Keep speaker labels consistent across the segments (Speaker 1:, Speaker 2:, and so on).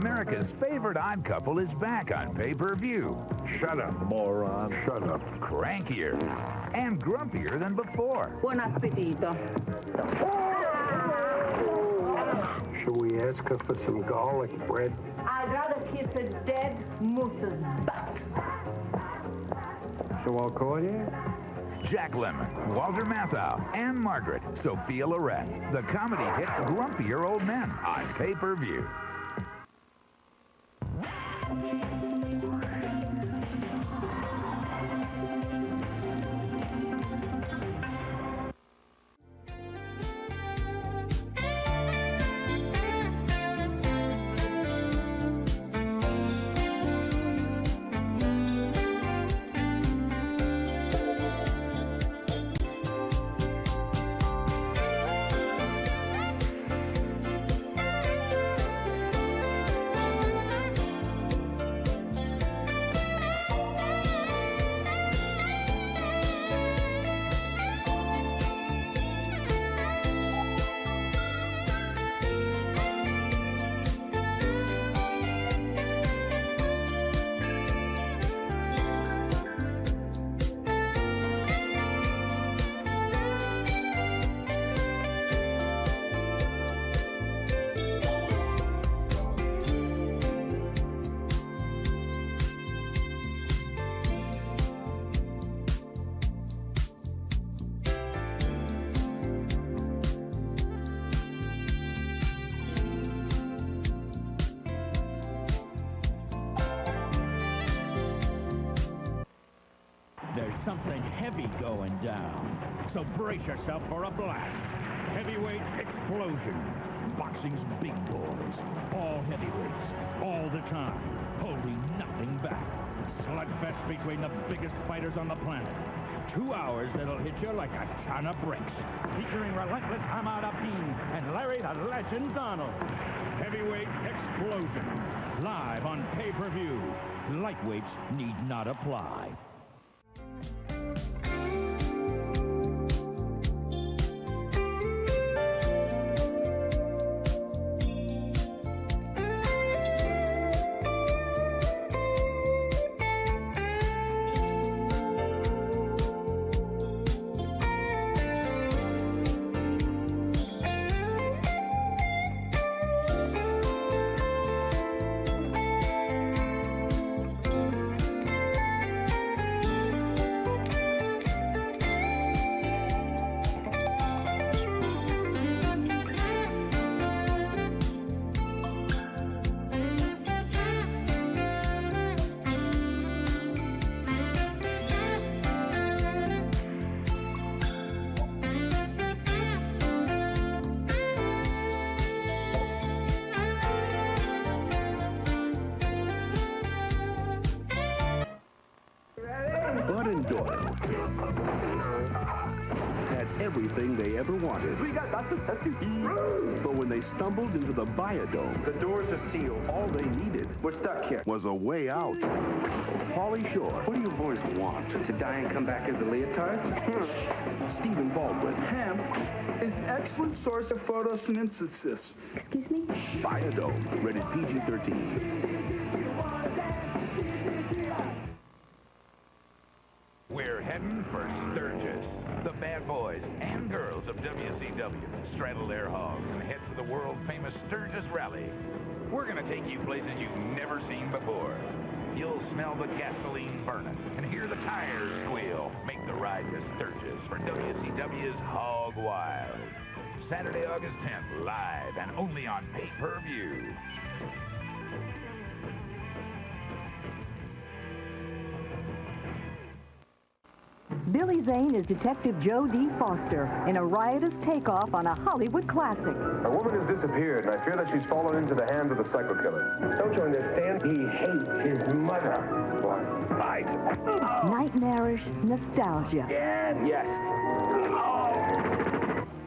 Speaker 1: America's favorite odd couple is back on pay-per-view.
Speaker 2: Shut up, moron. Shut up.
Speaker 1: Crankier and grumpier than before.
Speaker 3: Buon appetito.
Speaker 2: Should we ask her for some garlic bread?
Speaker 3: I'd rather kiss a dead moose's butt.
Speaker 2: So I'll call you?
Speaker 1: Jack Lemmon, Walter Matthau, and Margaret, Sophia Loren. The comedy hit Grumpier Old Men on pay-per-view.
Speaker 4: There's something heavy going down, so brace yourself for a blast. Heavyweight explosion. Boxing's big boys. All heavyweights. All the time. Holding nothing back. Slugfest between the biggest fighters on the planet. 2 hours that'll hit you like a ton of bricks. Featuring relentless Hamad Abdin and Larry the Legend Donald. Heavyweight explosion. Live on pay-per-view. Lightweights need not apply.
Speaker 5: Everything they ever wanted.
Speaker 6: We got that's too.
Speaker 5: But when they stumbled into the Biodome,
Speaker 6: The doors are sealed.
Speaker 5: all they needed
Speaker 6: We're stuck here.
Speaker 5: was a way out. Pauly Shore,
Speaker 6: What do you boys want? To die and come back as a leotard?
Speaker 5: Stephen Baldwin,
Speaker 7: Hemp is an excellent source of photosynthesis.
Speaker 3: Excuse me?
Speaker 5: Biodome, rated PG-13.
Speaker 1: We're heading for Sturgis. The bad boys and girls of WCW straddle their hogs and head for the world-famous Sturgis Rally. We're gonna take you places you've never seen before. You'll smell the gasoline burning and hear the tires squeal. Make the ride to Sturgis for WCW's Hog Wild. Saturday, August 10th, live and only on pay-per-view.
Speaker 8: Billy Zane is Detective Joe D. Foster in a riotous takeoff on a Hollywood classic.
Speaker 9: A woman has disappeared, and I fear that she's fallen into the hands of the psycho killer.
Speaker 6: Don't you understand? He hates his mother. What? Right.
Speaker 8: Nightmarish nostalgia.
Speaker 6: Yes.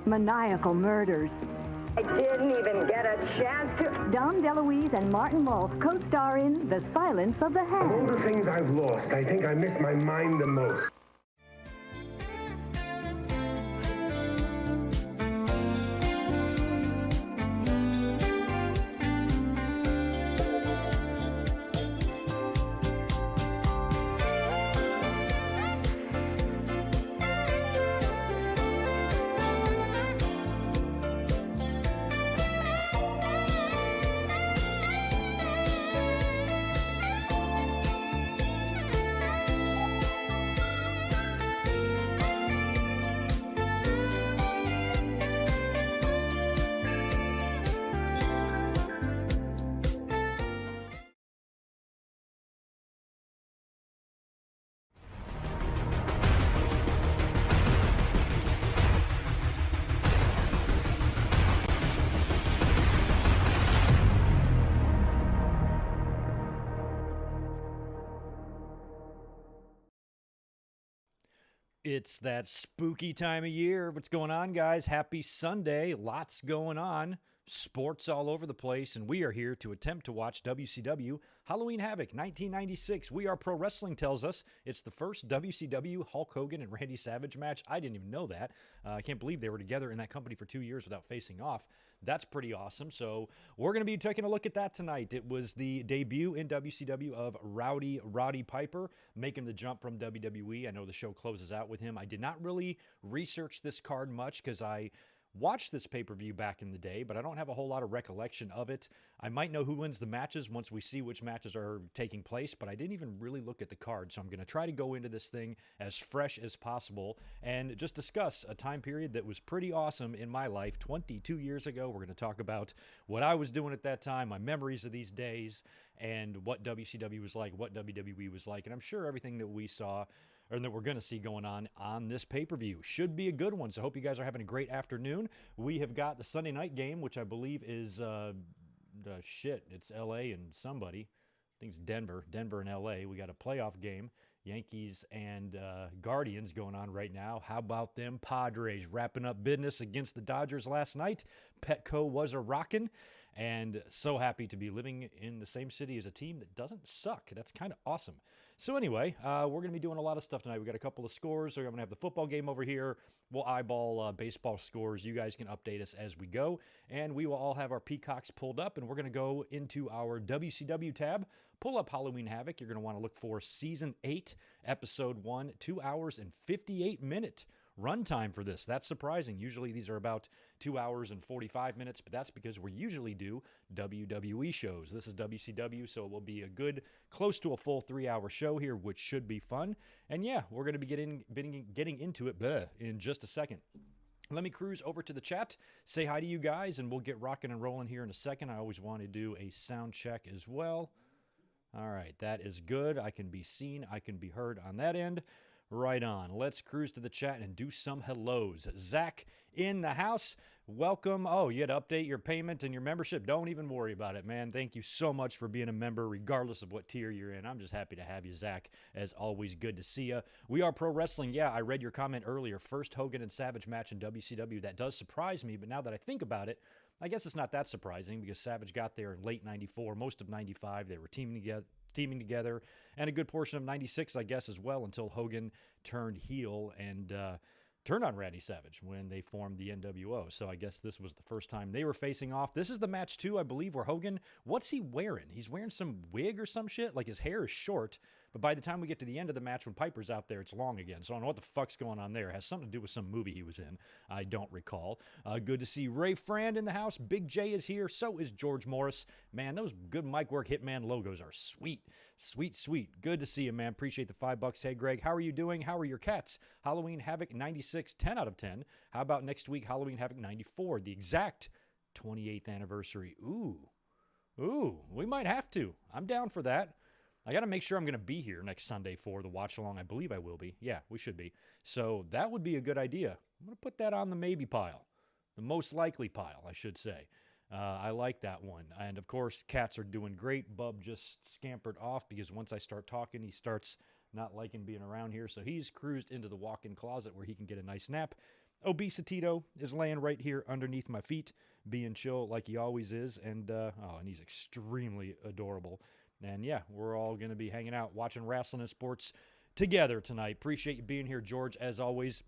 Speaker 8: Maniacal murders.
Speaker 3: I didn't even get a chance to...
Speaker 8: Dom DeLuise and Martin Mull co-star in The Silence of the
Speaker 9: Of all
Speaker 8: Hand.
Speaker 9: the things I've lost, I think I miss my mind the most.
Speaker 10: It's that spooky time of year. What's going on, guys? Happy Sunday. Lots going on. Sports all over the place, and we are here to attempt to watch WCW Halloween Havoc 1996. We Are Pro Wrestling tells us it's the first WCW Hulk Hogan and Randy Savage match. I didn't even know that. I can't believe they were together in that company for 2 years without facing off. That's pretty awesome. So we're going to be taking a look at that tonight. It was the debut in WCW of Roddy Piper, making the jump from WWE. I know the show closes out with him. I did not really research this card much because I watched this pay-per-view back in the day, but I don't have a whole lot of recollection of it. I might know who wins the matches once we see which matches are taking place, but I didn't even really look at the card, so I'm going to try to go into this thing as fresh as possible and just discuss a time period that was pretty awesome in my life 22 years ago. We're going to talk about what I was doing at that time, my memories of these days, and what WCW was like, what WWE was like, and I'm sure everything that we saw or that we're going to see going on this pay-per-view. Should be a good one, so I hope you guys are having a great afternoon. We have got the Sunday night game, which I believe is, it's L.A. and somebody. I think it's Denver and L.A. We got a playoff game, Yankees and Guardians going on right now. How about them Padres wrapping up business against the Dodgers last night? Petco was a rockin'. And so happy to be living in the same city as a team that doesn't suck. That's kind of awesome. So anyway, we're going to be doing a lot of stuff tonight. We got a couple of scores. So I'm going to have the football game over here. We'll eyeball baseball scores. You guys can update us as we go. And we will all have our peacocks pulled up. And we're going to go into our WCW tab. Pull up Halloween Havoc. You're going to want to look for Season 8, Episode 1, 2 hours and 58 minute runtime for this. That's surprising. Usually these are about 2 hours and 45 minutes, but that's because we usually do WWE shows. This is WCW, so it will be a good, close to a full 3-hour show here, which should be fun. And yeah, we're going to be getting into it in just a second. Let me cruise over to the chat, say hi to you guys, and we'll get rocking and rolling here in a second. I always want to do a sound check as well. All right, that is good. I can be seen. I can be heard on that end. Right on. Let's cruise to the chat and do some hellos. Zach in the house. Welcome. Oh, you had to update your payment and your membership. Don't even worry about it, man. Thank you so much for being a member, regardless of what tier you're in. I'm just happy to have you, Zach. As always, good to see you. We Are Pro Wrestling. Yeah, I read your comment earlier. First Hogan and Savage match in WCW. That does surprise me, but now that I think about it, I guess it's not that surprising because Savage got there in late 94, most of 95. They were teaming together, and a good portion of 96, I guess, as well, until Hogan turned heel and turned on Randy Savage when they formed the NWO. So I guess this was the first time they were facing off. This is the match, too, I believe, where Hogan, what's he wearing? He's wearing some wig or some shit? Like, his hair is short, but by the time we get to the end of the match, when Piper's out there, it's long again. So I don't know what the fuck's going on there. It has something to do with some movie he was in. I don't recall. Good to see Ray Frand in the house. Big J is here. So is George Morris. Man, those good Mike Work Hitman logos are sweet. Sweet, sweet. Good to see you, man. Appreciate the $5. Hey, Greg, how are you doing? How are your cats? Halloween Havoc 96, 10 out of 10. How about next week, Halloween Havoc 94, the exact 28th anniversary? Ooh, we might have to. I'm down for that. I got to make sure I'm going to be here next Sunday for the watch along. I believe I will be. Yeah, we should be. So that would be a good idea. I'm going to put that on the maybe pile. The most likely pile, I should say. I like that one. And of course, cats are doing great. Bub just scampered off because once I start talking, he starts not liking being around here. So he's cruised into the walk-in closet where he can get a nice nap. Obesitito is laying right here underneath my feet, being chill like he always is. And, and he's extremely adorable. And yeah, we're all going to be hanging out, watching wrestling and sports together tonight. Appreciate you being here, George, as always.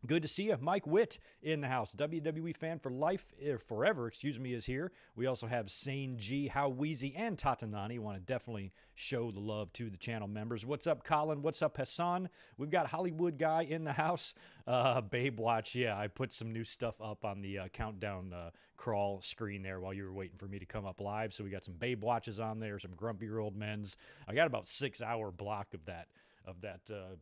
Speaker 10: Good to see you. Mike Witt in the house. WWE fan for life, forever, is here. We also have Sane G, How Wheezy, and Tatanani. Want to definitely show the love to the channel members. What's up, Colin? What's up, Hassan? We've got Hollywood Guy in the house. Babe Watch, yeah, I put some new stuff up on the countdown crawl screen there while you were waiting for me to come up live. So we got some Babe Watches on there, some Grumpier Old Men's. I got about 6-hour block of that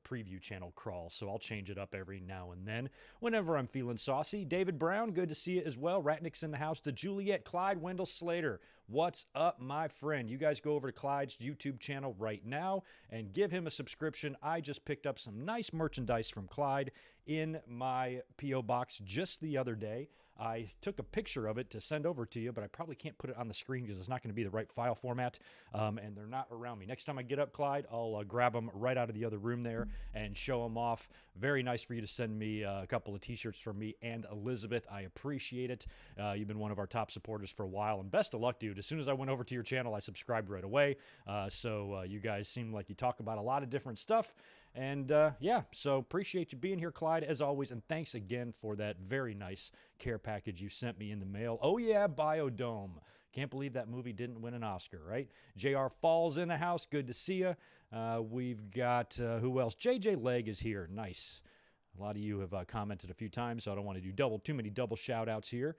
Speaker 10: preview channel crawl, so I'll change it up every now and then whenever I'm feeling saucy. David Brown, good to see you as well. Ratnick's in the house. The Juliet, Clyde, Wendell Slater. What's up, my friend? You guys go over to Clyde's YouTube channel right now and give him a subscription. I just picked up some nice merchandise from Clyde in my P.O. box just the other day. I took a picture of it to send over to you, but I probably can't put it on the screen because it's not going to be the right file format, and they're not around me. Next time I get up, Clyde, I'll grab them right out of the other room there and show them off. Very nice for you to send me a couple of T-shirts from me and Elizabeth. I appreciate it. You've been one of our top supporters for a while, and best of luck, dude. As soon as I went over to your channel, I subscribed right away, so you guys seem like you talk about a lot of different stuff. And, yeah, so appreciate you being here, Clyde, as always, and thanks again for that very nice care package you sent me in the mail. Oh, yeah, Biodome. Can't believe that movie didn't win an Oscar, right? JR Falls in the house. Good to see you. We've got, who else? JJ Leg is here. Nice. A lot of you have commented a few times, so I don't want to do too many double shout-outs here.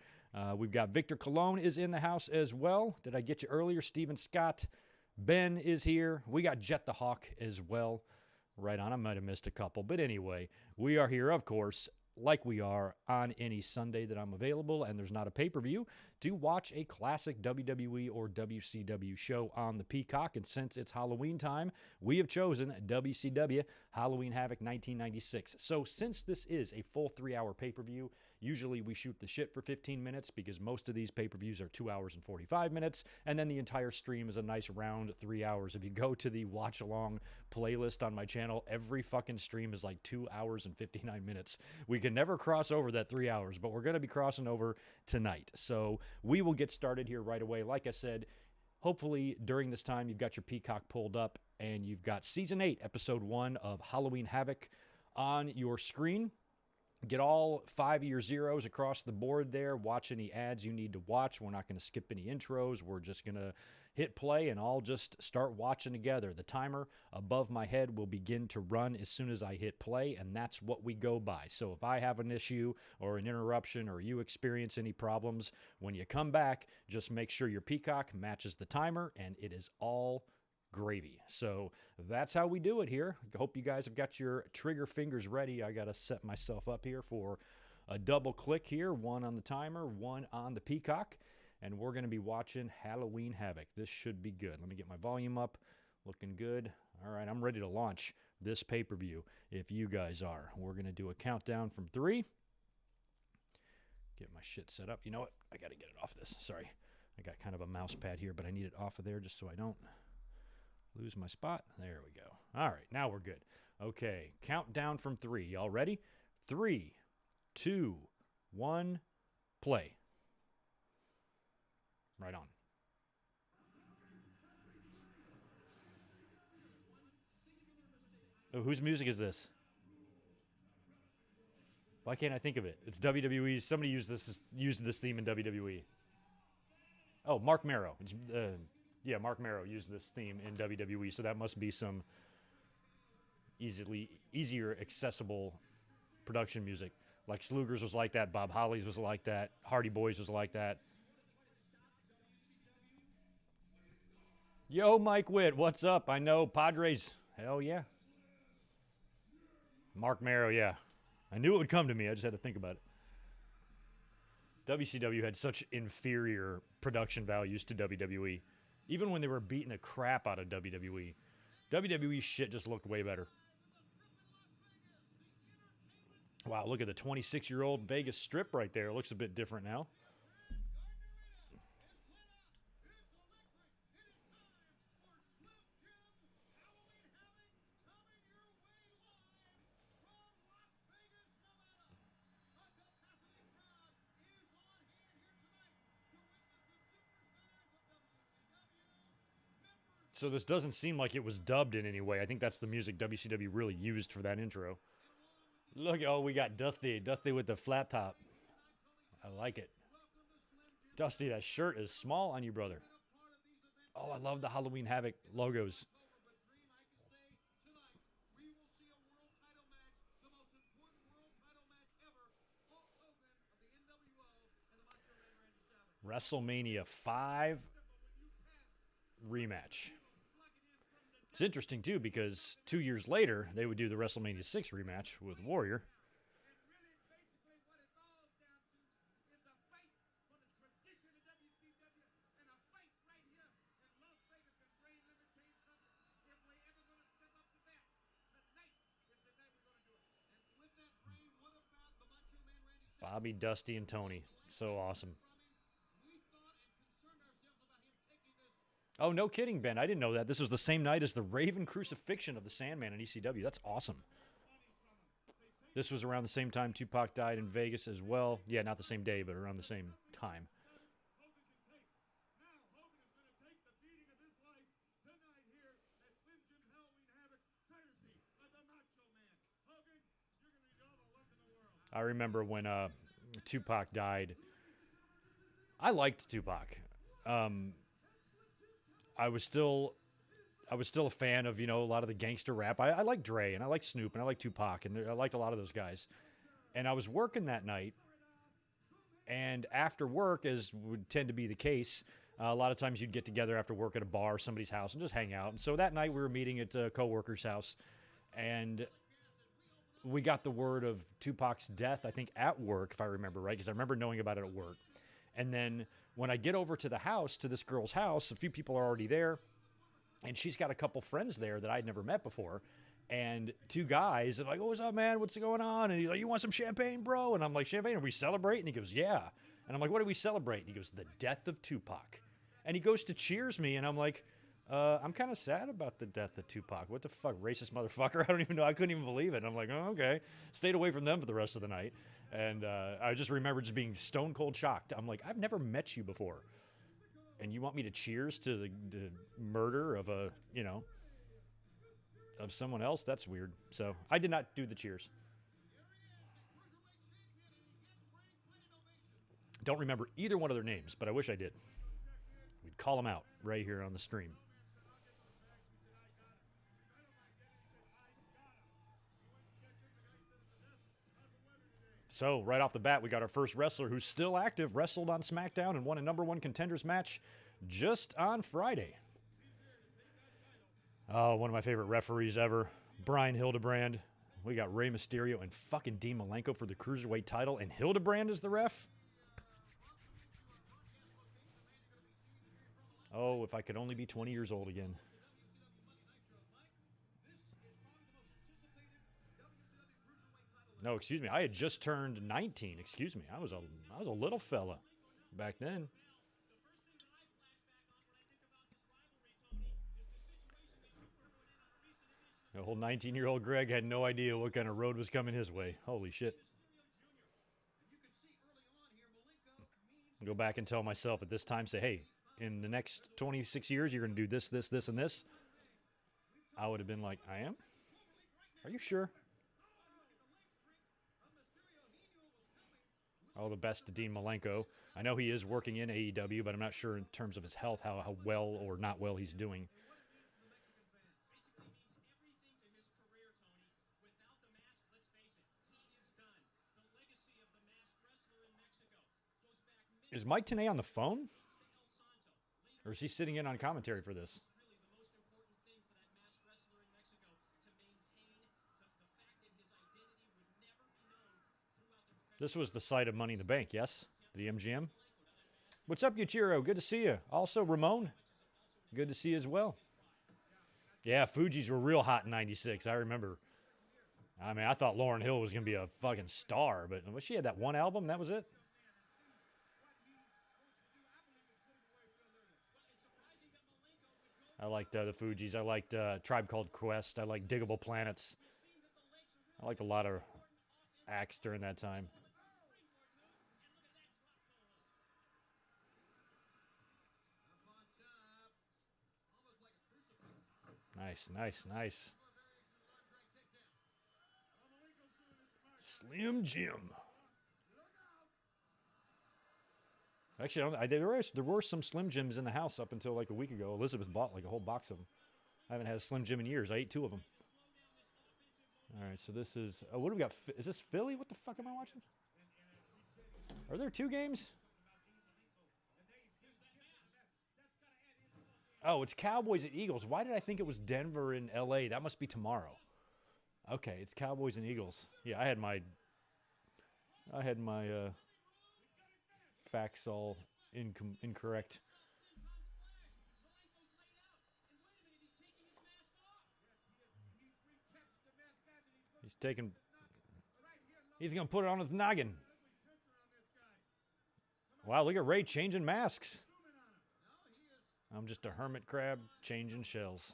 Speaker 10: We've got Victor Colon is in the house as well. Did I get you earlier? Stephen Scott. Ben is here. We got Jet the Hawk as well. Right on. I might have missed a couple. But anyway, we are here, of course, like we are on any Sunday that I'm available and there's not a pay-per-view, to watch a classic WWE or WCW show on the Peacock. And since it's Halloween time, we have chosen WCW Halloween Havoc 1996. So since this is a full 3-hour pay-per-view, usually we shoot the shit for 15 minutes because most of these pay-per-views are 2 hours and 45 minutes, and then the entire stream is a nice round 3 hours. If you go to the watch-along playlist on my channel, every fucking stream is like 2 hours and 59 minutes. We can never cross over that 3 hours, but we're going to be crossing over tonight. So we will get started here right away. Like I said, hopefully during this time you've got your Peacock pulled up and you've got Season 8, Episode 1 of Halloween Havoc on your screen. Get all 5 of your zeros across the board there. Watch any ads you need to watch. We're not going to skip any intros. We're just going to hit play and I'll just start watching together. The timer above my head will begin to run as soon as I hit play, and that's what we go by. So if I have an issue or an interruption or you experience any problems, when you come back, just make sure your Peacock matches the timer and it is all gravy. So that's how we do it here. I hope you guys have got your trigger fingers ready. I got to set myself up here for a double click here. One on the timer, one on the Peacock. And we're going to be watching Halloween Havoc. This should be good. Let me get my volume up. Looking good. All right, I'm ready to launch this pay-per-view if you guys are. We're going to do a countdown from 3. Get my shit set up. You know what? I got to get it off this. Sorry. I got kind of a mouse pad here, but I need it off of there just so I don't lose my spot. There we go. All right, now we're good. Okay, countdown from 3. Y'all ready? 3, 2, 1, play. Right on. Oh, whose music is this? Why can't I think of it? It's WWE. Somebody used this theme in WWE. Oh, Mark Marrow. Yeah, Mark Marrow used this theme in WWE, so that must be some easier accessible production music. Lex Luger's was like that. Bob Holly's was like that. Hardy Boys was like that. Yo, Mike Witt, what's up? I know Padres. Hell yeah. Mark Marrow, yeah. I knew it would come to me. I just had to think about it. WCW had such inferior production values to WWE. Even when they were beating the crap out of WWE. WWE shit just looked way better. Wow, look at the 26-year-old Vegas Strip right there. It looks a bit different now. So this doesn't seem like it was dubbed in any way. I think that's the music WCW really used for that intro. Look, oh, we got Dusty. Dusty with the flat top. I like it. Dusty, that shirt is small on you, brother. Oh, I love the Halloween Havoc logos. WrestleMania 5 rematch. It's interesting, too, because 2 years later, they would do the WrestleMania 6 rematch with Warrior. Bobby, Dusty, and Tony. So awesome. Oh, no kidding, Ben. I didn't know that. This was the same night as the Raven crucifixion of the Sandman in ECW. That's awesome. This was around the same time Tupac died in Vegas as well. Yeah, not the same day, but around the same time. I remember when Tupac died. I liked Tupac. I was still a fan of, a lot of the gangster rap. I like Dre, and I like Snoop, and I like Tupac, and I liked a lot of those guys. And I was working that night, and after work, as would tend to be the case, a lot of times you'd get together after work at a bar or somebody's house and just hang out. And so that night we were meeting at a coworker's house, and we got the word of Tupac's death, I think, at work, if I remember right, because I remember knowing about it at work. And then when I get over to the house, to this girl's house, a few people are already there, and she's got a couple friends there that I'd never met before. And two guys are like, oh, what's up, man? What's going on? And he's like, you want some champagne, bro? And I'm like, champagne? Are we celebrating? And he goes, yeah. And I'm like, what are we celebrating? He goes, the death of Tupac. And he goes to cheers me, and I'm like, I'm kind of sad about the death of Tupac. What the fuck, racist motherfucker? I don't even know. I couldn't even believe it. And I'm like, oh, okay. Stayed away from them for the rest of the night. And I just remember just being stone cold shocked. I'm like, I've never met you before. And you want me to cheers to the murder of of someone else? That's weird. So I did not do the cheers. Don't remember either one of their names, but I wish I did. We'd call them out right here on the stream. So, right off the bat, we got our first wrestler who's still active, wrestled on SmackDown, and won a number one contenders match just on Friday. Oh, one of my favorite referees ever, Brian Hildebrand. We got Rey Mysterio and fucking Dean Malenko for the Cruiserweight title, and Hildebrand is the ref? Oh, if I could only be 20 years old again. No, excuse me. I had just turned 19. Excuse me. I was a little fella back then. The whole 19-year-old Greg had no idea what kind of road was coming his way. Holy shit. Go back and tell myself at this time, say, hey, in the next 26 years, you're going to do this, this, this, and this. I would have been like, I am? Are you sure? All the best to Dean Malenko. I know he is working in AEW, but I'm not sure in terms of his health how well or not well he's doing. Is Mike Tenay on the phone? Or is he sitting in on commentary for this? This was the site of Money in the Bank, yes? The MGM. What's up, Yuchiro? Good to see you. Also, Ramon, good to see you as well. Yeah, Fugees were real hot in 96. I remember. I mean, I thought Lauryn Hill was going to be a fucking star, but she had that one album. That was it. I liked the Fugees. I liked Tribe Called Quest. I liked Diggable Planets. I liked a lot of acts during that time. Nice, nice, nice. Slim Jim. Actually, there were some Slim Jims in the house up until like a week ago. Elizabeth bought like a whole box of them. I haven't had a Slim Jim in years. I ate 2 of them. All right, so this is... what do we got? Is this Philly? What the fuck am I watching? Are there 2 games? Oh, it's Cowboys and Eagles. Why did I think it was Denver and L.A.? That must be tomorrow. Okay, it's Cowboys and Eagles. Yeah, I had my facts all incorrect. He's going to put it on his noggin. Wow, look at Ray changing masks. I'm just a hermit crab changing shells.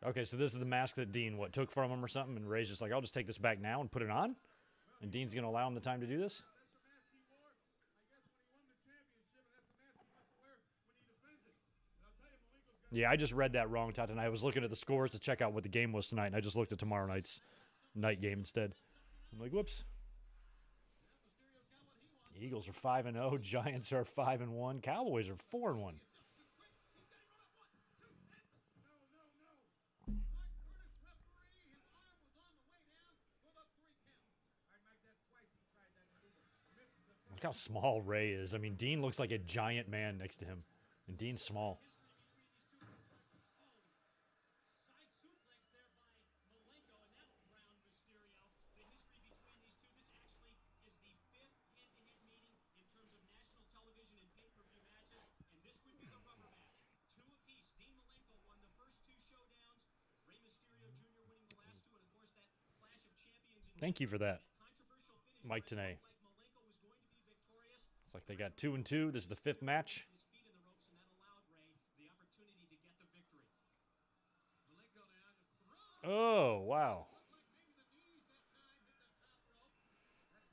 Speaker 10: Okay, so this is the mask that Dean, took from him or something, and Ray's just like, I'll just take this back now and put it on? And Dean's going to allow him the time to do this? Yeah, I just read that wrong, Todd, and I was looking at the scores to check out what the game was tonight, and I just looked at tomorrow night's night game instead. I'm like, whoops. Eagles are 5-0, Giants are 5-1, Cowboys are 4-1. Look how small Ray is. I mean, Dean looks like a giant man next to him, and Dean's small. Thank you for that, Mike Tenay. It's like they got 2-2. This is the 5th match. Oh, wow.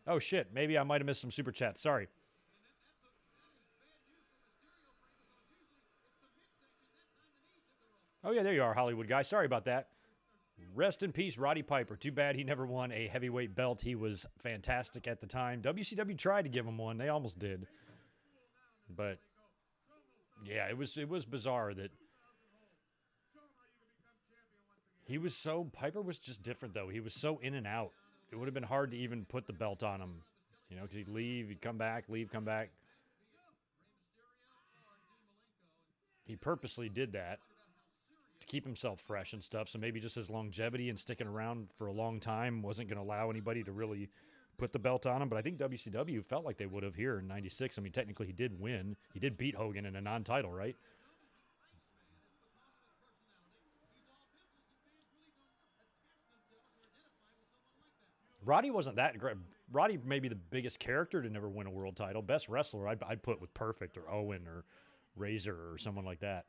Speaker 10: Oh, shit. Maybe I might have missed some super chats. Sorry. Oh, yeah, there you are, Hollywood guy. Sorry about that. Rest in peace, Roddy Piper. Too bad he never won a heavyweight belt. He was fantastic at the time. WCW tried to give him one. They almost did. But, yeah, it was bizarre that he was so... Piper was just different, though. He was so in and out. It would have been hard to even put the belt on him. You know, because he'd leave, he'd come back, leave, come back. He purposely did that to keep himself fresh and stuff, so maybe just his longevity and sticking around for a long time wasn't going to allow anybody to really put the belt on him. But I think WCW felt like they would have here in 96. I mean, technically he did win. He did beat Hogan in a non-title, right? Roddy wasn't that great. Roddy may be the biggest character to never win a world title. Best wrestler I'd put with Perfect or Owen or Razor or someone like that.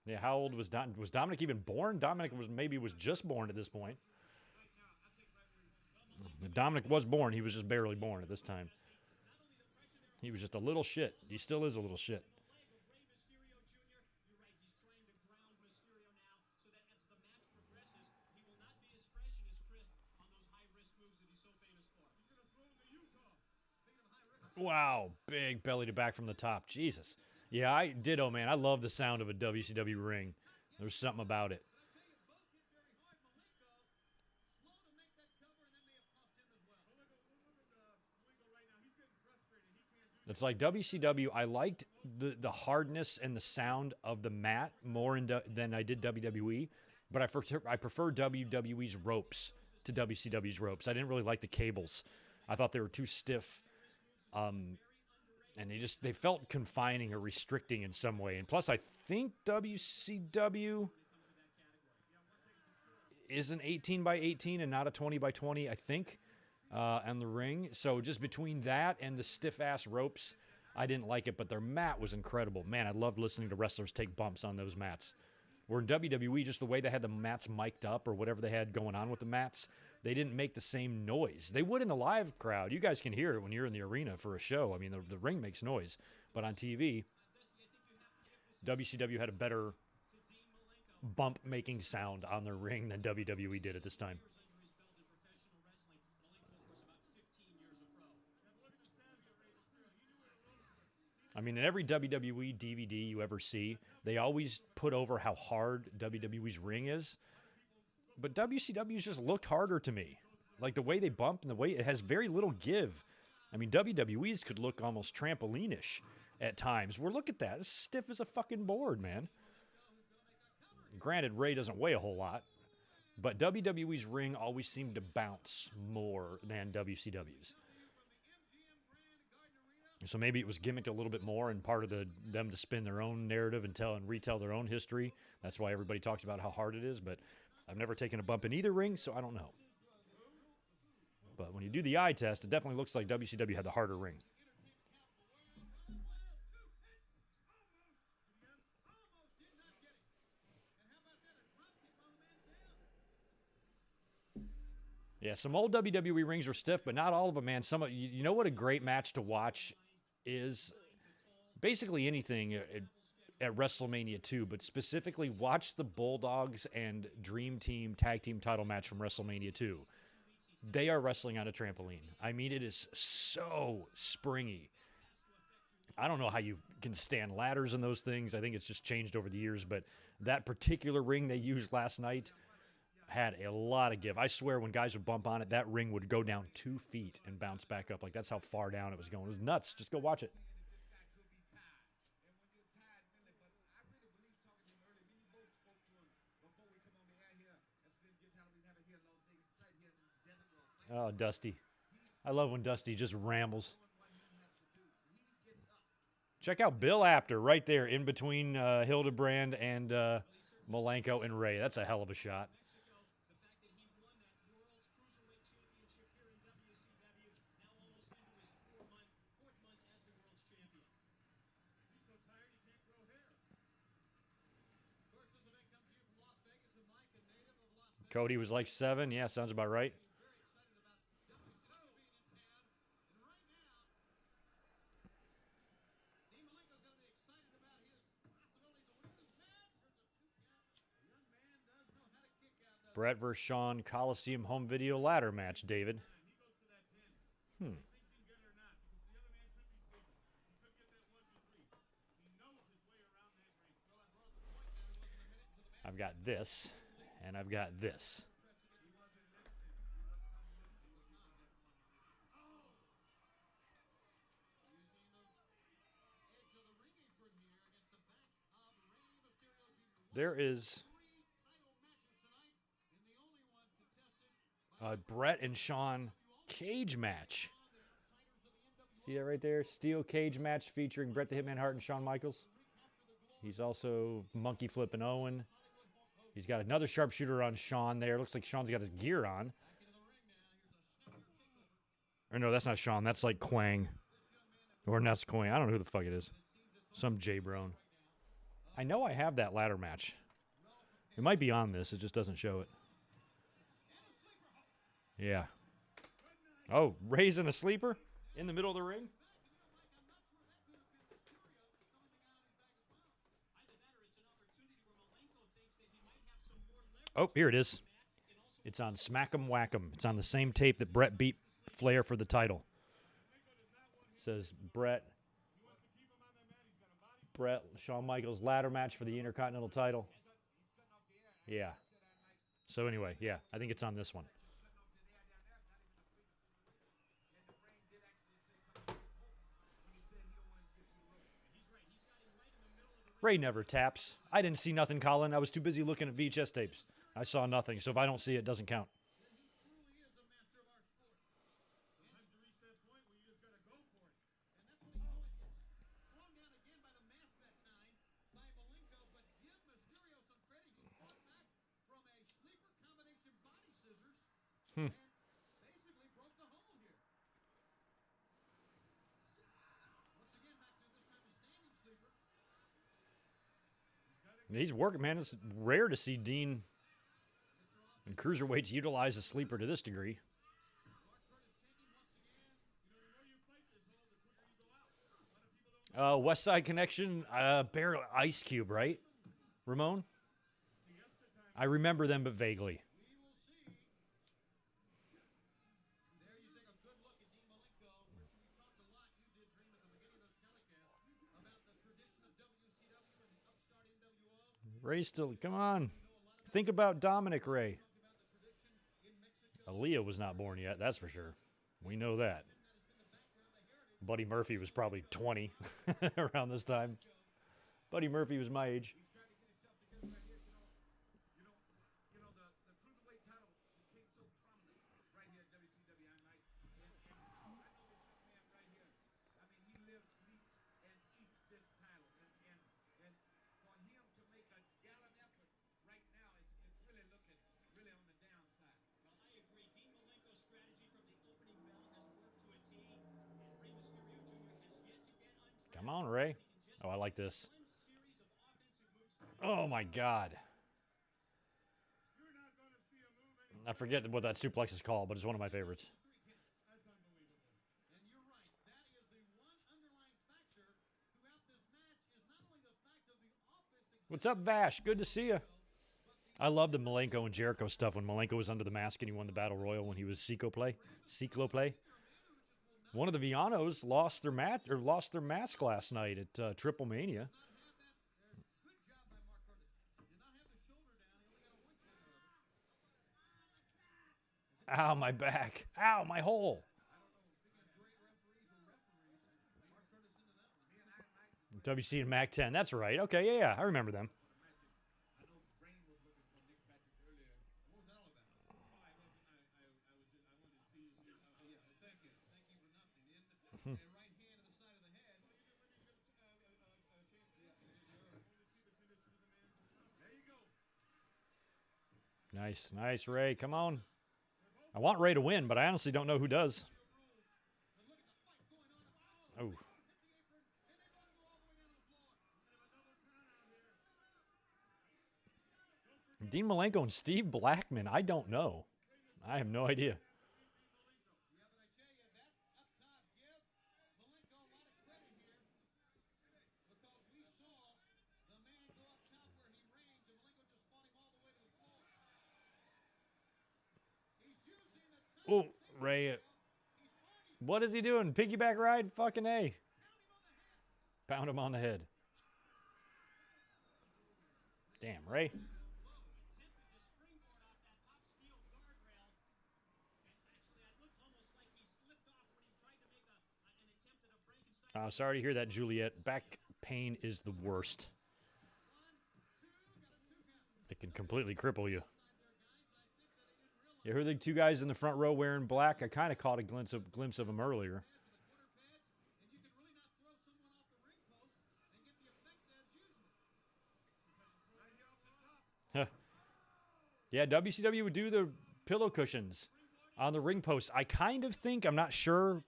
Speaker 10: Yeah, how old was Dominic? Was Dominic even born? Dominic was just born at this point. If Dominic was born, he was just barely born at this time. He was just a little shit. He still is a little shit. Wow, big belly to back from the top. Jesus. Yeah, I ditto, man. I love the sound of a WCW ring. There's something about it. It's like WCW, I liked the hardness and the sound of the mat more than I did WWE, but I prefer WWE's ropes to WCW's ropes. I didn't really like the cables. I thought they were too stiff. And they felt confining or restricting in some way. And plus, I think WCW is an 18 by 18 and not a 20 by 20, I think, on the ring. So just between that and the stiff-ass ropes, I didn't like it, but their mat was incredible. Man, I loved listening to wrestlers take bumps on those mats. Where in WWE, just the way they had the mats mic'd up or whatever they had going on with the mats, they didn't make the same noise. They would in the live crowd. You guys can hear it when you're in the arena for a show. I mean, the ring makes noise. But on TV, WCW had a better bump-making sound on their ring than WWE did at this time. I mean, in every WWE DVD you ever see, they always put over how hard WWE's ring is. But WCW's just looked harder to me. Like the way they bump and the way it has very little give. I mean, WWE's could look almost trampoline-ish at times. Where look at that. It's stiff as a fucking board, man. Granted, Ray doesn't weigh a whole lot. But WWE's ring always seemed to bounce more than WCW's. So maybe it was gimmicked a little bit more and part of them to spin their own narrative and tell and retell their own history. That's why everybody talks about how hard it is, but I've never taken a bump in either ring, so I don't know. But when you do the eye test, it definitely looks like WCW had the harder ring. Yeah, some old WWE rings are stiff, but not all of them, man. You know what a great match to watch is? Basically anything at WrestleMania 2, but specifically watch the Bulldogs and Dream Team tag team title match from WrestleMania 2. They are wrestling on a trampoline. I mean, it is so springy. I don't know how you can stand ladders in those things. I think it's just changed over the years, but that particular ring they used last night had a lot of give. I swear when guys would bump on it, that ring would go down 2 feet and bounce back up. Like, that's how far down it was going. It was nuts. Just go watch it. Oh, Dusty. I love when Dusty just rambles. Check out Bill Apter right there in between Hildebrand and Malenko and Ray. That's a hell of a shot. Cody was like 7. Yeah, sounds about right. Brett versus Sean Coliseum home video ladder match, David. I've got this, and I've got this. There is a Brett and Sean cage match. See that right there? Steel cage match featuring Bret the Hitman Hart and Shawn Michaels. He's also monkey flipping Owen. He's got another sharpshooter on Sean there. Looks like Sean's got his gear on. Or no, that's not Sean. That's like Quang. Or that's Quang. I don't know who the fuck it is. Some J-Brone. I know I have that ladder match. It might be on this. It just doesn't show it. Yeah. Oh, raising a sleeper in the middle of the ring? Oh, here it is. It's on Smack 'em Whack 'em. It's on the same tape that Brett beat Flair for the title. It says Brett, Shawn Michaels ladder match for the Intercontinental title. Yeah. So anyway, yeah, I think it's on this one. Ray never taps. I didn't see nothing, Colin. I was too busy looking at VHS tapes. I saw nothing, so if I don't see it, it doesn't count. He's working, man. It's rare to see Dean and Cruiserweights utilize a sleeper to this degree. West Side Connection, barely Ice Cube, right? Ramon? I remember them, but vaguely. Ray still, come on. Think about Dominic Ray. Aaliyah was not born yet, that's for sure. We know that. Buddy Murphy was probably 20 around this time. Buddy Murphy was my age. Come on, Ray. Oh, I like this. Oh, my God. I forget what that suplex is called, but it's one of my favorites. What's up, Vash? Good to see you. I love the Malenko and Jericho stuff when Malenko was under the mask and he won the Battle Royal when he was Cycloplay. One of the Villanos lost their mask last night at Triple Mania. Ow, my back. Ow, my hole. WC and Mac 10. That's right. Okay, yeah. I remember them. Nice, Ray. Come on. I want Ray to win, but I honestly don't know who does. Oh. Dean Malenko and Steve Blackman. I don't know. I have no idea. Oh, Ray. What is he doing? Piggyback ride? Fucking A. Pound him on the head. Damn, Ray. Sorry to hear that, Juliet. Back pain is the worst. It can completely cripple you. You heard the two guys in the front row wearing black? I kind of caught a glimpse of them earlier. Yeah, WCW would do the pillow cushions on the ring posts. I kind of think, I'm not sure,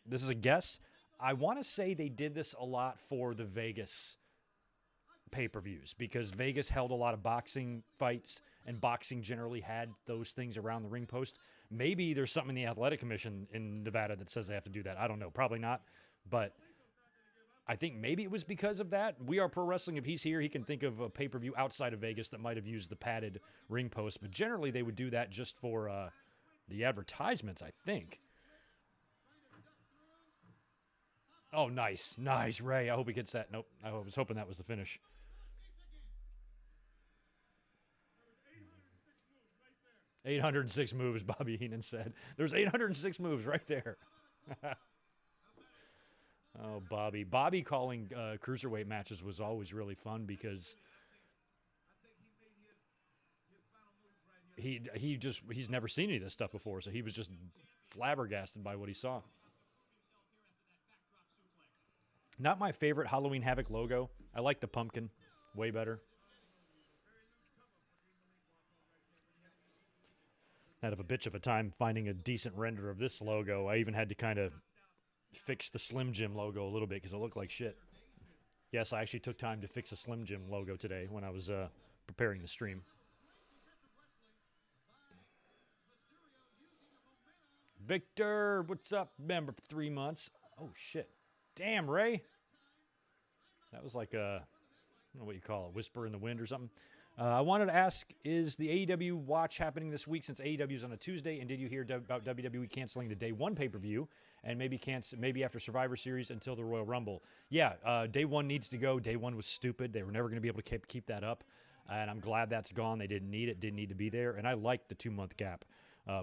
Speaker 10: this is a guess, I want to say they did this a lot for the Vegas pay-per-views because Vegas held a lot of boxing fights and boxing generally had those things around the ring post. Maybe there's something in the athletic commission in Nevada that says they have to do that. I don't know. Probably not. But I think maybe it was because of that. We Are Pro Wrestling, if he's here, he can think of a pay-per-view outside of Vegas that might have used the padded ring post. But generally they would do that just for the advertisements, I think. Oh, nice. Nice, Ray. I hope he gets that. Nope. I was hoping that was the finish. "806 moves," Bobby Heenan said. There's 806 moves right there. Oh, Bobby. Bobby calling cruiserweight matches was always really fun because he's never seen any of this stuff before, so he was just flabbergasted by what he saw. Not my favorite Halloween Havoc logo. I like the pumpkin way better. Had a bitch of a time finding a decent render of this logo. I even had to kind of fix the Slim Jim logo a little bit because it looked like shit. Yes, I actually took time to fix a Slim Jim logo today when I was preparing the stream. Victor, what's up? Member for 3 months. Oh, shit. Damn, Ray. That was like a, I don't know what you call it, whisper in the wind or something. I wanted to ask, is the AEW watch happening this week since AEW is on a Tuesday? And did you hear about WWE canceling the Day 1 pay-per-view and maybe after Survivor Series until the Royal Rumble? Yeah, Day 1 needs to go. Day 1 was stupid. They were never going to be able to keep that up. And I'm glad that's gone. They didn't need it, didn't need to be there. And I like the 2-month gap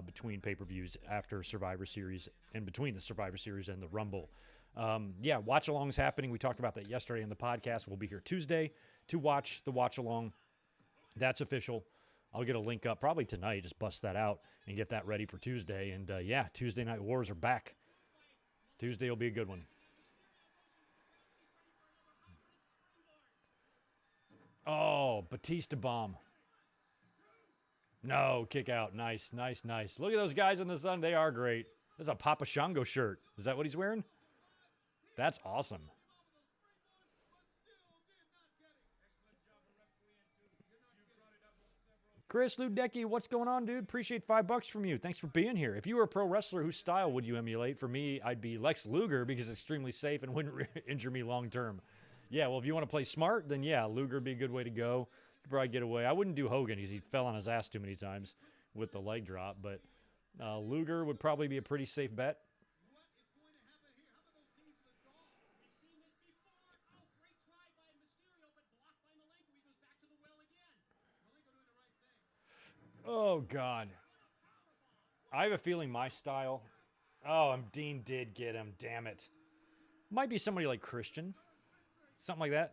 Speaker 10: between pay-per-views after Survivor Series and between the Survivor Series and the Rumble. Yeah, watch-along's happening. We talked about that yesterday in the podcast. We'll be here Tuesday to watch the watch-along. That's official. I'll get a link up probably tonight. Just bust that out and get that ready for Tuesday. And, yeah, Tuesday Night Wars are back. Tuesday will be a good one. Oh, Batista bomb. No, kick out. Nice, nice, nice. Look at those guys in the sun. They are great. That's a Papa Shango shirt. Is that what he's wearing? That's awesome. Chris Ludecki, what's going on, dude? Appreciate $5 from you. Thanks for being here. If you were a pro wrestler, whose style would you emulate? For me, I'd be Lex Luger because it's extremely safe and wouldn't injure me long term. Yeah, well, if you want to play smart, then yeah, Luger would be a good way to go. Could probably get away. I wouldn't do Hogan because he fell on his ass too many times with the leg drop, but Luger would probably be a pretty safe bet. Oh, God. I have a feeling my style... Oh, Dean did get him. Damn it. Might be somebody like Christian. Something like that.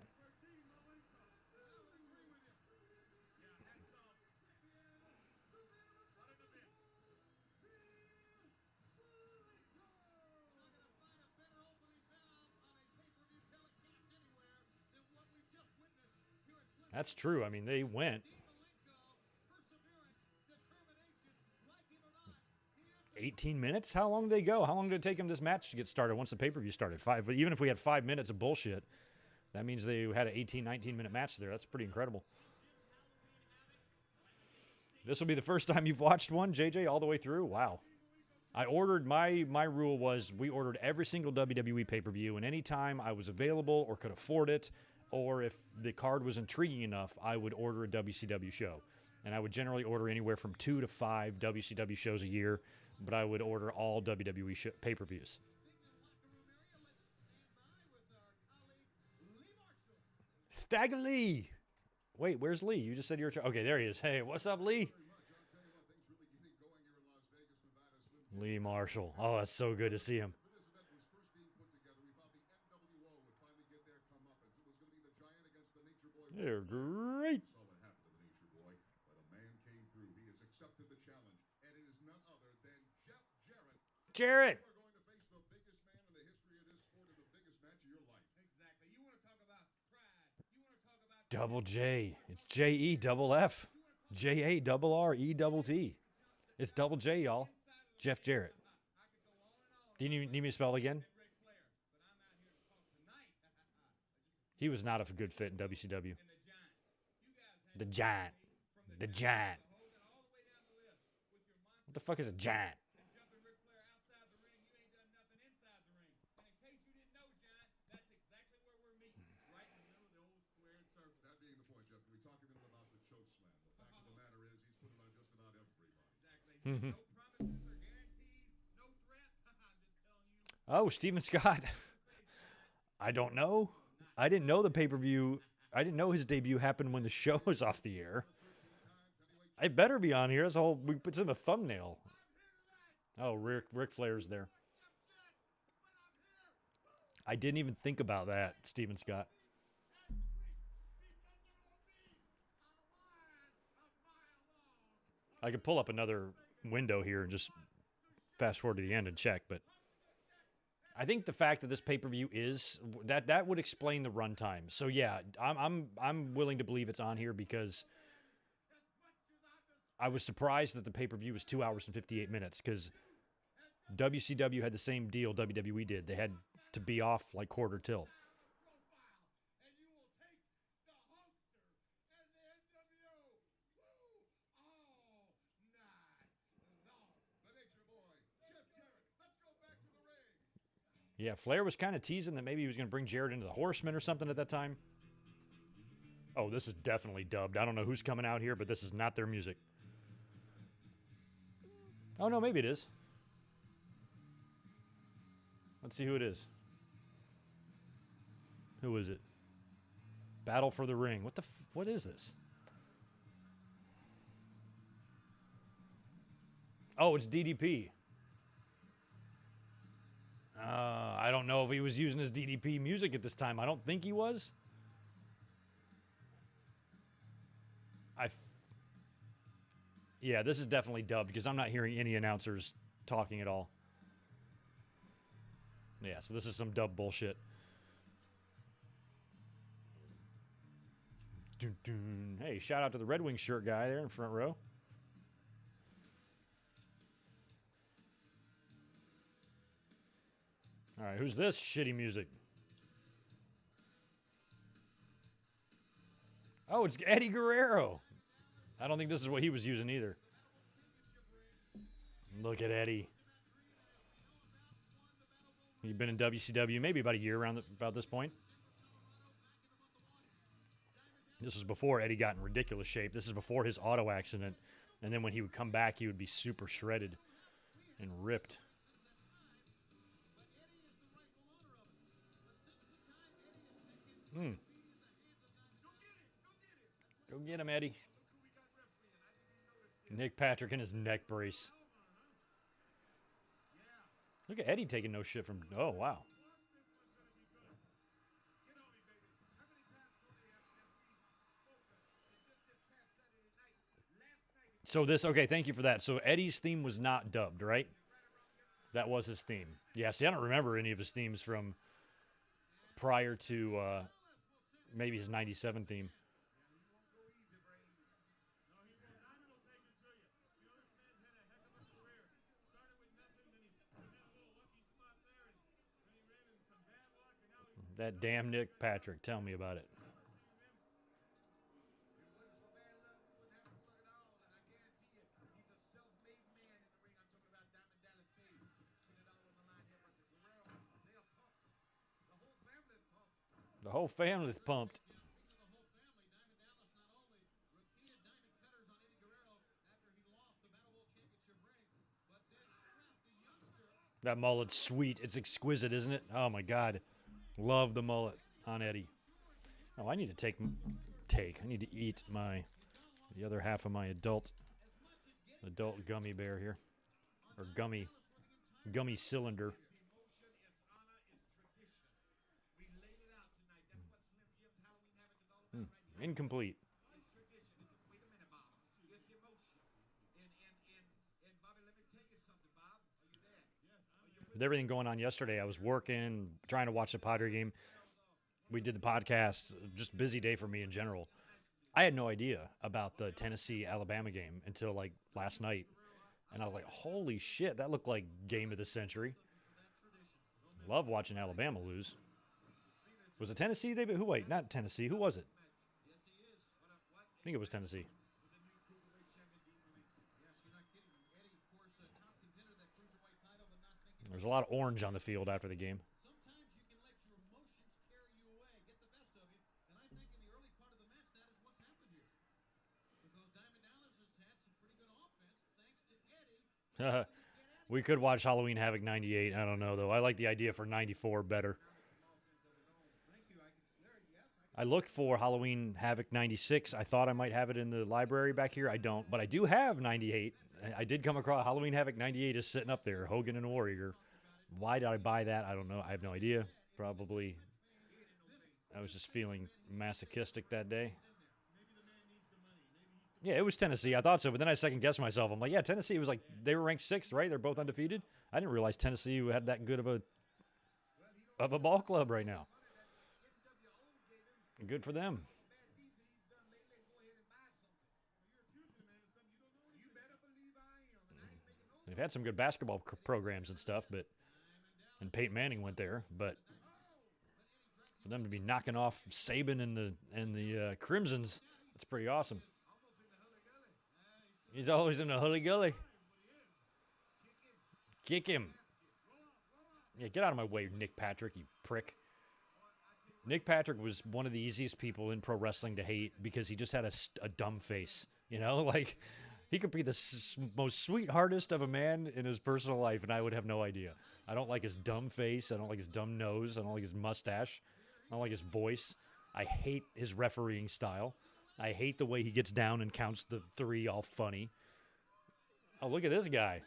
Speaker 10: That's true. I mean, they went 18 minutes? How long did they go? How long did it take them this match to get started once the pay-per-view started? 5. But even if we had 5 minutes of bullshit, that means they had an 18, 19-minute match there. That's pretty incredible. This will be the first time you've watched one, JJ, all the way through? Wow. I ordered, my rule was we ordered every single WWE pay-per-view, and anytime I was available or could afford it, or if the card was intriguing enough, I would order a WCW show. And I would generally order anywhere from 2 to 5 WCW shows a year, but I would order all WWE pay-per-views. Stagger Lee! Wait, where's Lee? You just said you were... Okay, there he is. Hey, what's up, Lee? Lee Marshall. Oh, that's so good to see him. They're great. Jarrett. Double J. It's J-E-double-F. J-A-double-R-E-double-T. It's Double J, y'all. Jeff Jarrett. Do you need me to spell it again? He was not a good fit in WCW. The Giant. The Giant. What the fuck is a giant? Oh, Steven Scott. I don't know. I didn't know the pay-per-view. I didn't know his debut happened when the show was off the air. I better be on here. That's all. It's in the thumbnail. Oh, Ric Flair's there. I didn't even think about that, Steven Scott. I could pull up another window here and just fast forward to the end and check, but I think the fact that this pay-per-view is that would explain the runtime. So yeah, I'm willing to believe it's on here because I was surprised that the pay-per-view was 2 hours and 58 minutes because WCW had the same deal WWE did. They had to be off like quarter till. Yeah, Flair was kind of teasing that maybe he was going to bring Jarrett into the Horsemen or something at that time. Oh, this is definitely dubbed. I don't know who's coming out here, but this is not their music. Oh, no, maybe it is. Let's see who it is. Who is it? Battle for the Ring. What is this? Oh, it's DDP. I don't know if he was using his DDP music at this time. I don't think he was. Yeah, this is definitely dubbed because I'm not hearing any announcers talking at all. Yeah, so this is some dub bullshit. Hey, shout out to the Red Wings shirt guy there in front row. All right, who's this shitty music? Oh, it's Eddie Guerrero. I don't think this is what he was using either. Look at Eddie. He'd been in WCW maybe about a year around about this point. This was before Eddie got in ridiculous shape. This is before his auto accident. And then when he would come back, he would be super shredded and ripped. Go get him, Eddie. Nick Patrick in his neck brace. Look at Eddie taking no shit from... Oh, wow. So this... Okay, thank you for that. So Eddie's theme was not dubbed, right? That was his theme. Yeah, see, I don't remember any of his themes from prior to maybe his 97 theme. That damn Nick Patrick. Tell me about it. The whole family's pumped. That mullet's sweet. It's exquisite, isn't it? Oh, my God. Love the mullet on Eddie. Oh, I need to I need to eat the other half of my adult gummy bear here. Or gummy cylinder. Incomplete. With everything going on yesterday, I was working, trying to watch the Padre game. We did the podcast. Just busy day for me in general. I had no idea about the Tennessee-Alabama game until, like, last night. And I was like, holy shit, that looked like game of the century. Love watching Alabama lose. Was it Tennessee? Wait, not Tennessee. Who was it? I think it was Tennessee. There's a lot of orange on the field after the game. We could watch Halloween Havoc 98. I don't know, though. I like the idea for 94 better. I looked for Halloween Havoc 96. I thought I might have it in the library back here. I don't, but I do have 98. I did come across Halloween Havoc 98 is sitting up there, Hogan and Warrior. Why did I buy that? I don't know. I have no idea. Probably I was just feeling masochistic that day. Yeah, it was Tennessee. I thought so, but then I second-guessed myself. I'm like, yeah, Tennessee was like, they were ranked 6th, right? They're both undefeated. I didn't realize Tennessee had that good of a ball club right now. Good for them. They've had some good basketball programs and stuff, and Peyton Manning went there, but for them to be knocking off Saban and the Crimsons, that's pretty awesome. He's always in the hully-gully. Kick him. Yeah, get out of my way, Nick Patrick, you prick. Nick Patrick was one of the easiest people in pro wrestling to hate because he just had a dumb face. You know, like, he could be the most sweetheartest of a man in his personal life, and I would have no idea. I don't like his dumb face. I don't like his dumb nose. I don't like his mustache. I don't like his voice. I hate his refereeing style. I hate the way he gets down and counts the 3 all funny. Oh, look at this guy.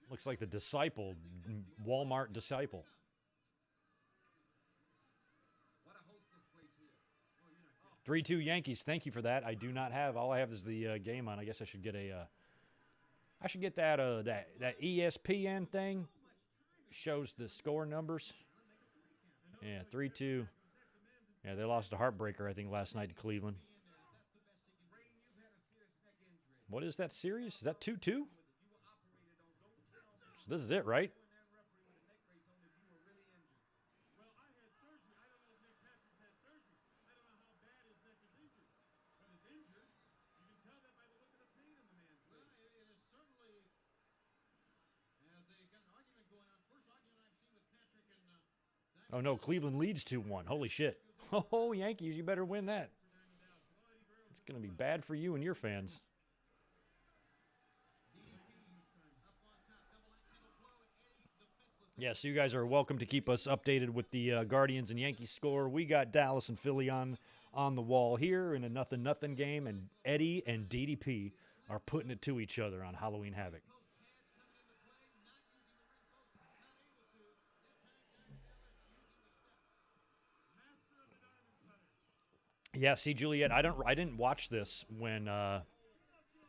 Speaker 10: Looks like the disciple, Walmart disciple. What a 3-2 Yankees. Thank you for that. I do not have. All I have is the game on. I guess I should get I should get that that ESPN thing. Shows the score numbers. Yeah, 3-2. Yeah, they lost a heartbreaker, I think, last night to Cleveland. What is that series? Is that 2-2? So this is it, right? Oh, no, Cleveland leads 2-1. Holy shit. Oh, Yankees, you better win that. It's going to be bad for you and your fans. Yeah, so you guys are welcome to keep us updated with the Guardians and Yankees score. We got Dallas and Philly on the wall here in a 0-0 game, and Eddie and DDP are putting it to each other on Halloween Havoc. Yeah, see, Juliet, I didn't watch this when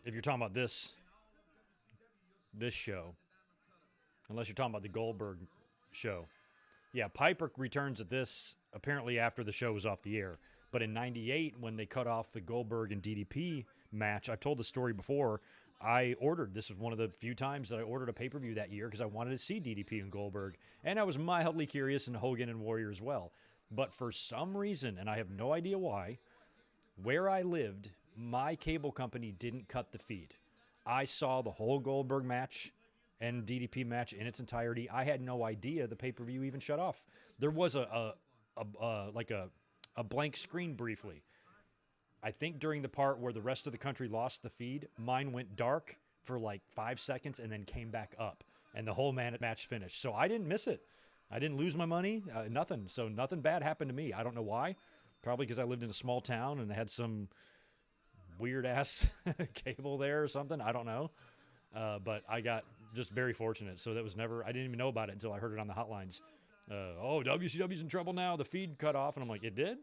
Speaker 10: if you're talking about this show, unless you're talking about the Goldberg show. Yeah, Piper returns at this apparently after the show was off the air. But in 98, when they cut off the Goldberg and DDP match, I've told the story before, this was one of the few times that I ordered a pay-per-view that year because I wanted to see DDP and Goldberg. And I was mildly curious in Hogan and Warrior as well. But for some reason, and I have no idea why, where I lived, my cable company didn't cut the feed. I saw the whole Goldberg match and DDP match in its entirety. I had no idea the pay-per-view even shut off. There was a blank screen briefly. I think during the part where the rest of the country lost the feed, mine went dark for like 5 seconds and then came back up, and the whole match finished. So I didn't miss it. I didn't lose my money, nothing. So nothing bad happened to me. I don't know why. Probably because I lived in a small town and had some weird-ass cable there or something. I don't know. But I got just very fortunate. So that was never, I didn't even know about it until I heard it on the hotlines. WCW's in trouble now. The feed cut off. And I'm like, it did?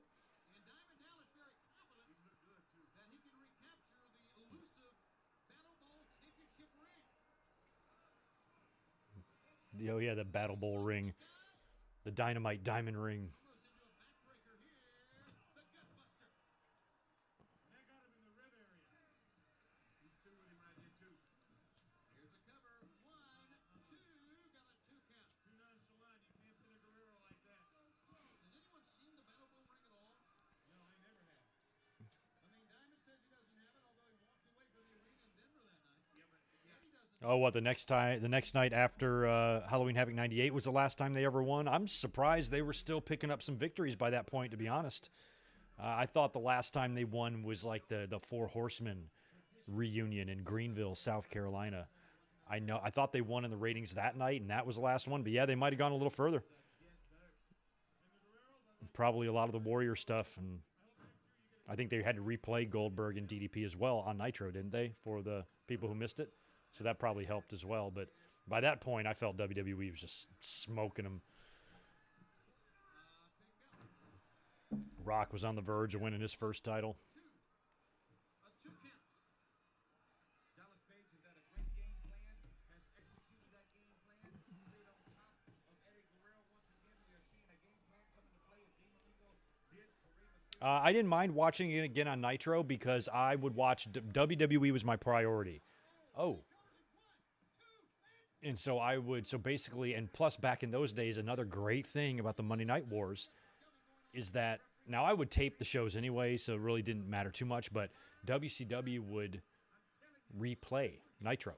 Speaker 10: Oh, yeah, the Battle Bowl ring. The Dynamite Diamond ring. Oh, what, the next night after Halloween Havoc 98 was the last time they ever won? I'm surprised they were still picking up some victories by that point, to be honest. I thought the last time they won was like the Four Horsemen reunion in Greenville, South Carolina. I thought they won in the ratings that night, and that was the last one. But yeah, they might have gone a little further. Probably a lot of the Warrior stuff, and I think they had to replay Goldberg and DDP as well on Nitro, didn't they, for the people who missed it? So that probably helped as well. But by that point, I felt WWE was just smoking them. Rock was on the verge of winning his first title. I didn't mind watching it again on Nitro because I would watch WWE was my priority. Oh. And so basically, and plus back in those days, another great thing about the Monday Night Wars is that, now I would tape the shows anyway, so it really didn't matter too much, but WCW would replay Nitro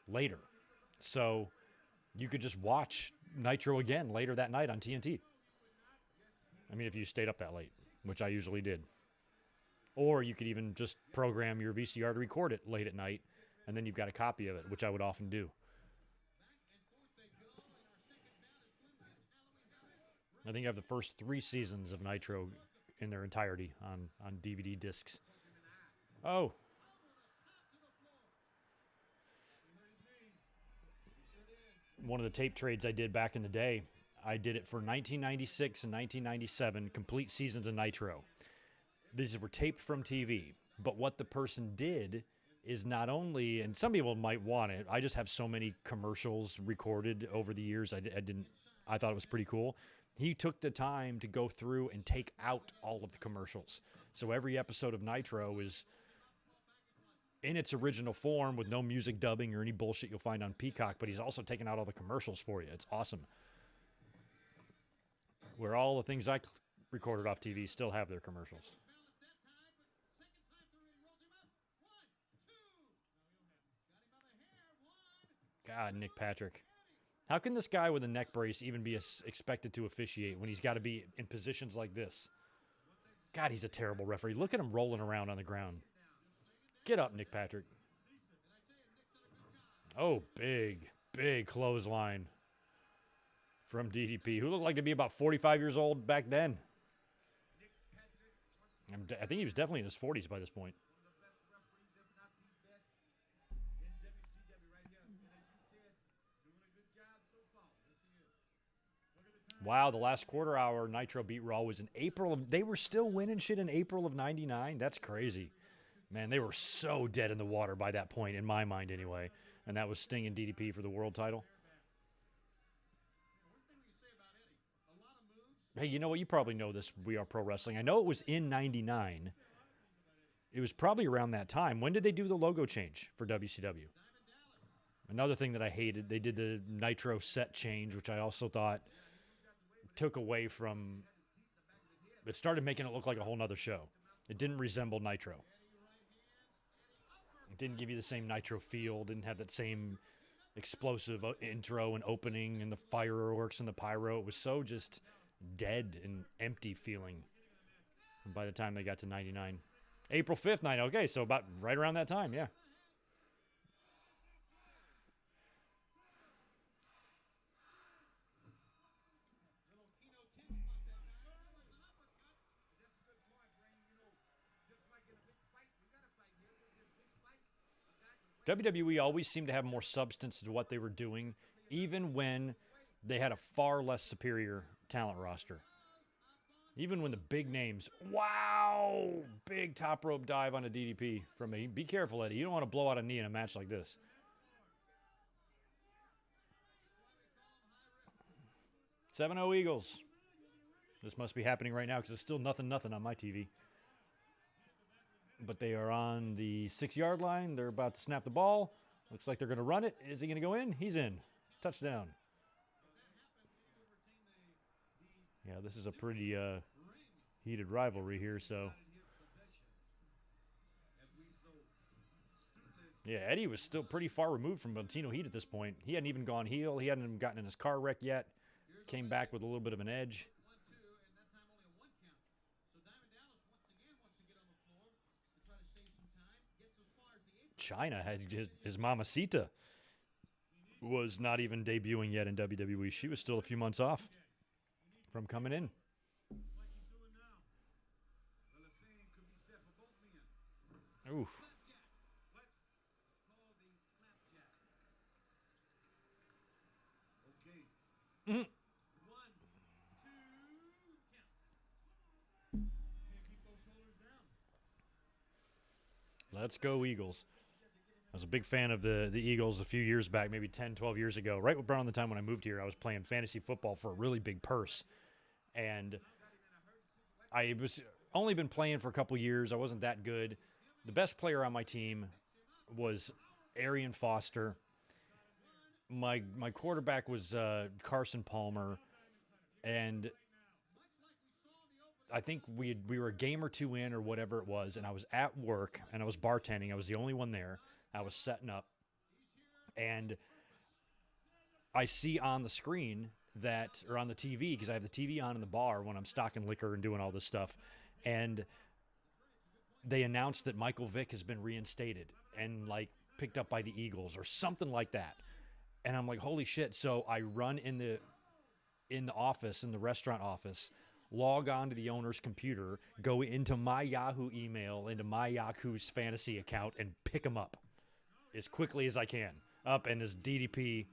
Speaker 10: later. So you could just watch Nitro again later that night on TNT. I mean, if you stayed up that late, which I usually did. Or you could even just program your VCR to record it late at night, and then you've got a copy of it, which I would often do. I think I have the first 3 seasons of Nitro in their entirety on DVD discs. Oh. One of the tape trades I did back in the day, I did it for 1996 and 1997, complete seasons of Nitro. These were taped from TV, but what the person did is not only, and some people might want it, I just have so many commercials recorded over the years, I thought it was pretty cool. He took the time to go through and take out all of the commercials. So every episode of Nitro is in its original form with no music dubbing or any bullshit you'll find on Peacock, but he's also taken out all the commercials for you. It's awesome. Where all the things I recorded off TV still have their commercials. God, Nick Patrick. How can this guy with a neck brace even be expected to officiate when he's got to be in positions like this? God, he's a terrible referee. Look at him rolling around on the ground. Get up, Nick Patrick. Oh, big clothesline from DDP, who looked like to be about 45 years old back then. I think he was definitely in his 40s by this point. Wow, the last quarter hour Nitro beat Raw was in April of... They were still winning shit in April of 99? That's crazy. Man, they were so dead in the water by that point, in my mind anyway. And that was Sting and DDP for the world title. Hey, you know what? You probably know this, We Are Pro Wrestling. I know it was in 99. It was probably around that time. When did they do the logo change for WCW? Another thing that I hated, they did the Nitro set change, which I also thought took away from... It started making it look like a whole nother show. It didn't resemble Nitro. It didn't give you the same Nitro feel, didn't have that same explosive intro and opening and the fireworks and the pyro. It was so just dead and empty feeling by the time they got to 99. April 5th night, okay, so about right around that time, yeah. WWE always seemed to have more substance to what they were doing, even when they had a far less superior talent roster. Even when the big names, wow, big top rope dive on a DDP from me. Be careful, Eddie. You don't want to blow out a knee in a match like this. "7-0 Eagles. This must be happening right now because it's still 0-0 on my TV. But they are on the 6-yard line. They're about to snap the ball. Looks like they're going to run it. Is he going to go in? He's in. Touchdown. Yeah, this is a pretty heated rivalry here, so. Yeah, Eddie was still pretty far removed from Latino Heat at this point. He hadn't even gone heel. He hadn't even gotten in his car wreck yet. Came back with a little bit of an edge. China had his mamacita was not even debuting yet in WWE. She was still a few months off from coming in. Oof. Mm. Let's go Eagles. I was a big fan of the Eagles a few years back, maybe 10, 12 years ago. Right around the time when I moved here, I was playing fantasy football for a really big purse. And I was only been playing for a couple years. I wasn't that good. The best player on my team was Arian Foster. My quarterback was Carson Palmer. And I think we were a game or two in or whatever it was, and I was at work, and I was bartending. I was the only one there. I was setting up, and I see on the screen that, or on the TV, because I have the TV on in the bar when I'm stocking liquor and doing all this stuff, and they announced that Michael Vick has been reinstated and, like, picked up by the Eagles or something like that. And I'm like, holy shit. So I run in the office, in the restaurant office, log on to the owner's computer, go into my Yahoo email, into my Yahoo's fantasy account, and pick him up as quickly as I can. Up, and his DDP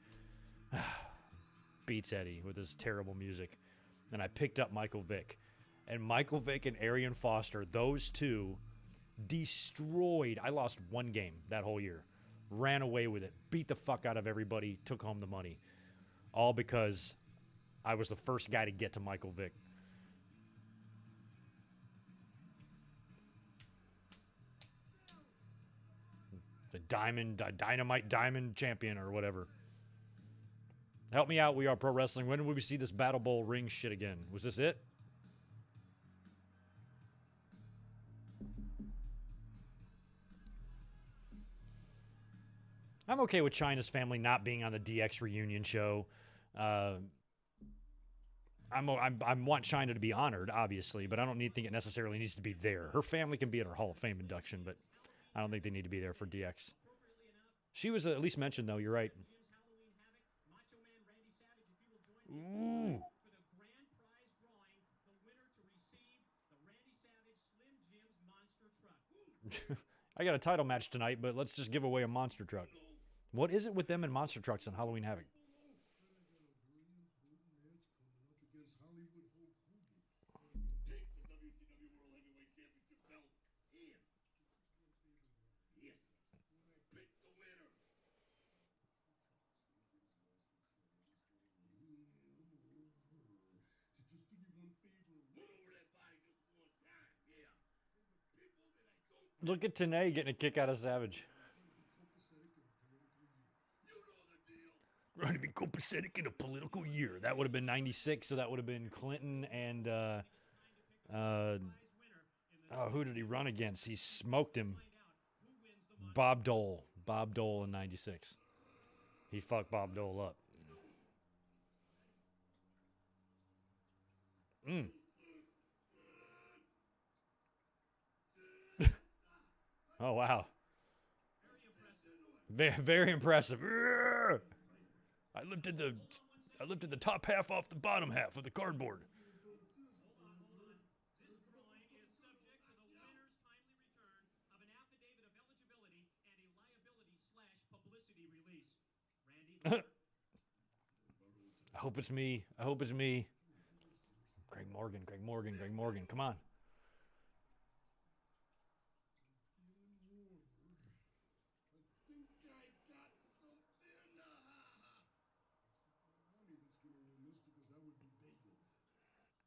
Speaker 10: beats Eddie with his terrible music. And I picked up Michael Vick. And Michael Vick and Arian Foster, those two destroyed. I lost one game that whole year. Ran away with it. Beat the fuck out of everybody. Took home the money. All because I was the first guy to get to Michael Vick. The Dynamite Diamond Champion or whatever. Help me out, We Are Pro Wrestling. When will we see this Battle Bowl ring shit again? Was this it? I'm okay with Chyna's family not being on the DX reunion show. I want China to be honored, obviously, but I don't think it necessarily needs to be there. Her family can be at her Hall of Fame induction, but I don't think they need to be there for DX. She was at least mentioned, though. You're right. Ooh. I got a title match tonight, but let's just give away a monster truck. What is it with them and monster trucks on Halloween Havoc? Look at Tenay getting a kick out of Savage. Going to be copacetic in a political year. That would have been 96, so that would have been Clinton and who did he run against? He smoked him. Bob Dole. Bob Dole in 96. He fucked Bob Dole up. Oh, wow. Very, very impressive. I lifted the top half off the bottom half of the cardboard. I hope it's me. I hope it's me. Greg Morgan. Come on.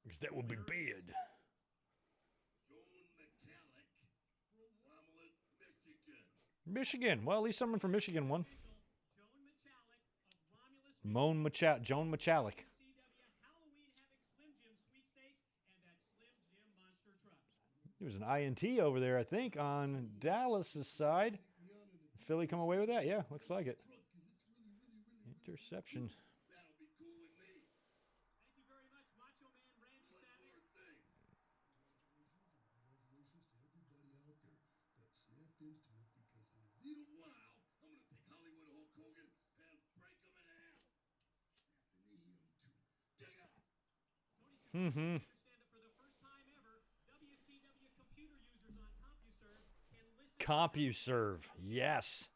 Speaker 10: Because that would be bad. Michigan. Well, at least someone from Michigan won. Joan Machalik. He was an INT over there, I think, on Dallas's side. Philly come away with that? Yeah, looks like it. Interception. CompuServe, yes.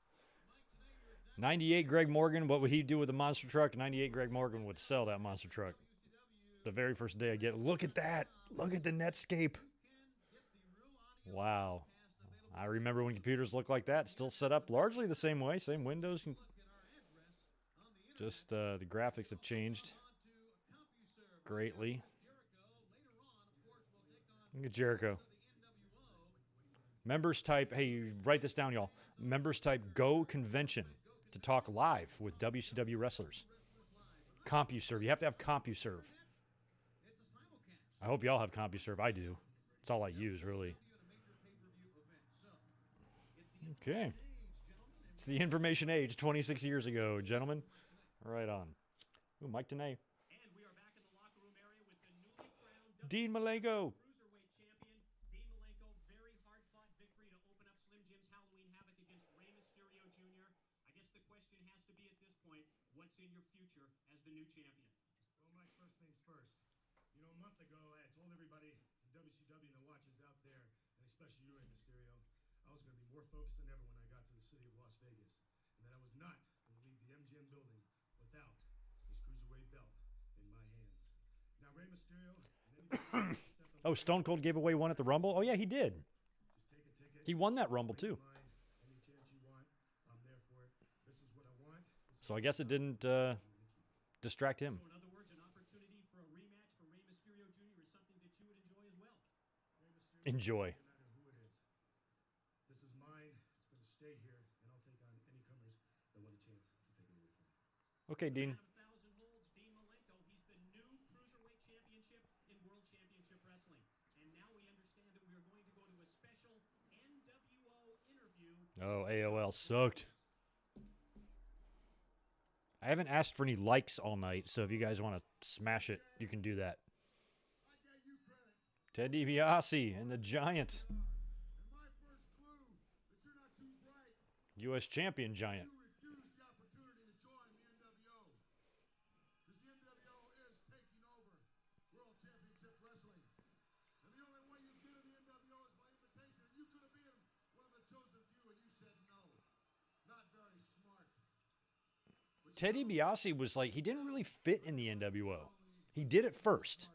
Speaker 10: 98 Greg Morgan, what would he do with the monster truck? 98 Greg Morgan would sell that monster truck. The very first day I get it. Look at that. Look at the Netscape. Wow. I remember when computers looked like that. Still set up largely the same way. Same windows. Just the graphics have changed greatly. Look at Jericho. Members type, hey, write this down, y'all. Members type Go Convention to talk live with WCW wrestlers. CompuServe. You have to have CompuServe. I hope y'all have CompuServe. I do. It's all I use, really. Okay. It's the information age 26 years ago, gentlemen. Right on. Ooh, Mike Tenay. Dean Malenko.
Speaker 11: What's in your future as the new champion? Well, Mike, first things first. You know, a month ago, I had told everybody in WCW and the watchers out there, and especially you, Rey Mysterio, I was going to be more focused than ever when I got to the city of Las Vegas, and that I was not going to leave the MGM building without this Cruiserweight belt in my hands. Now, Rey Mysterio...
Speaker 10: Oh, Stone Cold gave away one at the Rumble? Oh, yeah, he did.
Speaker 11: Just take a ticket.
Speaker 10: He won that Rumble, too.
Speaker 11: Any chance you want, I'm there for it. This is what I want.
Speaker 10: So I guess it didn't distract him.
Speaker 11: So in other words, an opportunity for a rematch for Rey Mysterio Jr. is something that you would enjoy as well.
Speaker 10: Enjoy.
Speaker 11: No matter who it is. This is mine. It's going to stay here, and I'll take on any comers that want a chance to take it away from me.
Speaker 10: Okay, Dean.
Speaker 11: Dean Malenko, he's the new Cruiserweight Championship in World Championship Wrestling. And now we understand that we are going to go to a special NWO interview.
Speaker 10: Oh, AOL sucked. I haven't asked for any likes all night, so if you guys want to smash it, you can do that. Ted DiBiase and the Giant. U.S. champion Giant. Ted DiBiase was like, he didn't really fit in the NWO. He did it first.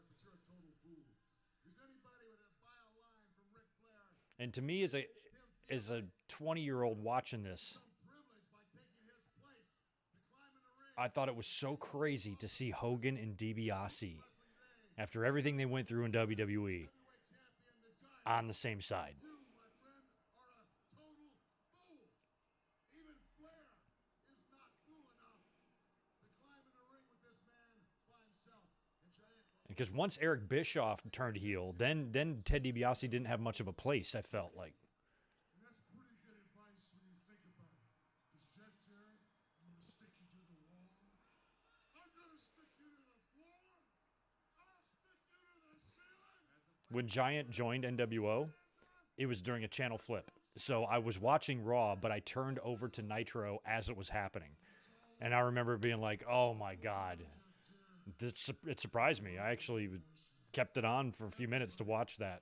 Speaker 10: And to me, as a 20-year-old watching this, I thought it was so crazy to see Hogan and DiBiase, after everything they went through in WWE, on the same side. Because once Eric Bischoff turned heel, then Ted DiBiase didn't have much of a place, I felt like.
Speaker 11: And that's pretty good advice when you think about it. Because Jeff Jarrett, I'm going to stick you to the wall. I'm going to stick you to the floor. I'll stick you to the ceiling.
Speaker 10: When Giant joined NWO, it was during a channel flip. So I was watching Raw, but I turned over to Nitro as it was happening. And I remember being like, oh my God. It surprised me. I actually kept it on for a few minutes to watch that.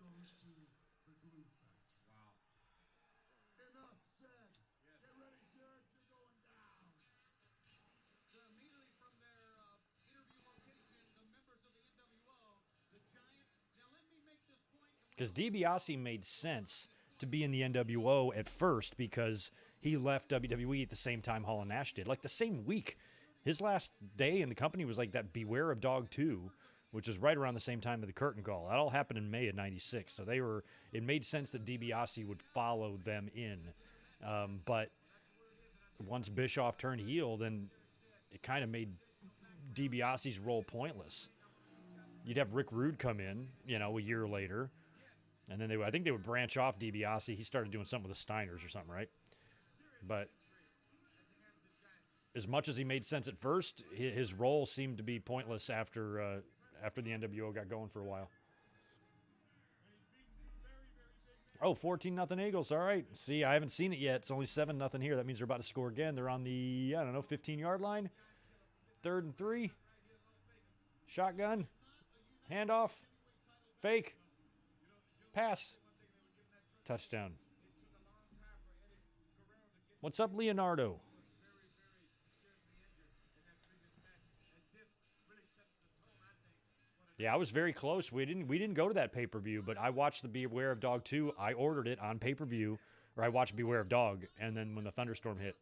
Speaker 10: Because DiBiase made sense to be in the NWO at first because he left WWE at the same time Hall and Nash did. Like the same week. His last day in the company was like that Beware of Dog 2, which is right around the same time of the curtain call. That all happened in May of '96. So it made sense that DiBiase would follow them in. But once Bischoff turned heel, then it kind of made DiBiase's role pointless. You'd have Rick Rude come in, a year later. And then I think they would branch off DiBiase. He started doing something with the Steiners or something, right? But as much as he made sense at first, his role seemed to be pointless after the NWO got going for a while. Oh, 14-0 Eagles. All right. See, I haven't seen it yet. It's only 7-0 here. That means they're about to score again. They're on the, 15-yard line. 3rd and 3. Shotgun. Handoff. Fake. Pass. Touchdown. What's up, Leonardo? Yeah, I was very close. We didn't go to that pay-per-view, but I watched the Beware of Dog 2. I ordered it on pay-per-view, or I watched Beware of Dog, and then when the thunderstorm hit.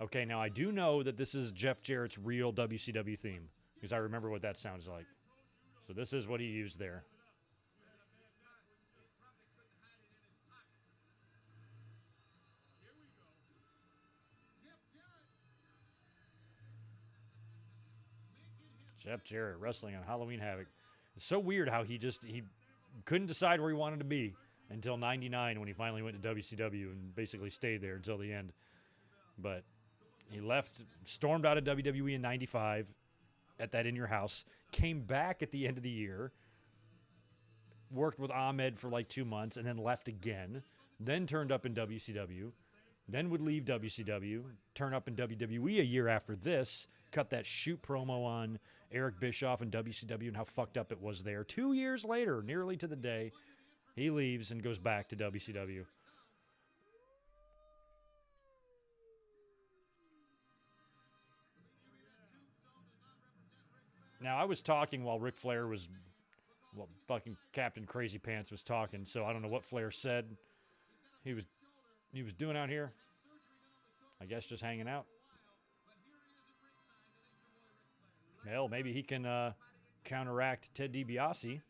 Speaker 10: Okay, now I do know that this is Jeff Jarrett's real WCW theme, because I remember what that sounds like. So this is what he used there. Jeff Jarrett wrestling on Halloween Havoc. It's so weird how he couldn't decide where he wanted to be until '99 when he finally went to WCW and basically stayed there until the end. But he left, stormed out of WWE in '95 at that In Your House, came back at the end of the year, worked with Ahmed for like 2 months, and then left again, then turned up in WCW, then would leave WCW, turn up in WWE a year after this, cut that shoot promo on Eric Bischoff and WCW and how fucked up it was there. 2 years later, nearly to the day, he leaves and goes back to WCW. Now, I was talking while Ric Flair was, fucking Captain Crazy Pants was talking, so I don't know what Flair said he was doing out here. I guess just hanging out. Hell, maybe he can counteract Ted DiBiase.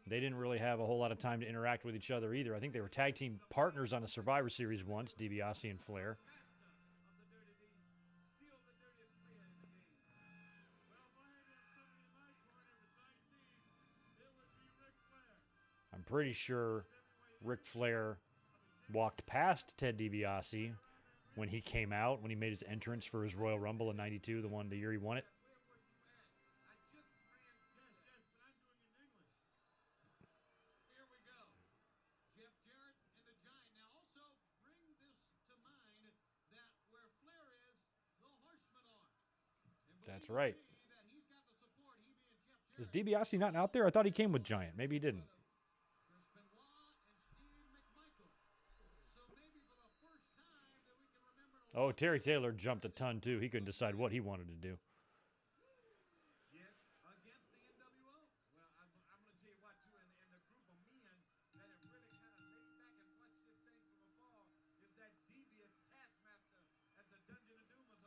Speaker 10: They didn't really have a whole lot of time to interact with each other either. I think they were tag team partners on a Survivor Series once, DiBiase and Flair. I'm pretty sure Ric Flair walked past Ted DiBiase when he came out, when he made his entrance for his Royal Rumble in '92, the year he won it. That's right. Is DiBiase not out there? I thought he came with Giant. Maybe he didn't. Oh, Terry Taylor jumped a ton, too. He couldn't decide what he wanted to do.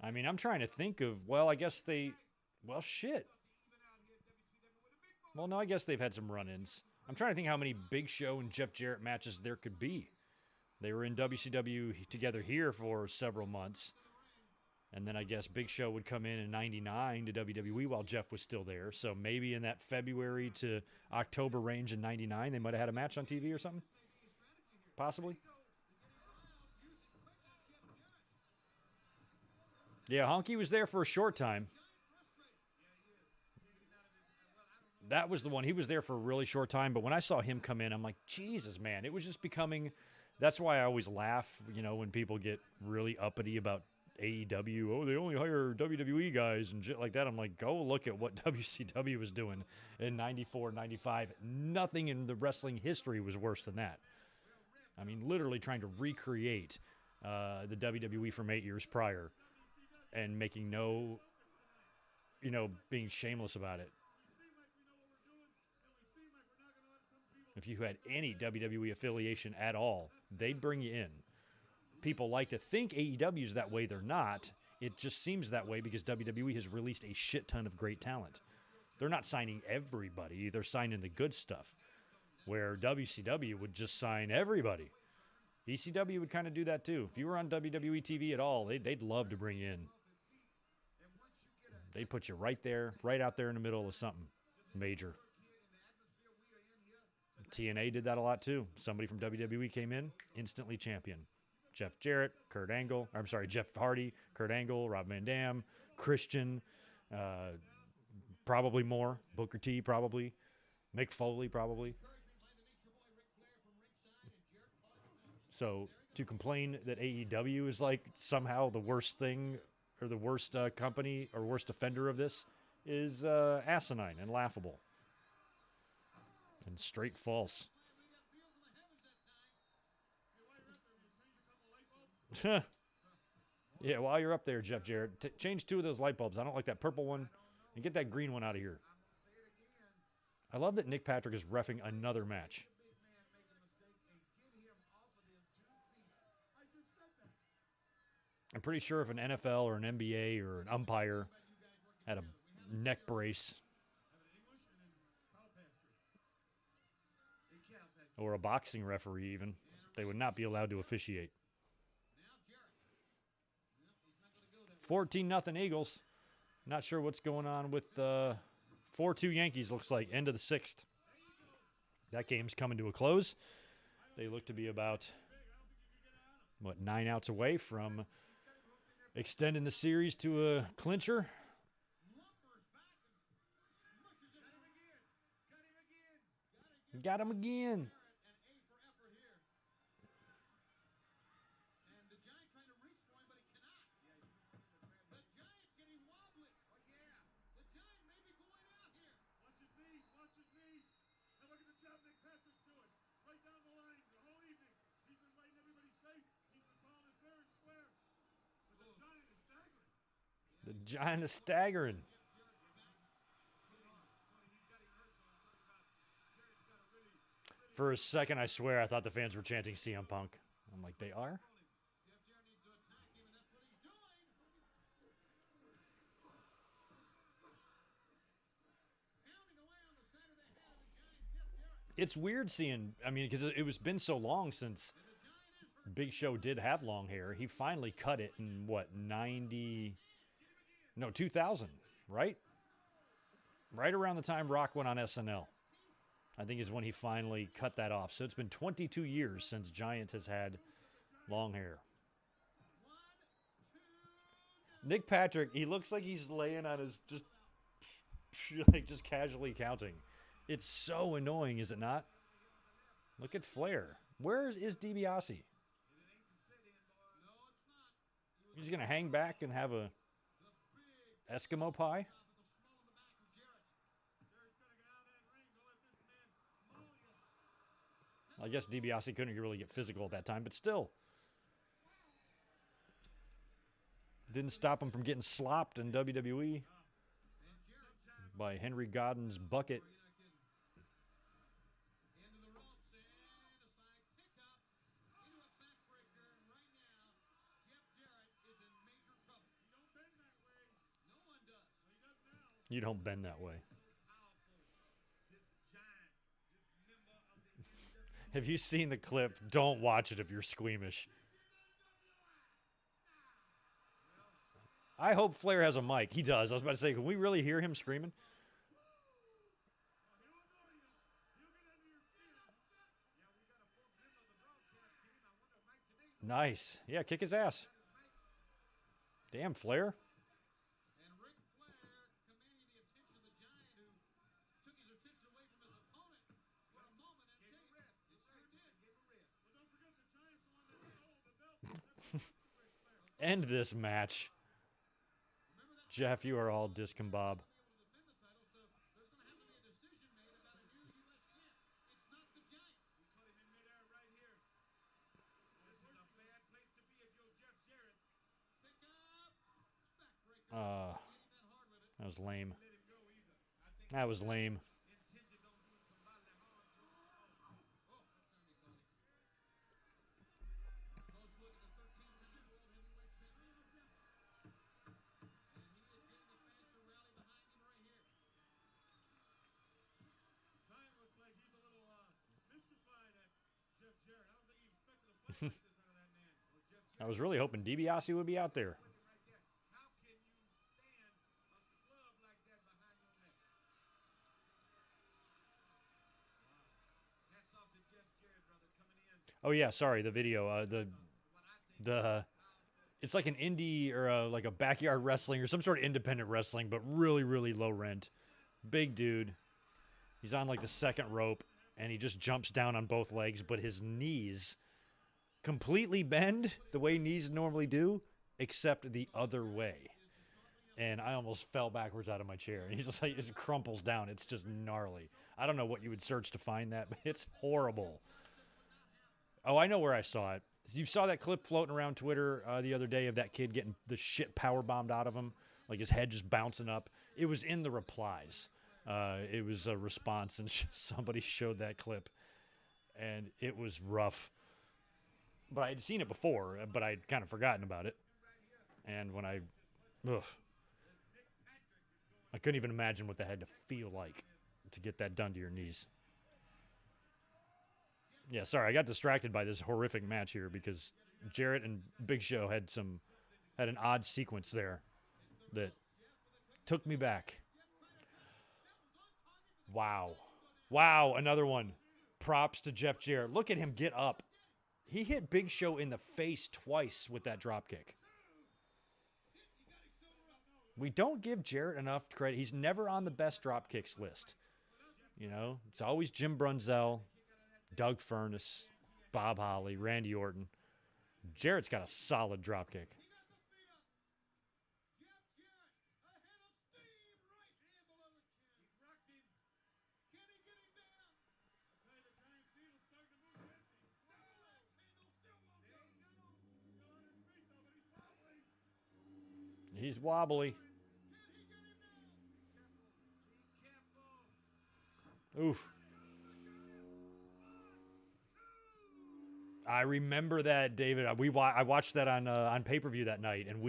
Speaker 10: I mean, I'm trying to think of, well, I guess they, well, shit. Well, no, I guess they've had some run-ins. I'm trying to think how many Big Show and Jeff Jarrett matches there could be. They were in WCW together here for several months. And then I guess Big Show would come in '99 to WWE while Jeff was still there. So maybe in that February to October range in '99, they might have had a match on TV or something. Possibly. Yeah, Honky was there for a short time. That was the one. He was there for a really short time, but when I saw him come in, I'm like, Jesus, man. It was just becoming, that's why I always laugh, you know, when people get really uppity about AEW. Oh, they only hire WWE guys and shit like that. I'm like, go look at what WCW was doing in '94, '95. Nothing in the wrestling history was worse than that. I mean, literally trying to recreate the WWE from 8 years prior and making no, you know, being shameless about it. If you had any WWE affiliation at all, they'd bring you in. People like to think AEW is that way. They're not. It just seems that way because WWE has released a shit ton of great talent. They're not signing everybody. They're signing the good stuff, where WCW would just sign everybody. ECW would kind of do that too. If you were on WWE TV at all, they'd love to bring you in. They'd put you right there, right out there in the middle of something major. TNA did that a lot too. Somebody from WWE came in, instantly champion. Jeff Jarrett, Jeff Hardy, Kurt Angle, Rob Van Dam, Christian, probably more. Booker T, probably. Mick Foley, probably. So to complain that AEW is like somehow the worst thing or the worst company or worst offender of this is asinine and laughable. And straight false. Yeah, while you're up there, Jeff Jarrett, change 2 of those light bulbs. I don't like that purple one. And get that green one out of here. I love that Nick Patrick is reffing another match. I'm pretty sure if an NFL or an NBA or an umpire had a neck brace or a boxing referee even, they would not be allowed to officiate. 14-0 Eagles. Not sure what's going on with 4-2 Yankees, looks like. End of the 6th. That game's coming to a close. They look to be about, 9 outs away from extending the series to a clincher. Got him again. The Giant is staggering. For a second, I swear, I thought the fans were chanting CM Punk. I'm like, they are? It's weird seeing, because it was been so long since Big Show did have long hair. He finally cut it in, 2000, right? Right around the time Rock went on SNL. I think is when he finally cut that off. So it's been 22 years since Giant has had Long hair. Nick Patrick, he looks like he's laying on his just casually counting. It's so annoying, is it not? Look at Flair. Where is DiBiase? He's going to hang back and have a Eskimo pie? I guess DiBiase couldn't really get physical at that time, but still. Didn't stop him from getting slopped in WWE by Henry Godden's bucket. You don't bend that way. Have you seen the clip? Don't watch it if you're squeamish. I hope Flair has a mic. He does. I was about to say, can we really hear him screaming? Nice. Yeah, kick his ass. Damn, Flair. End this match. Jeff, you are all discombobulated. That was lame. That was lame. I was really hoping DiBiase would be out there. Oh yeah, sorry, the video. The it's like an indie or like a backyard wrestling or some sort of independent wrestling, but really, really low rent. Big dude. He's on like the second rope, and he just jumps down on both legs, but his knees completely bend the way knees normally do, except the other way. And I almost fell backwards out of my chair. And he's just like, it crumples down. It's just gnarly. I don't know what you would search to find that, but it's horrible. Oh, I know where I saw it. You saw that clip floating around Twitter the other day of that kid getting the shit power bombed out of him, like his head just bouncing up. It was in the replies. It was a response, and somebody showed that clip, and it was rough. But I had seen it before, but I'd kind of forgotten about it. And when I couldn't even imagine what that had to feel like to get that done to your knees. Yeah, sorry, I got distracted by this horrific match here because Jarrett and Big Show had an odd sequence there that took me back. Wow. Wow, another one. Props to Jeff Jarrett. Look at him get up. He hit Big Show in the face twice with that dropkick. We don't give Jarrett enough credit. He's never on the best dropkicks list. You know, it's always Jim Brunzell, Doug Furness, Bob Holly, Randy Orton. Jarrett's got a solid dropkick. He's wobbly. Oof. I remember that, David. I watched that on pay-per-view that night, and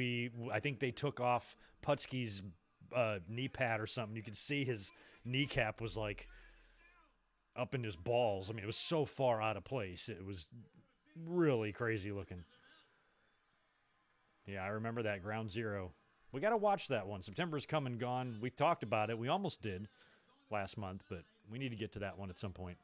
Speaker 10: I think they took off Putski's knee pad or something. You could see his kneecap was like up in his balls. I mean, it was so far out of place. It was really crazy looking. Yeah, I remember that, Ground Zero. We got to watch that one. September's come and gone. We talked about it. We almost did last month, but we need to get to that one at some point.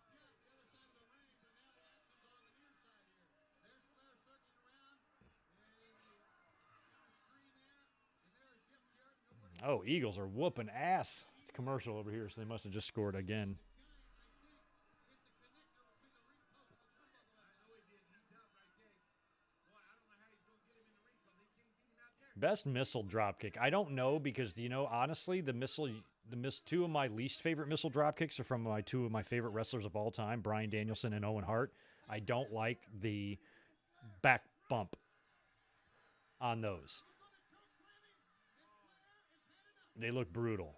Speaker 10: Oh, Eagles are whooping ass. It's commercial over here, so they must have just scored again. Best missile dropkick. I don't know because, honestly, two of my least favorite missile dropkicks are from two of my favorite wrestlers of all time, Bryan Danielson and Owen Hart. I don't like the back bump on those. They look brutal,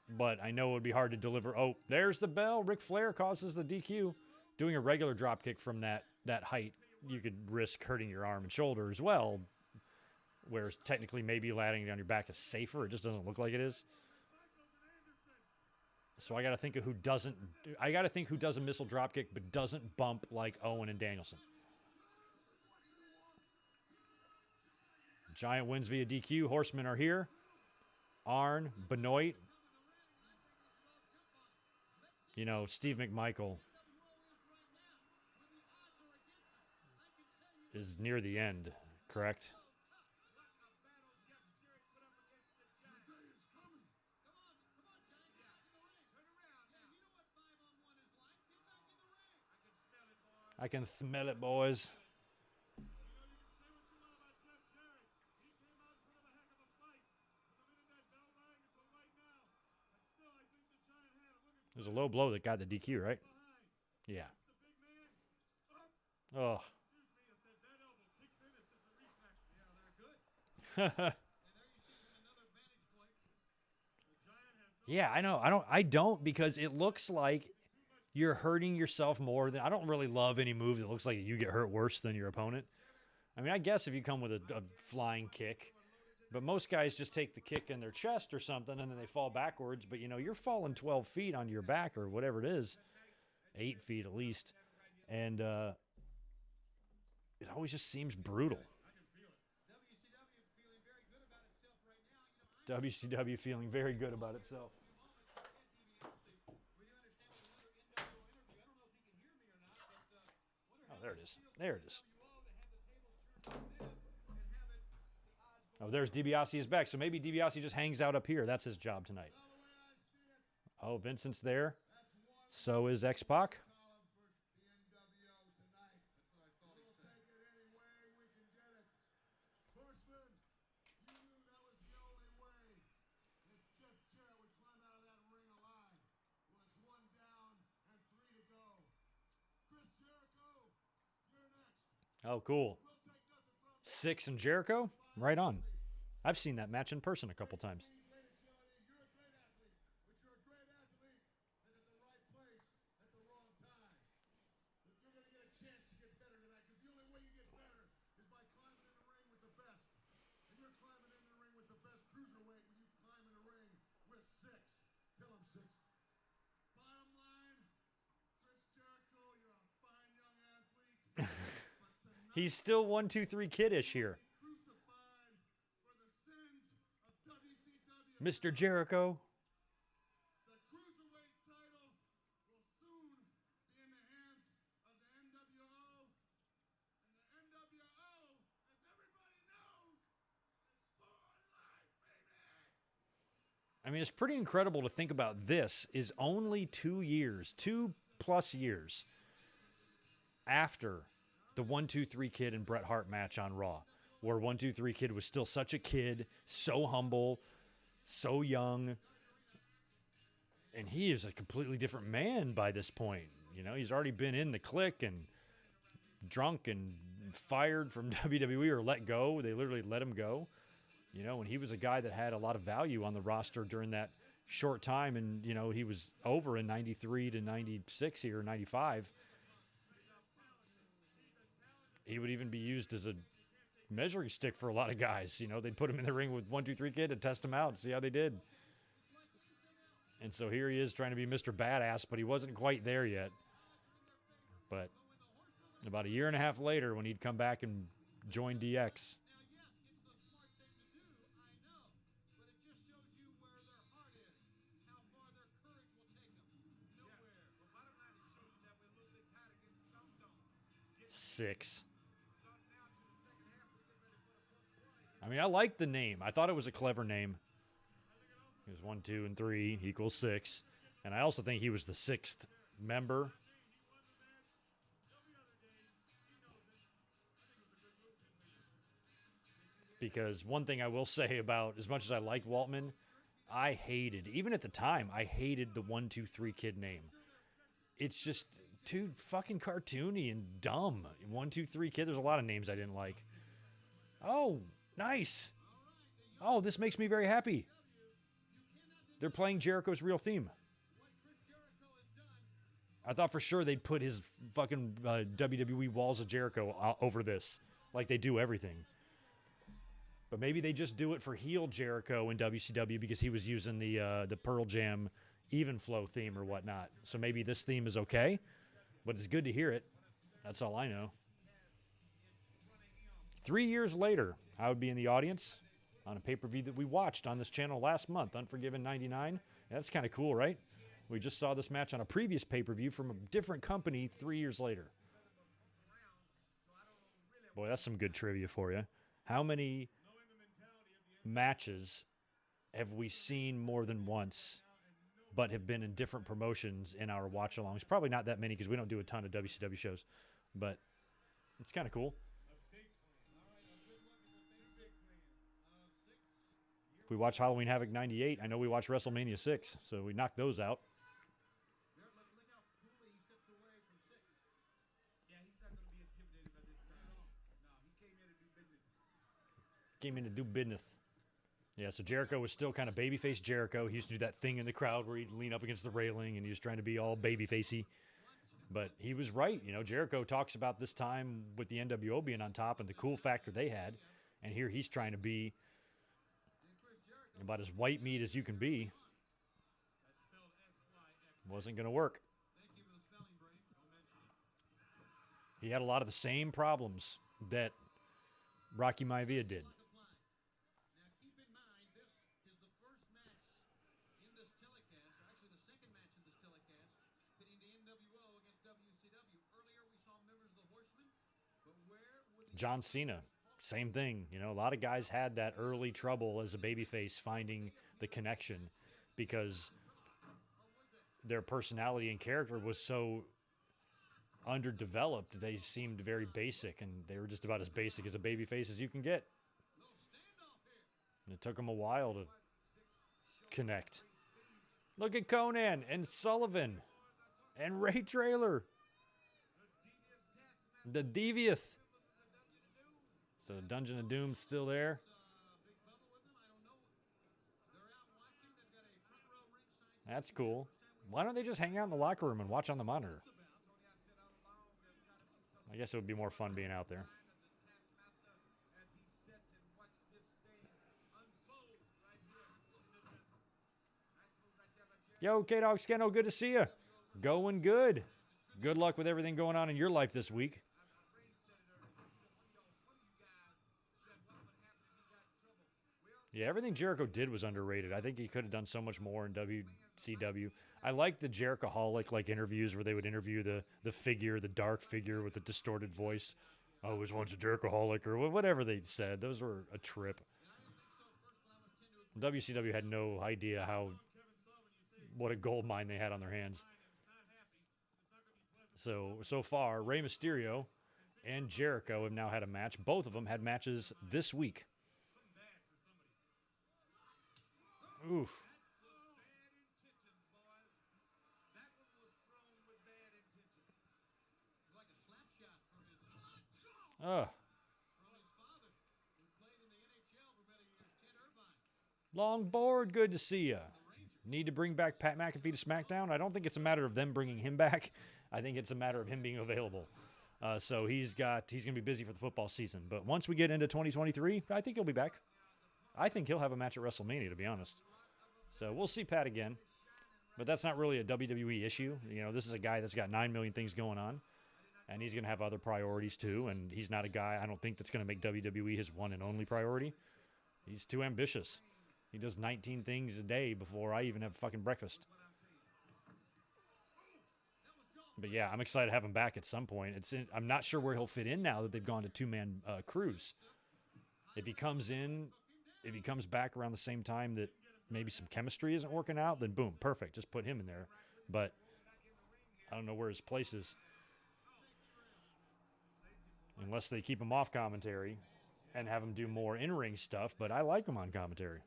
Speaker 10: but I know it would be hard to deliver. Oh, there's the bell. Ric Flair causes the DQ. Doing a regular dropkick from that height, you could risk hurting your arm and shoulder as well, whereas technically maybe landing on your back is safer. It just doesn't look like it is. So I got to think of who does a missile dropkick but doesn't bump like Owen and Danielson. Giant wins via DQ. Horsemen are here. Arn, Benoit. Steve McMichael is near the end, correct? I can smell it, boys. It was a low blow that got the DQ, right? Yeah. Oh. Yeah, I know. I don't because it looks like you're hurting yourself more than... I don't really love any move that looks like you get hurt worse than your opponent. I mean, I guess if you come with a flying kick, but most guys just take the kick in their chest or something and then they fall backwards. But, you're falling 12 feet on your back or whatever it is, 8 feet at least. And it always just seems brutal. WCW feeling very good about itself. Oh, there it is. There it is. Oh, there's DiBiase is back. So maybe DiBiase just hangs out up here. That's his job tonight. Oh, Vincent's there. So is X-Pac. Oh, cool. Syxx and Jericho? Right on. I've seen that match in person a couple times.
Speaker 11: climbing in the ring with the best cruiserweight when you climb in the ring with Syxx. Tell him, Syxx. Bottom line, Chris Jericho, you're a fine young athlete.
Speaker 10: He's still 1, 2, 3 kiddish here. Mr. Jericho.
Speaker 11: The Cruiserweight title will soon be in the hands of the NWO. And the NWO, as everybody knows, is for life, baby!
Speaker 10: I mean, it's pretty incredible to think about. This is only 2 years, 2+ years after the 1, 2, 3 Kid and Bret Hart match on Raw, where 1, 2, 3 Kid was still such a kid, so humble, so young, and he is a completely different man by this point. You know, he's already been in the clique and drunk and fired from WWE or let go. They literally let him go. You know, and he was a guy that had a lot of value on the roster during that short time, and, you know, he was over in 93 to 96 here, 95. He would even be used as a measuring stick for a lot of guys. You know, they'd put him in the ring with 1, 2, 3 Kid to test him out and see how they did. And so here he is trying to be Mr. Badass, but he wasn't quite there yet. But about a year and a half later, when he'd come back and join DX, Syxx. I mean, I like the name. I thought it was a clever name. He was 1, 2, and 3 equals 6. And I also think he was the 6th member. Because one thing I will say about, as much as I liked Waltman, I hated, even at the time, I hated the 1, 2, 3 kid name. It's just too fucking cartoony and dumb. 1, 2, 3 kid, there's a lot of names I didn't like. Oh, nice. Oh, this makes me very happy. They're playing Jericho's real theme. I thought for sure they'd put his fucking WWE Walls of Jericho over this, like they do everything. But maybe they just do it for heel Jericho in WCW because he was using the Pearl Jam Even Flow theme or whatnot. So maybe this theme is okay, but it's good to hear it. That's all I know. 3 years later, I would be in the audience on a pay-per-view that we watched on this channel last month, Unforgiven 99. That's kind of cool, right? We just saw this match on a previous pay-per-view from a different company 3 years later. Boy, that's some good trivia for you. How many matches have we seen more than once but have been in different promotions in our watch-alongs? Probably not that many because we don't do a ton of WCW shows, but it's kind of cool. If we watch Halloween Havoc 98, I know we watched WrestleMania 6, so we knocked those out. Came in to do business. Yeah, so Jericho was still kind of babyface Jericho. He used to do that thing in the crowd where he'd lean up against the railing and he was trying to be all babyfacey. But he was right. You know, Jericho talks about this time with the NWO being on top and the cool factor they had. And here he's trying to be about as white meat as you can be. Wasn't going to work. He had a lot of the same problems that Rocky Maivia did. John Cena, same thing. You know, a lot of guys had that early trouble as a babyface finding the connection because their personality and character was so underdeveloped. They seemed very basic, and they were just about as basic as a babyface as you can get. And it took them a while to connect. Look at Conan and Sullivan and Ray Traylor. The Devious. So Dungeon of Doom's still there. That's cool. Why don't they just hang out in the locker room and watch on the monitor? I guess it would be more fun being out there. Yo, K-Dog Skeno, good to see you. Going good. Good luck with everything going on in your life this week. Yeah, everything Jericho did was underrated. I think he could have done so much more in WCW. I like the Jerichoholic like interviews where they would interview the figure, the dark figure with the distorted voice. I was once a Jerichoholic or whatever they said. Those were a trip. WCW had no idea what a gold mine they had on their hands. So far, Rey Mysterio and Jericho have now had a match. Both of them had matches this week. Oof. Long board, good to see ya. Need to bring back Pat McAfee to SmackDown? I don't think it's a matter of them bringing him back. I think it's a matter of him being available. So he's going to be busy for the football season. But once we get into 2023, I think he'll be back. I think he'll have a match at WrestleMania, to be honest. So we'll see Pat again. But that's not really a WWE issue. You know, this is a guy that's got 9 million things going on. And he's going to have other priorities too. And he's not a guy, I don't think, that's going to make WWE his one and only priority. He's too ambitious. He does 19 things a day before I even have fucking breakfast. But yeah, I'm excited to have him back at some point. I'm not sure where he'll fit in now that they've gone to two-man crews. If he comes back around the same time that maybe some chemistry isn't working out, then boom, perfect. Just put him in there. But I don't know where his place is. Unless they keep him off commentary and have him do more in-ring stuff, but I like him on commentary.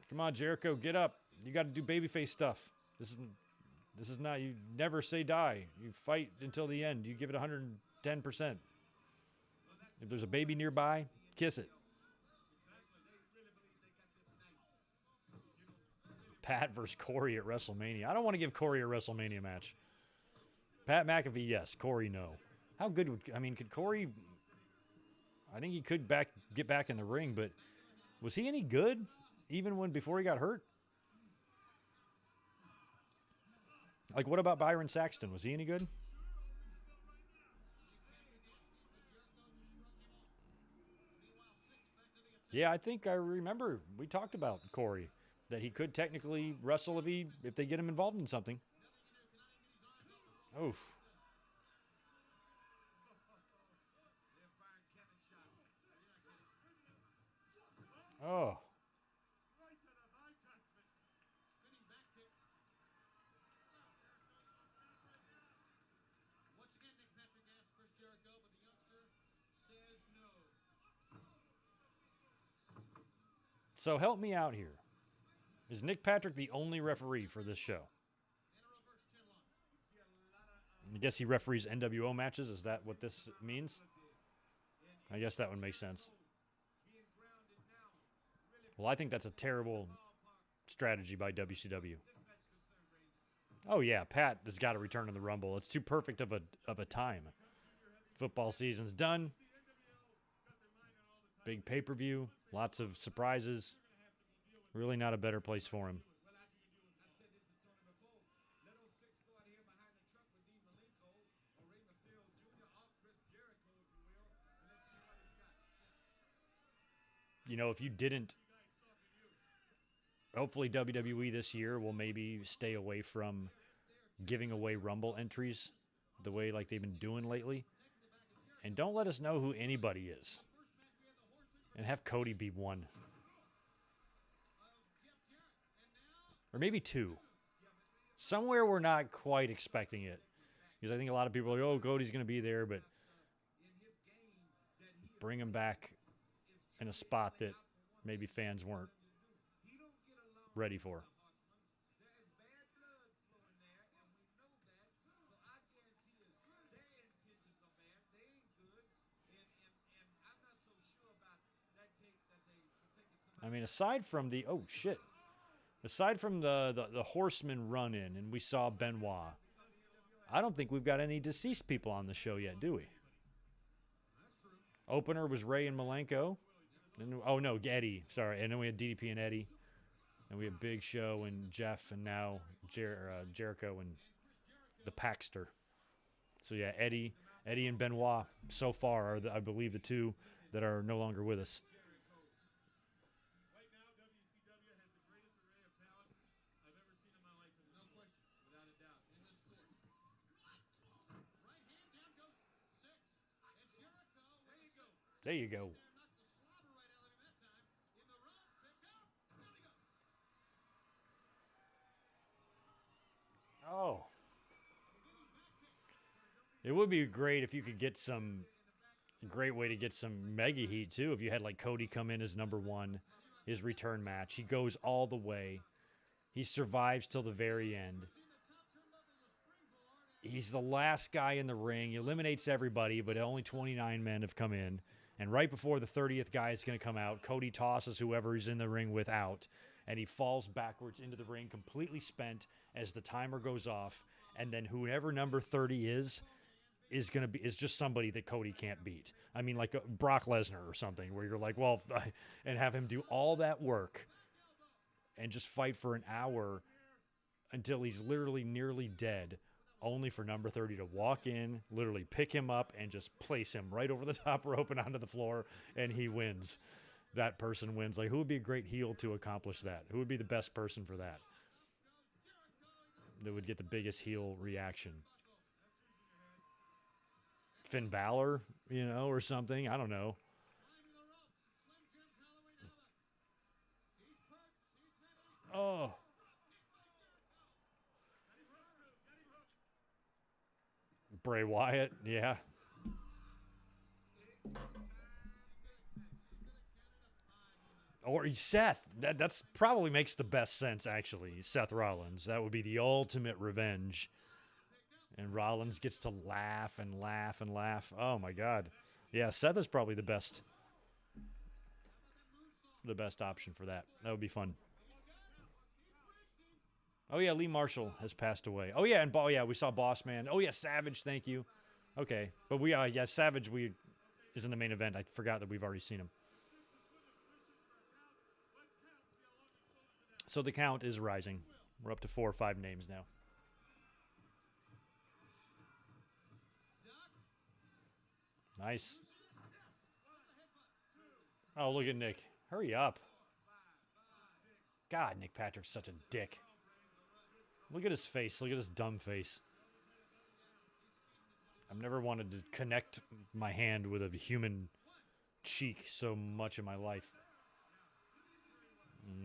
Speaker 10: Come on, Jericho, get up. You got to do babyface stuff. This is not, you never say die. You fight until the end. You give it 110%. If there's a baby nearby, kiss it. Pat versus Corey at WrestleMania. I don't want to give Corey a WrestleMania match. Pat McAfee, yes. Corey, no. How good could Corey, I think he could get back in the ring, but was he any good even before he got hurt? Like, what about Byron Saxton? Was he any good? Yeah, I think I remember we talked about Corey, that he could technically wrestle if they get him involved in something. Oof. Oh. So help me out here. Is Nick Patrick the only referee for this show? I guess he referees NWO matches. Is that what this means? I guess that would make sense. Well, I think that's a terrible strategy by WCW. Oh, yeah, Pat has got to return in the Rumble. It's too perfect of a time. Football season's done. Big pay-per-view. Lots of surprises. Really not a better place for him. You know, if you didn't, hopefully WWE this year will maybe stay away from giving away Rumble entries the way like they've been doing lately. And don't let us know who anybody is. And have Cody be one. Or maybe two. Somewhere we're not quite expecting it. Because I think a lot of people are like, oh, Cody's going to be there, but bring him back in a spot that maybe fans weren't ready for. I mean, aside from the Horseman run in and we saw Benoit, I don't think we've got any deceased people on the show yet, do we? Opener was Ray and Malenko. Oh, no, Eddie. Sorry. And then we had DDP and Eddie. And we had Big Show and Jeff and now Jericho and the Paxter. So, yeah, Eddie and Benoit so far are, I believe, the two that are no longer with us. There you go. Oh. It would be great if you could get great way to get some mega heat, too. If you had, like, Cody come in as number one, his return match. He goes all the way. He survives till the very end. He's the last guy in the ring. He eliminates everybody, but only 29 men have come in. And right before the 30th guy is going to come out, Cody tosses whoever he's in the ring with out, and he falls backwards into the ring, completely spent as the timer goes off. And then whoever number 30 is just somebody that Cody can't beat. I mean, like Brock Lesnar or something, where you're like, well, and have him do all that work and just fight for an hour until he's literally nearly dead, only for number 30 to walk in, literally pick him up, and just place him right over the top rope and onto the floor, and he wins. That person wins. Like, who would be a great heel to accomplish that? Who would be the best person for that? That would get the biggest heel reaction? Finn Balor, or something. I don't know. Oh. Bray Wyatt, yeah. Or Seth. That's probably makes the best sense, actually. Seth Rollins. That would be the ultimate revenge. And Rollins gets to laugh and laugh and laugh. Oh, my God. Yeah, Seth is probably the best option for that. That would be fun. Oh, yeah, Lee Marshall has passed away. Oh, yeah, and we saw Boss Man. Oh, yeah, Savage, thank you. Okay, but Savage is in the main event. I forgot that we've already seen him. So the count is rising. We're up to 4 or 5 names now. Nice. Oh, look at Nick. Hurry up. God, Nick Patrick's such a dick. Look at his face. Look at his dumb face. I've never wanted to connect my hand with a human cheek so much in my life.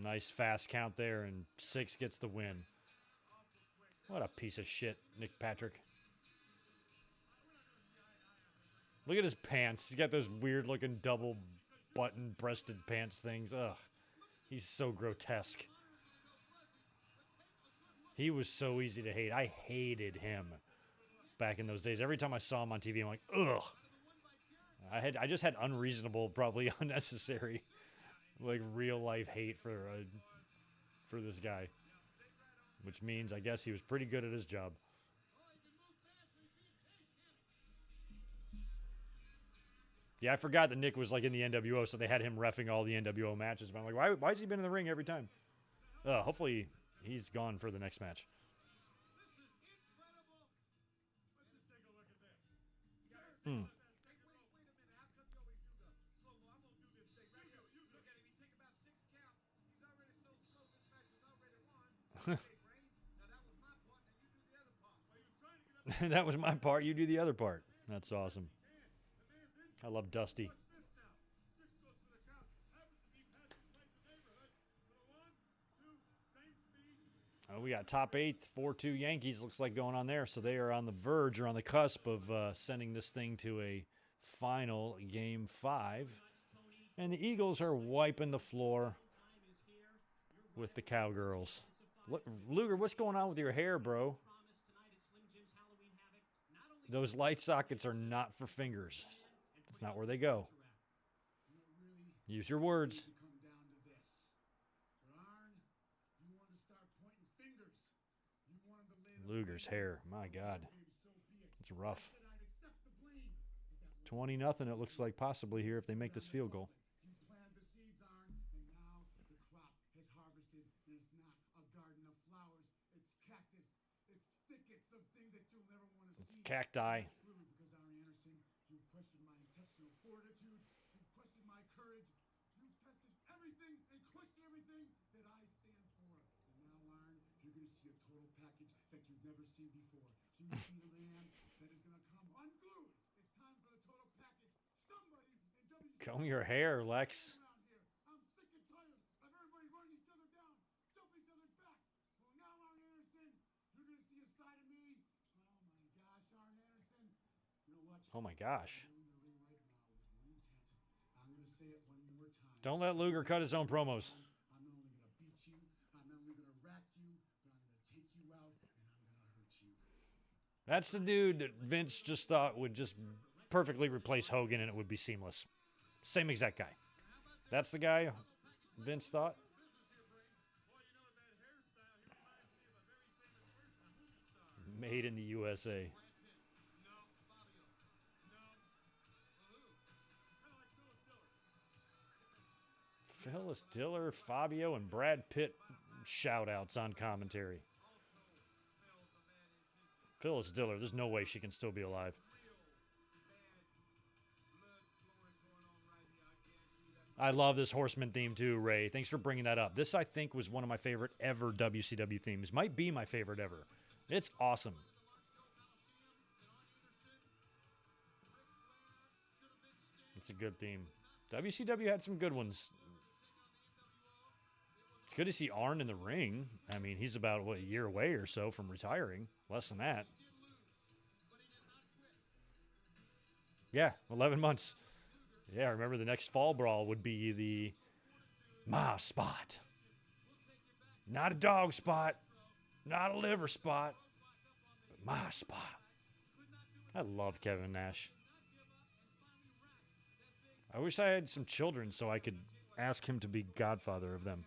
Speaker 10: Nice fast count there, and Syxx gets the win. What a piece of shit, Nick Patrick. Look at his pants. He's got those weird-looking double-button-breasted pants things. Ugh. He's so grotesque. He was so easy to hate. I hated him back in those days. Every time I saw him on TV, I'm like, ugh. I just had unreasonable, probably unnecessary, like real-life hate for this guy. Which means, I guess, he was pretty good at his job. Yeah, I forgot that Nick was like in the NWO, so they had him reffing all the NWO matches. But I'm like, why has he been in the ring every time? Hopefully he's gone for the next match. That was my part. You do the other part. That's awesome. I love Dusty. We got top 8, 4-2 Yankees, looks like going on there. So they are on the verge or on the cusp of sending this thing to a final game 5. And the Eagles are wiping the floor with the Cowgirls. Luger, what's going on with your hair, bro? Those light sockets are not for fingers. That's not where they go. Use your words. Luger's hair, my God. It's rough. 20-0, it looks like possibly here if they make this field goal. It's cacti.
Speaker 11: Never seen before. So you see the man that is going to come unglued. It's time for the total package. Somebody in WCW.
Speaker 10: Comb your hair, Lex.
Speaker 11: I'm sick and tired of everybody running each other down, jumping each other's backs. Well, now, Arn Anderson, you're going to see a side of me. Oh, my gosh, Arn Anderson. You know what?
Speaker 10: Oh, my gosh.
Speaker 11: I'm going to say it one more time.
Speaker 10: Don't let Luger cut his own promos.
Speaker 11: I'm not only going to beat you, I'm not only going to rack you, but I'm going to take you out.
Speaker 10: That's the dude that Vince just thought would just perfectly replace Hogan and it would be seamless. Same exact guy. That's the guy Vince thought. Made in the USA. Phyllis Diller, Fabio, and Brad Pitt shout-outs on commentary. Phyllis Diller, there's no way she can still be alive. I love this Horseman theme too, Ray. Thanks for bringing that up. This, I think, was one of my favorite ever WCW themes. Might be my favorite ever. It's awesome. It's a good theme. WCW had some good ones. It's good to see Arn in the ring. I mean, he's about, a year away or so from retiring. Less than that. Yeah, 11 months. Yeah, remember the next Fall Brawl would be the Ma spot. Not a dog spot. Not a liver spot. But Ma spot. I love Kevin Nash. I wish I had some children so I could ask him to be godfather of them.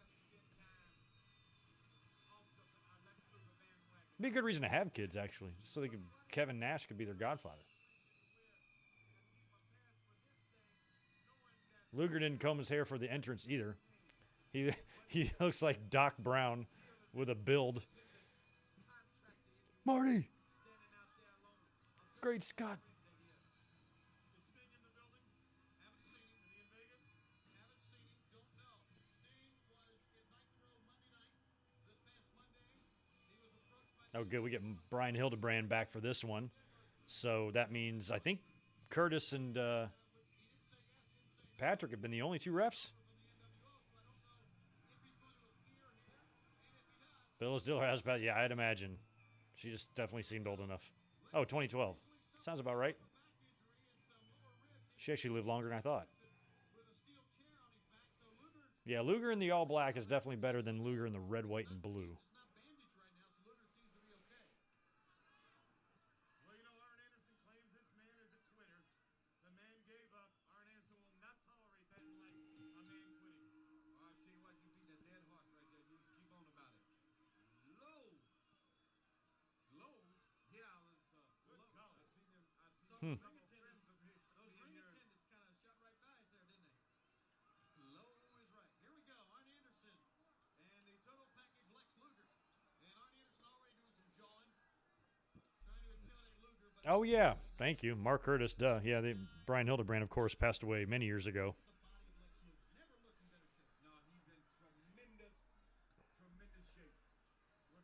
Speaker 10: Be a good reason to have kids, actually, just so Kevin Nash could be their godfather. Luger didn't comb his hair for the entrance either. He looks like Doc Brown with a build. Marty! Great Scott! Oh, good. We get Brian Hildebrand back for this one. So that means, I think, Curtis and Patrick have been the only two refs. Phyllis Diller has about, yeah, I'd imagine. She just definitely seemed old enough. Oh, 2012. Sounds about right. She actually lived longer than I thought. Yeah, Luger in the all black is definitely better than Luger in the red, white, and blue. Hmm. Oh, yeah. Thank you. Mark Curtis, duh. Yeah, Brian Hildebrand, of course, passed away many years ago.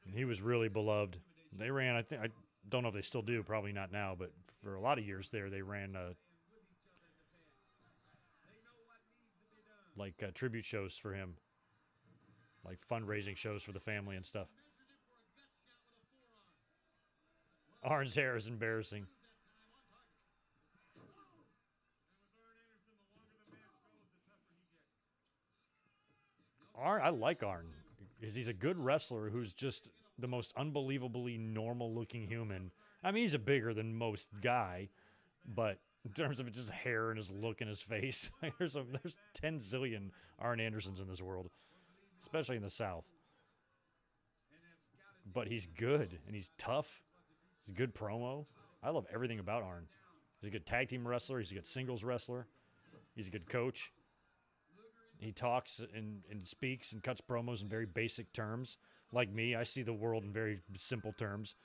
Speaker 10: And he was really beloved. They ran, I don't know if they still do, probably not now, but for a lot of years there, they ran tribute shows for him, like fundraising shows for the family and stuff. Arn's hair is embarrassing. Arn, I like Arn, because he's a good wrestler who's just the most unbelievably normal-looking human. I mean, he's a bigger than most guy, but in terms of just hair and his look and his face, there's 10 zillion Arn Andersons in this world, especially in the South. But he's good, and he's tough. He's a good promo. I love everything about Arn. He's a good tag team wrestler. He's a good singles wrestler. He's a good coach. He talks and speaks and cuts promos in very basic terms. Like me, I see the world in very simple terms,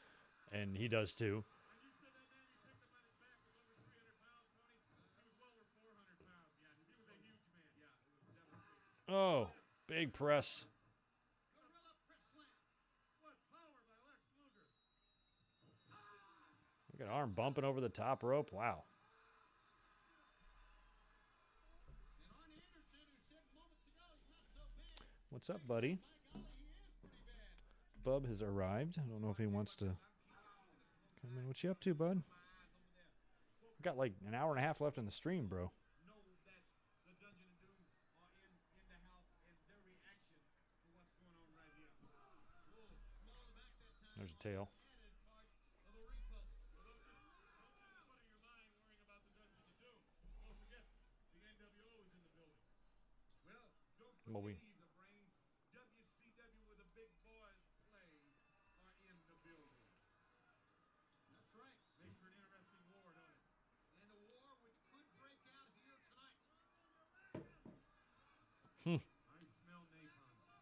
Speaker 10: and he does too. Oh, big press. Look at Arn bumping over the top rope. Wow. What's up, buddy? Bub has arrived. I don't know if he wants to come in. What you up to, bud? We got like an hour and a half left in the stream, bro. There's a tail. Well, WCW with the big boys play are in the building. That's right. Makes for an interesting war, don't it? And the war which could break out here tonight. I smell napalm.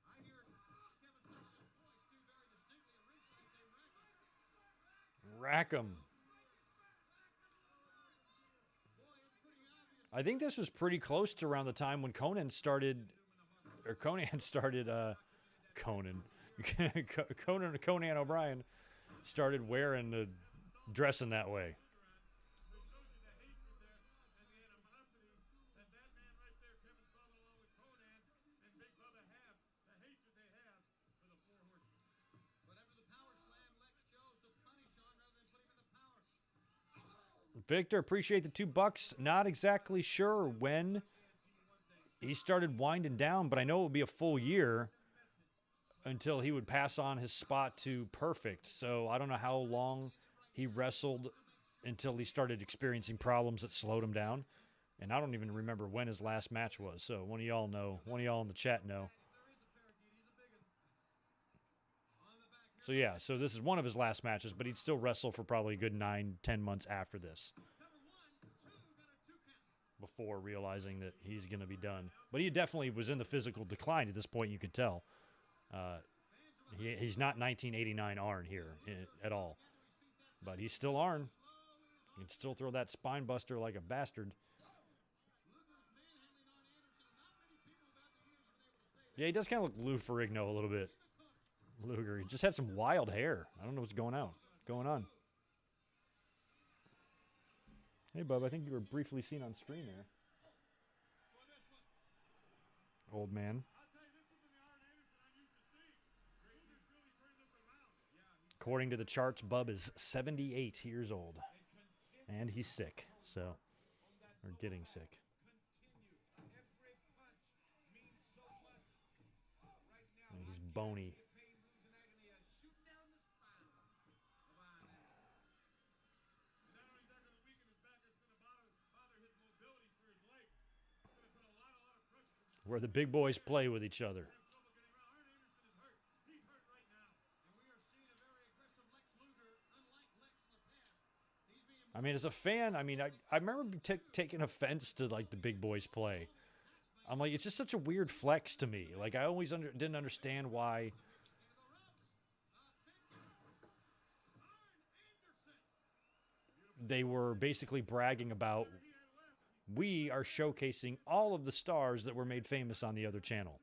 Speaker 10: I hear Kevin Sullivan's voice too very distinctly at ringside say rack 'em. I think this was pretty close to around the time when Conan started Conan O'Brien started wearing the dressing that way. Victor, appreciate the $2. Not exactly sure when he started winding down, but I know it would be a full year until he would pass on his spot to Perfect. So I don't know how long he wrestled until he started experiencing problems that slowed him down. And I don't even remember when his last match was. So one of y'all know. One of y'all in the chat know. So yeah, so this is one of his last matches, but he'd still wrestle for probably a good 9-10 months after this, before realizing that he's going to be done. But he definitely was in the physical decline at this point, you could tell. He's not 1989 Arn here at all. But he's still Arn. He can still throw that spine buster like a bastard. Yeah, he does kind of look Lou Ferrigno a little bit. Luger. He just had some wild hair. I don't know what's going on. Hey, bub, I think you were briefly seen on screen there. Old man. According to the charts, Bub is 78 years old. And he's sick, so, or getting sick. And he's bony. Where the big boys play with each other. I mean, as a fan, I remember taking offense to, like, the big boys play. I'm like, it's just such a weird flex to me. Like, I always didn't understand why. They were basically bragging about, we are showcasing all of the stars that were made famous on the other channel.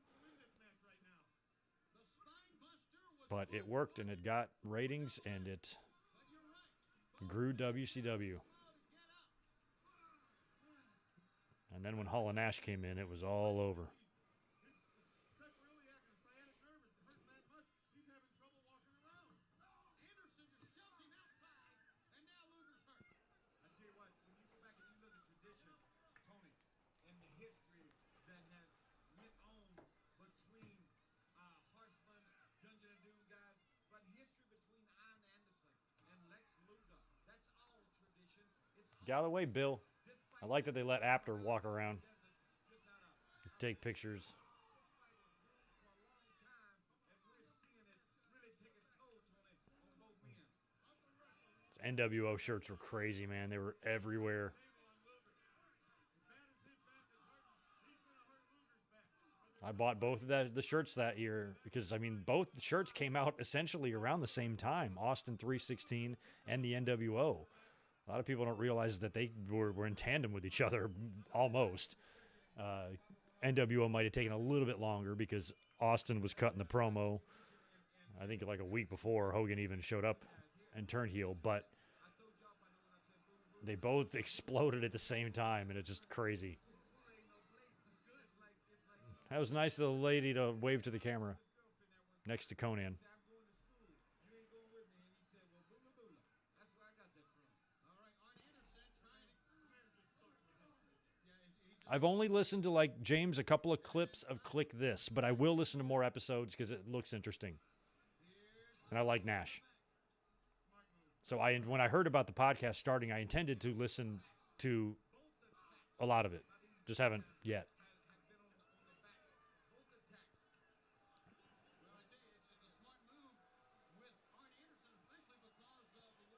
Speaker 10: But it worked, and it got ratings, and it grew WCW. And then when Hall and Nash came in, it was all over. Galloway, Bill. I like that they let Apter walk around, take pictures. Those NWO shirts were crazy, man. They were everywhere. I bought both of the shirts that year because, I mean, both the shirts came out essentially around the same time, Austin 316 and the NWO. A lot of people don't realize that they were in tandem with each other, almost. NWO might have taken a little bit longer because Austin was cutting the promo, I think, like a week before Hogan even showed up and turned heel. But they both exploded at the same time, and it's just crazy. That was nice of the lady to wave to the camera next to Conan. I've only listened to, like, James, a couple of clips of Click This, but I will listen to more episodes because it looks interesting. And I like Nash. So when I heard about the podcast starting, I intended to listen to a lot of it. Just haven't yet.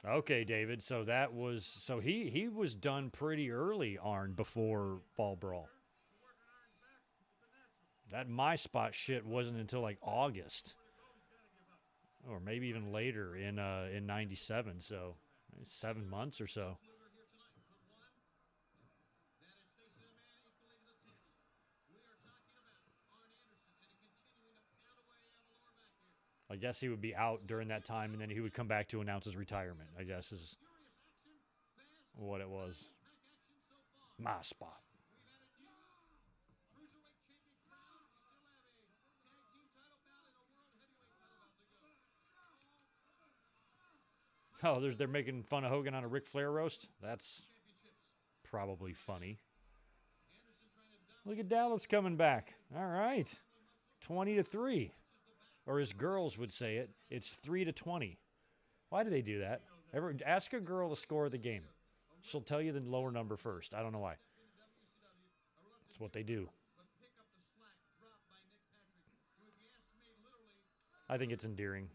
Speaker 10: Okay, David. So that was he was done pretty early, Arn, before Fall Brawl. That My Spot shit wasn't until like August, or maybe even later in '97. So 7 months or so. I guess he would be out during that time, and then he would come back to announce his retirement, I guess is what it was. My Spot. Oh, they're making fun of Hogan on a Ric Flair roast? That's probably funny. Look at Dallas coming back. All right. 20-3. Or as girls would say it, it's 3-20. Why do they do that? Ask a girl to score the game. She'll tell you the lower number first. I don't know why. That's what they do. I think it's endearing.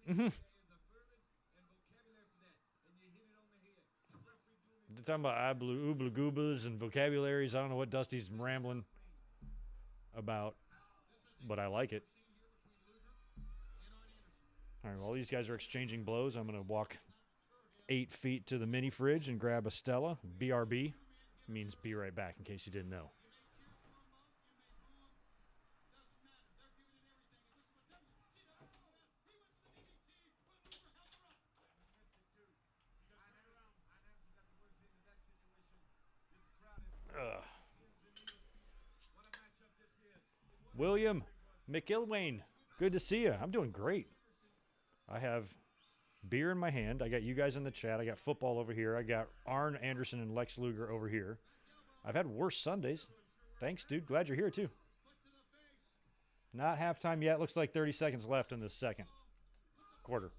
Speaker 10: They're talking about oobla gooblas and vocabularies. I don't know what Dusty's rambling about, but I like it. All right, while these guys are exchanging blows, I'm going to walk 8 feet to the mini fridge and grab a Stella. BRB means be right back, in case you didn't know. William McIlwain, good to see you. I'm doing great. I have beer in my hand. I got you guys in the chat. I got football over here. I got Arn Anderson and Lex Luger over here. I've had worse Sundays. Thanks, dude. Glad you're here, too. Not halftime yet. Looks like 30 seconds left in this second quarter.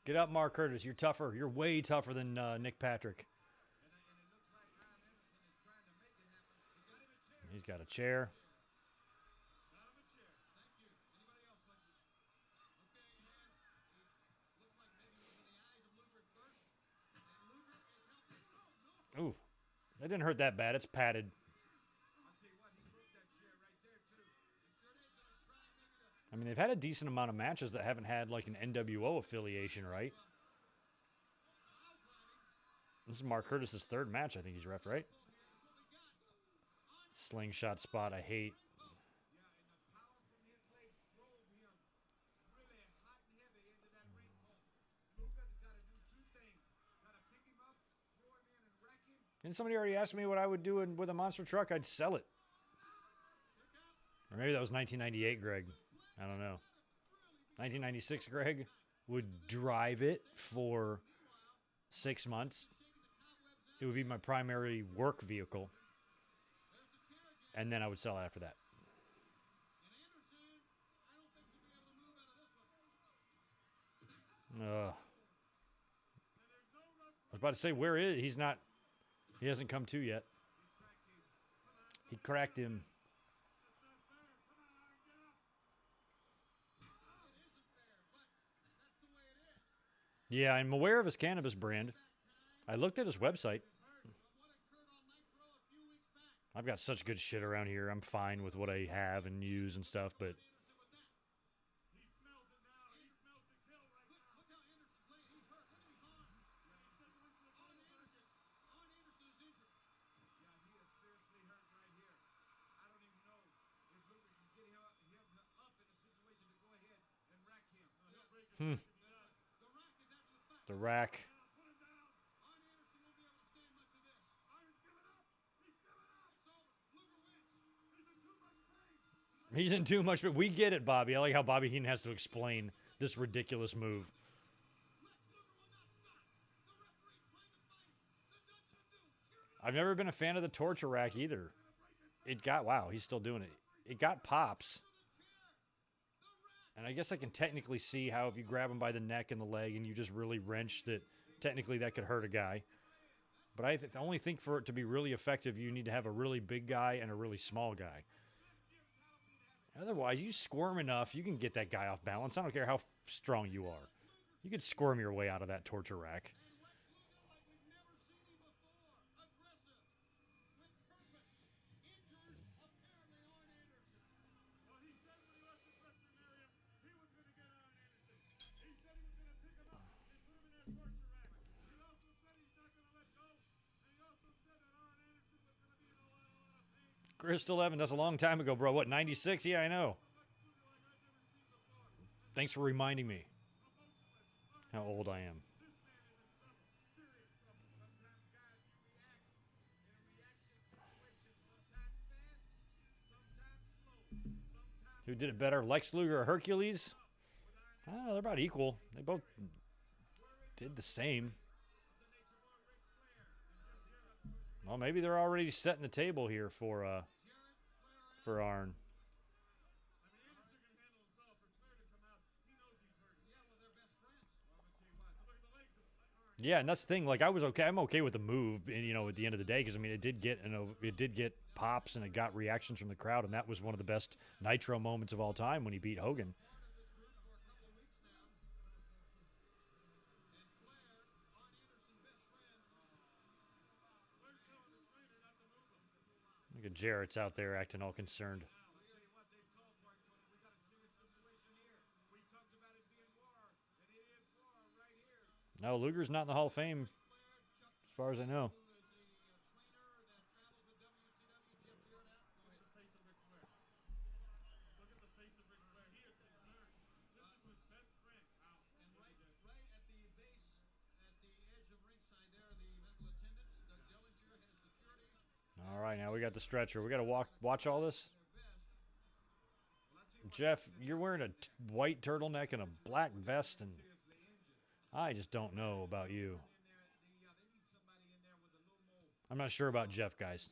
Speaker 10: Get up, Mark Curtis. You're tougher. You're way tougher than Nick Patrick. He's got a chair. Ooh, that didn't hurt that bad. It's padded. I mean, they've had a decent amount of matches that haven't had like an NWO affiliation, right? This is Mark Curtis's third match. I think he's ref, right? Slingshot spot, I hate. Didn't somebody already ask me what I would do with a monster truck? I'd sell it. Or maybe that was 1998, Greg. I don't know. 1996, Greg would drive it for 6 months. It would be my primary work vehicle. And then I would sell it after that. I was about to say, where is he? He's not. He hasn't come to yet. He cracked him. Yeah, I'm aware of his cannabis brand. I looked at his website. I've got such good shit around here. I'm fine with what I have and use and stuff, but... The rack. He's in too much, but we get it, Bobby. I like how Bobby Heenan has to explain this ridiculous move. I've never been a fan of the torture rack either. It got, wow, he's still doing it. It got pops. And I guess I can technically see how if you grab him by the neck and the leg and you just really wrench that, technically that could hurt a guy. But I only think for it to be really effective, you need to have a really big guy and a really small guy. Otherwise, you squirm enough, you can get that guy off balance. I don't care how strong you are. You could squirm your way out of that torture rack. Crystal Evan, that's a long time ago, bro. What, 96? Yeah, I know. Thanks for reminding me. how old I am. Who did it better, Lex Luger or Hercules? I don't know, they're about equal. They both did the same. Well, maybe they're already setting the table here for Arn. Yeah, and that's the thing. Like, I was okay. I'm okay with the move, and, you know, at the end of the day, because I mean, it did get pops and it got reactions from the crowd, and that was one of the best Nitro moments of all time when he beat Hogan. Look at Jarrett's out there acting all concerned. No, Luger's not in the Hall of Fame, as far as I know. All right, now we got the stretcher. We got to watch all this. Jeff, you're wearing a white turtleneck and a black vest, and I just don't know about you. I'm not sure about Jeff, guys.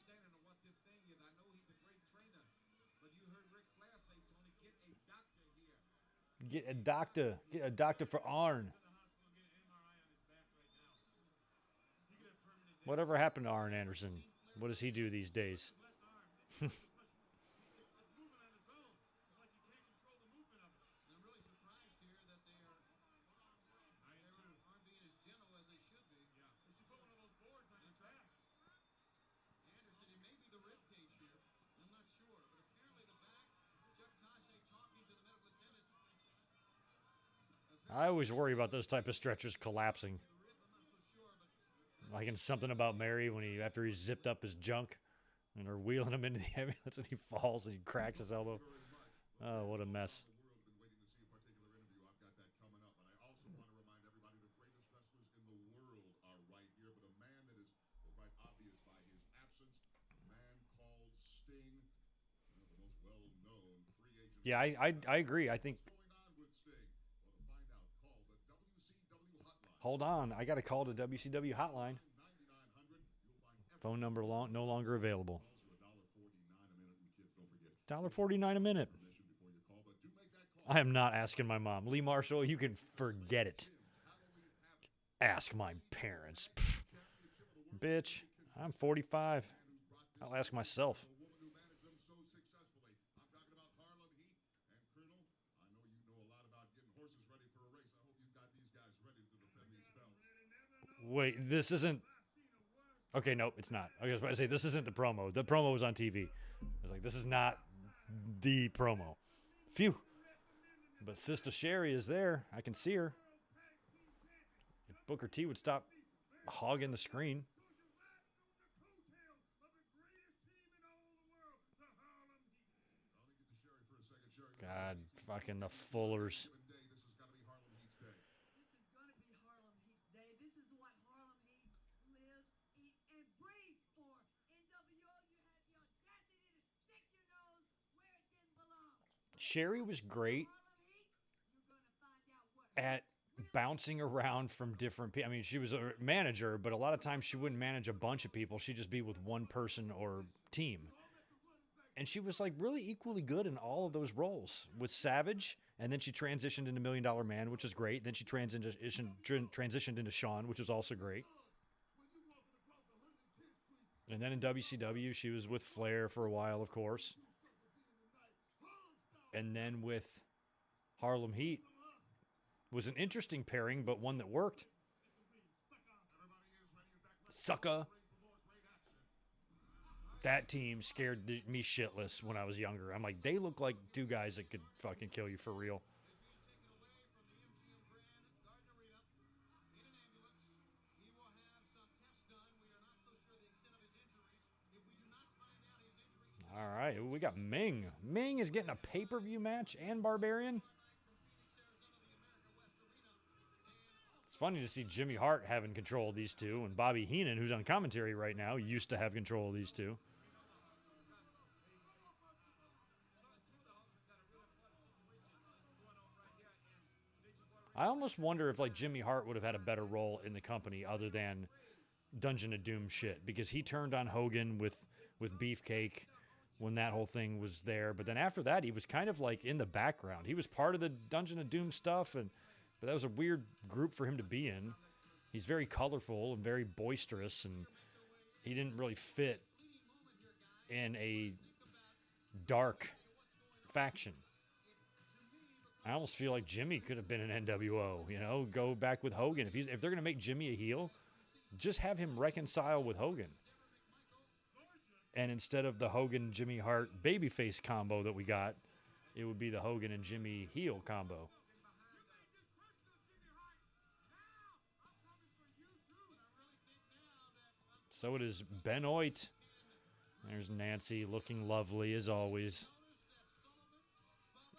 Speaker 10: Get a doctor. Get a doctor for Arn. Whatever happened to Arn Anderson? What does he do these days? I always worry about those type of stretchers collapsing. Like in Something About Mary, when after he zipped up his junk and they're wheeling him into the ambulance and he falls and he cracks his elbow. Oh, what a mess. Yeah, I agree. I think. Hold on, I got to call the WCW hotline. Phone number no longer available. $1.49 a minute. I am not asking my mom. Lee Marshall, you can forget it. Ask my parents. Pfft. Bitch, I'm 45. I'll ask myself. Wait, this isn't... Okay, no, it's not. I was about to say, this isn't the promo. The promo was on TV. I was like, this is not the promo. Phew. But Sister Sherry is there. I can see her. If Booker T would stop hogging the screen. God, fucking the Fullers. Sherry was great at bouncing around from different people. I mean, she was a manager, but a lot of times she wouldn't manage a bunch of people. She'd just be with one person or team. And she was like really equally good in all of those roles with Savage. And then she transitioned into $1 Million Man, which is great. Then she transitioned into Shawn, which is also great. And then in WCW, she was with Flair for a while, of course. And then with Harlem Heat was an interesting pairing, but one that worked. Sucker. That team scared me shitless when I was younger. I'm like, they look like two guys that could fucking kill you for real. All right, we got Ming. Ming is getting a pay-per-view match and Barbarian. funny to see Jimmy Hart having control of these two, and Bobby Heenan, who's on commentary right now, used to have control of these two. I almost wonder if like Jimmy Hart would have had a better role in the company other than Dungeon of Doom shit, because he turned on Hogan with Beefcake when that whole thing was there. But then after that, he was kind of like in the background. He was part of the Dungeon of Doom stuff, but that was a weird group for him to be in. He's very colorful and very boisterous, and he didn't really fit in a dark faction. I almost feel like Jimmy could have been an NWO, you know, go back with Hogan. If they're going to make Jimmy a heel, just have him reconcile with Hogan. And instead of the Hogan-Jimmy Hart babyface combo that we got, it would be the Hogan and Jimmy heel combo. So it is Benoit. There's Nancy looking lovely as always.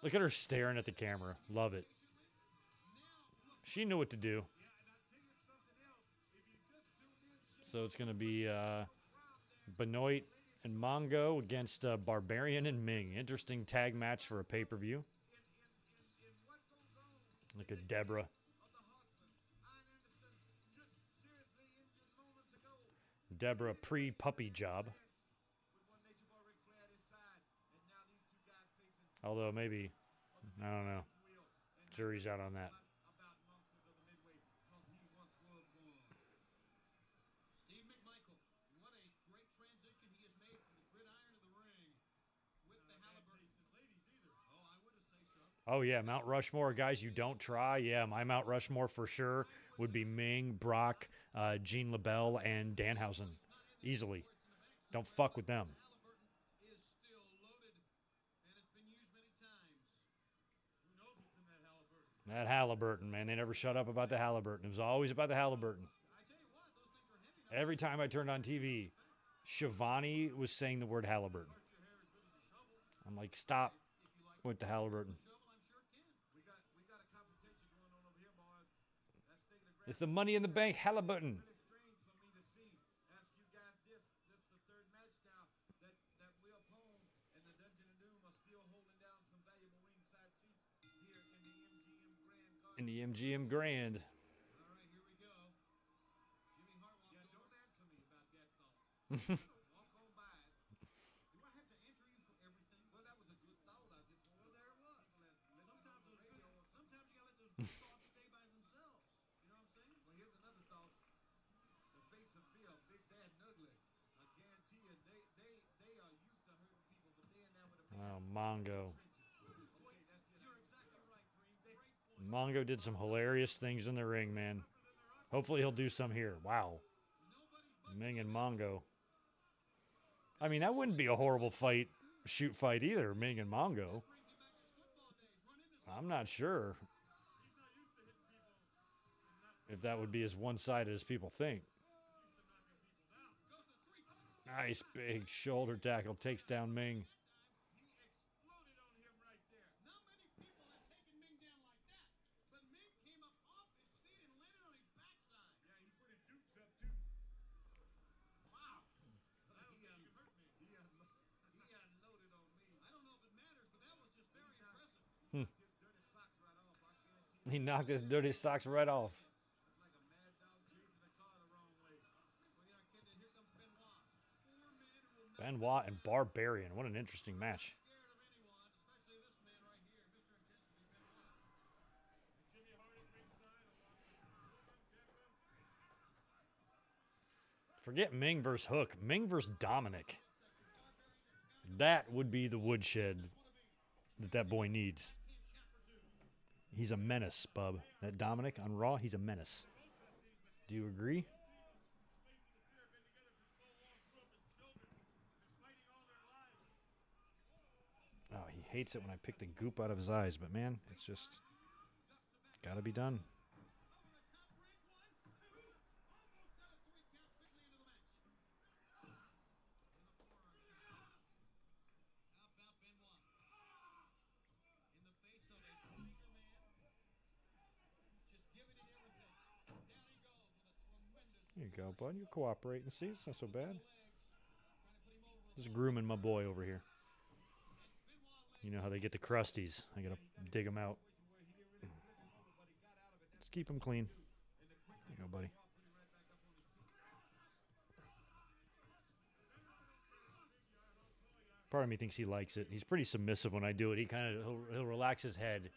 Speaker 10: Look at her staring at the camera. Love it. She knew what to do. So it's going to be Benoit and Mongo against Barbarian and Ming. Interesting tag match for a pay-per-view. Look at Deborah. Deborah pre-puppy job. Although maybe, I don't know. Jury's out on that. Oh, yeah, Mount Rushmore, guys, you don't try. Yeah, my Mount Rushmore for sure would be Ming, Brock, Gene LaBelle, and Danhausen. Easily. Don't fuck with them. That Halliburton, man. They never shut up about the Halliburton. It was always about the Halliburton. Every time I turned on TV, Shivani was saying the word Halliburton. I'm like, stop with the Halliburton. It's the Money in the Bank Halliburton. In the MGM Grand.
Speaker 11: All right, here we go. Jimmy Hart walked over. Don't answer me about that thought. Walk on by. Do I have to answer you for everything? Well, that was a good thought. I just, well, there it was. Sometimes you gotta let those good thoughts stay by themselves. You know what I'm saying? Well, here's another thought. The face of fear, big, bad, and ugly. I guarantee you, they are used to hurting people, but they in there with a man.
Speaker 10: Oh, Mongo. Mongo did some hilarious things in the ring, man. Hopefully he'll do some here. Wow. Ming and Mongo. I mean, that wouldn't be a horrible shoot fight either, Ming and Mongo. I'm not sure if that would be as one-sided as people think. Nice big shoulder tackle, takes down Ming. He knocked his dirty socks right off. Benoit and Barbarian. What an interesting match. Forget Ming versus Hook. Ming versus Dominic. That would be the woodshed that boy needs. He's a menace, bub. That Dominic on Raw, he's a menace. Do you agree? Oh, he hates it when I pick the goop out of his eyes, but man, it's just gotta be done. There you go, bud. You're cooperating. See, it's not so bad. Just grooming my boy over here. You know how they get the crusties. I got to dig them out. Just keep them clean. There you go, buddy. Part of me thinks he likes it. He's pretty submissive when I do it. He'll relax his head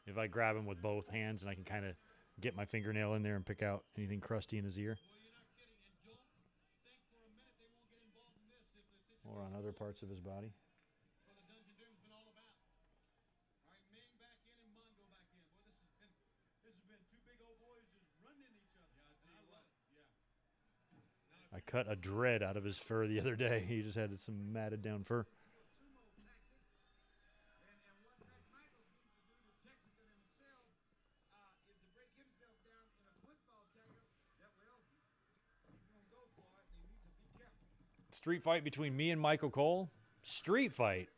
Speaker 10: if I grab him with both hands, and I can kind of get my fingernail in there and pick out anything crusty in his ear. Or on other parts of his body. I cut a dread out of his fur the other day. He just had some matted down fur. Street fight between me and Michael Cole. Street fight.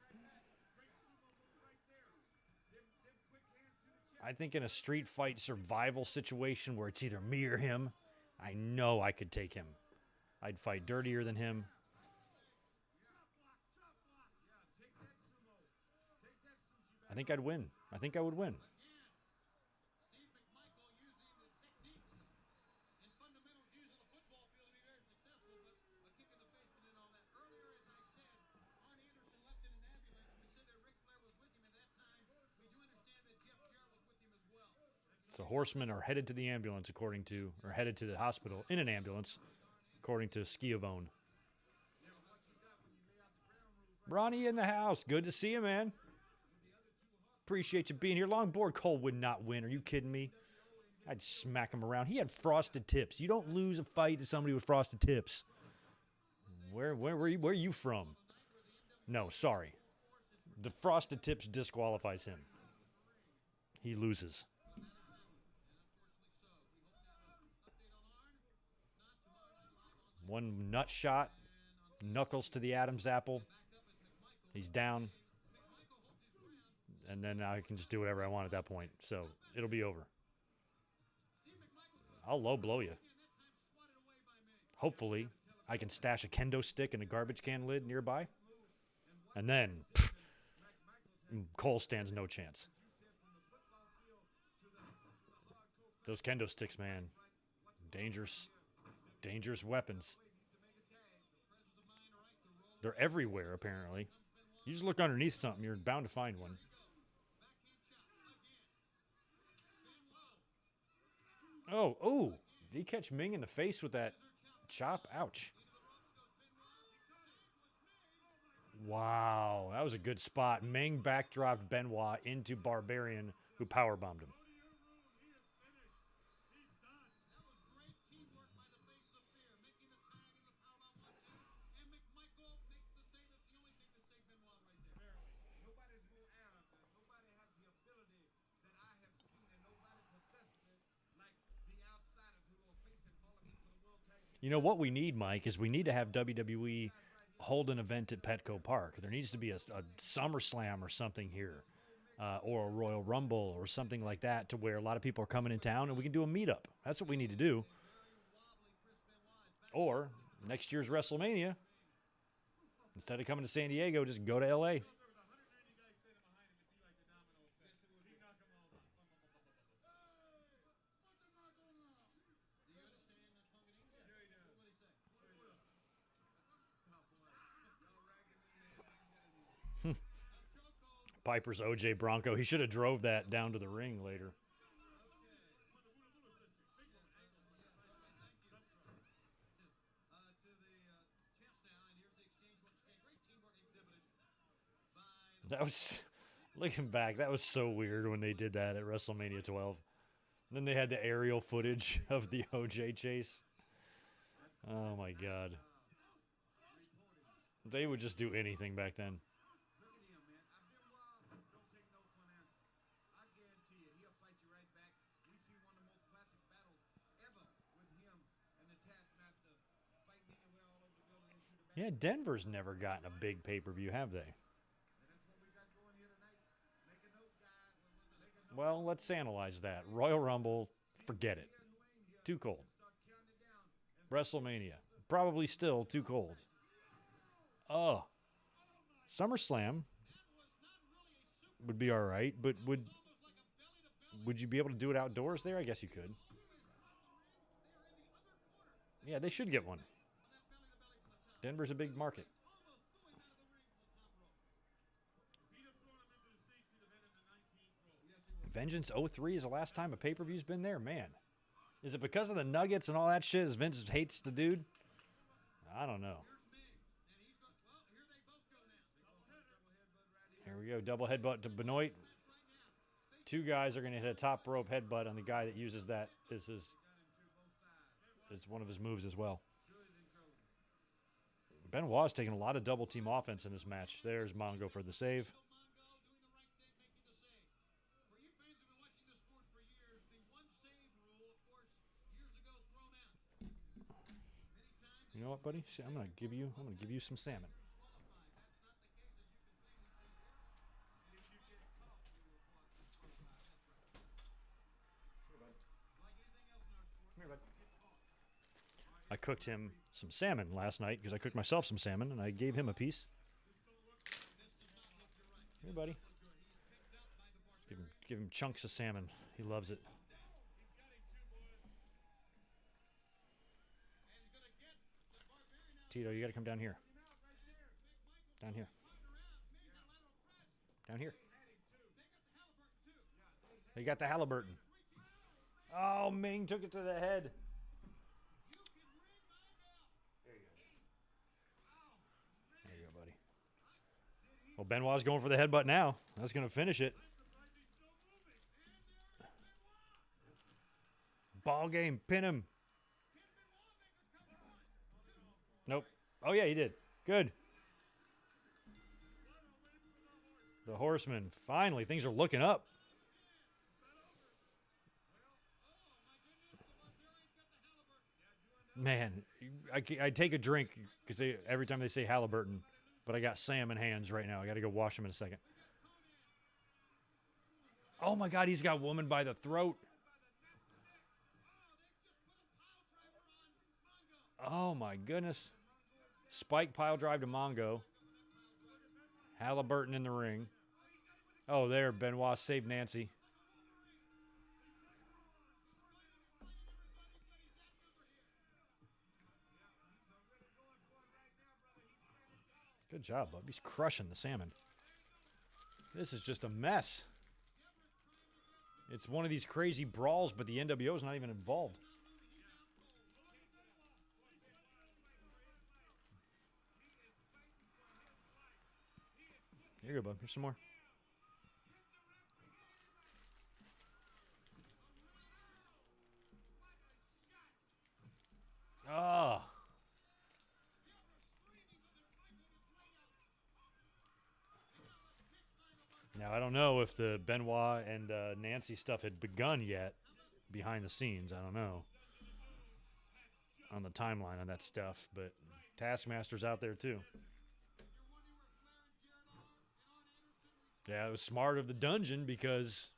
Speaker 10: I think in a street fight survival situation where it's either me or him, I know I could take him. I'd fight dirtier than him. I think I'd win. I think I would win. So horsemen are headed to the ambulance, or headed to the hospital in an ambulance, according to Schiavone. Ronnie in the house. Good to see you, man. Appreciate you being here. Longboard Cole would not win. Are you kidding me? I'd smack him around. He had frosted tips. You don't lose a fight to somebody with frosted tips. Where are you from? No, sorry. The frosted tips disqualifies him. He loses. One nut shot, knuckles to the Adam's apple. He's down. And then I can just do whatever I want at that point. So it'll be over. I'll low blow you. Hopefully, I can stash a kendo stick in a garbage can lid nearby. And then, Cole stands no chance. Those kendo sticks, man. Dangerous weapons. They're everywhere, apparently. You just look underneath something, you're bound to find one. Oh, did he catch Ming in the face with that chop? Ouch. Wow, that was a good spot. Ming backdropped Benoit into Barbarian, who powerbombed him. You know what we need, Mike, is we need to have WWE hold an event at Petco Park. There needs to be a SummerSlam or something here, or a Royal Rumble or something like that, to where a lot of people are coming in town and we can do a meetup. That's what we need to do. Or next year's WrestleMania, instead of coming to San Diego, just go to L.A. Piper's OJ Bronco. He should have drove that down to the ring later. That was, looking back, that was so weird when they did that at WrestleMania 12. And then they had the aerial footage of the OJ chase. Oh my God. They would just do anything back then. Yeah, Denver's never gotten a big pay-per-view, have they? Well, let's analyze that. Royal Rumble, forget it. Too cold. WrestleMania. Probably still too cold. Oh. SummerSlam would be all right, but would you be able to do it outdoors there? I guess you could. Yeah, they should get one. Denver's a big market. Vengeance 03 is the last time a pay-per-view's been there? Man. Is it because of the Nuggets and all that shit? As Vince hates the dude? I don't know. Here we go. Double headbutt to Benoit. Two guys are going to hit a top rope headbutt on the guy that uses that as one of his moves as well. Benoit's taking a lot of double team offense in this match. There's Mongo for the save. You know what, buddy? I'm gonna give you some salmon. Come here, bud. I cooked him some salmon last night because I cooked myself some salmon and I gave him a piece. Here, buddy. Give him chunks of salmon. He loves it. Tito, you got to come down here. Down here. Down here. They got the Halliburton. Oh, Ming took it to the head. There you go, buddy. Well, Benoit's going for the headbutt now. That's going to finish it. Ball game. Pin him. Nope. Oh, yeah, he did. Good. The Horseman. Finally, things are looking up. Man, I take a drink because every time they say Halliburton, but I got salmon hands right now. I got to go wash them in a second. Oh, my God, he's got woman by the throat. Oh, my goodness. Spike pile drive to Mongo. Halliburton in the ring. Oh, there, Benoit saved Nancy. Good job, bub. He's crushing the salmon. This is just a mess. It's one of these crazy brawls, but the NWO is not even involved. Here you go, bub. Here's some more. Oh. Now, I don't know if the Benoit and Nancy stuff had begun yet behind the scenes. I don't know on the timeline on that stuff, but Taskmaster's out there too. Yeah, it was smart of the Dungeon because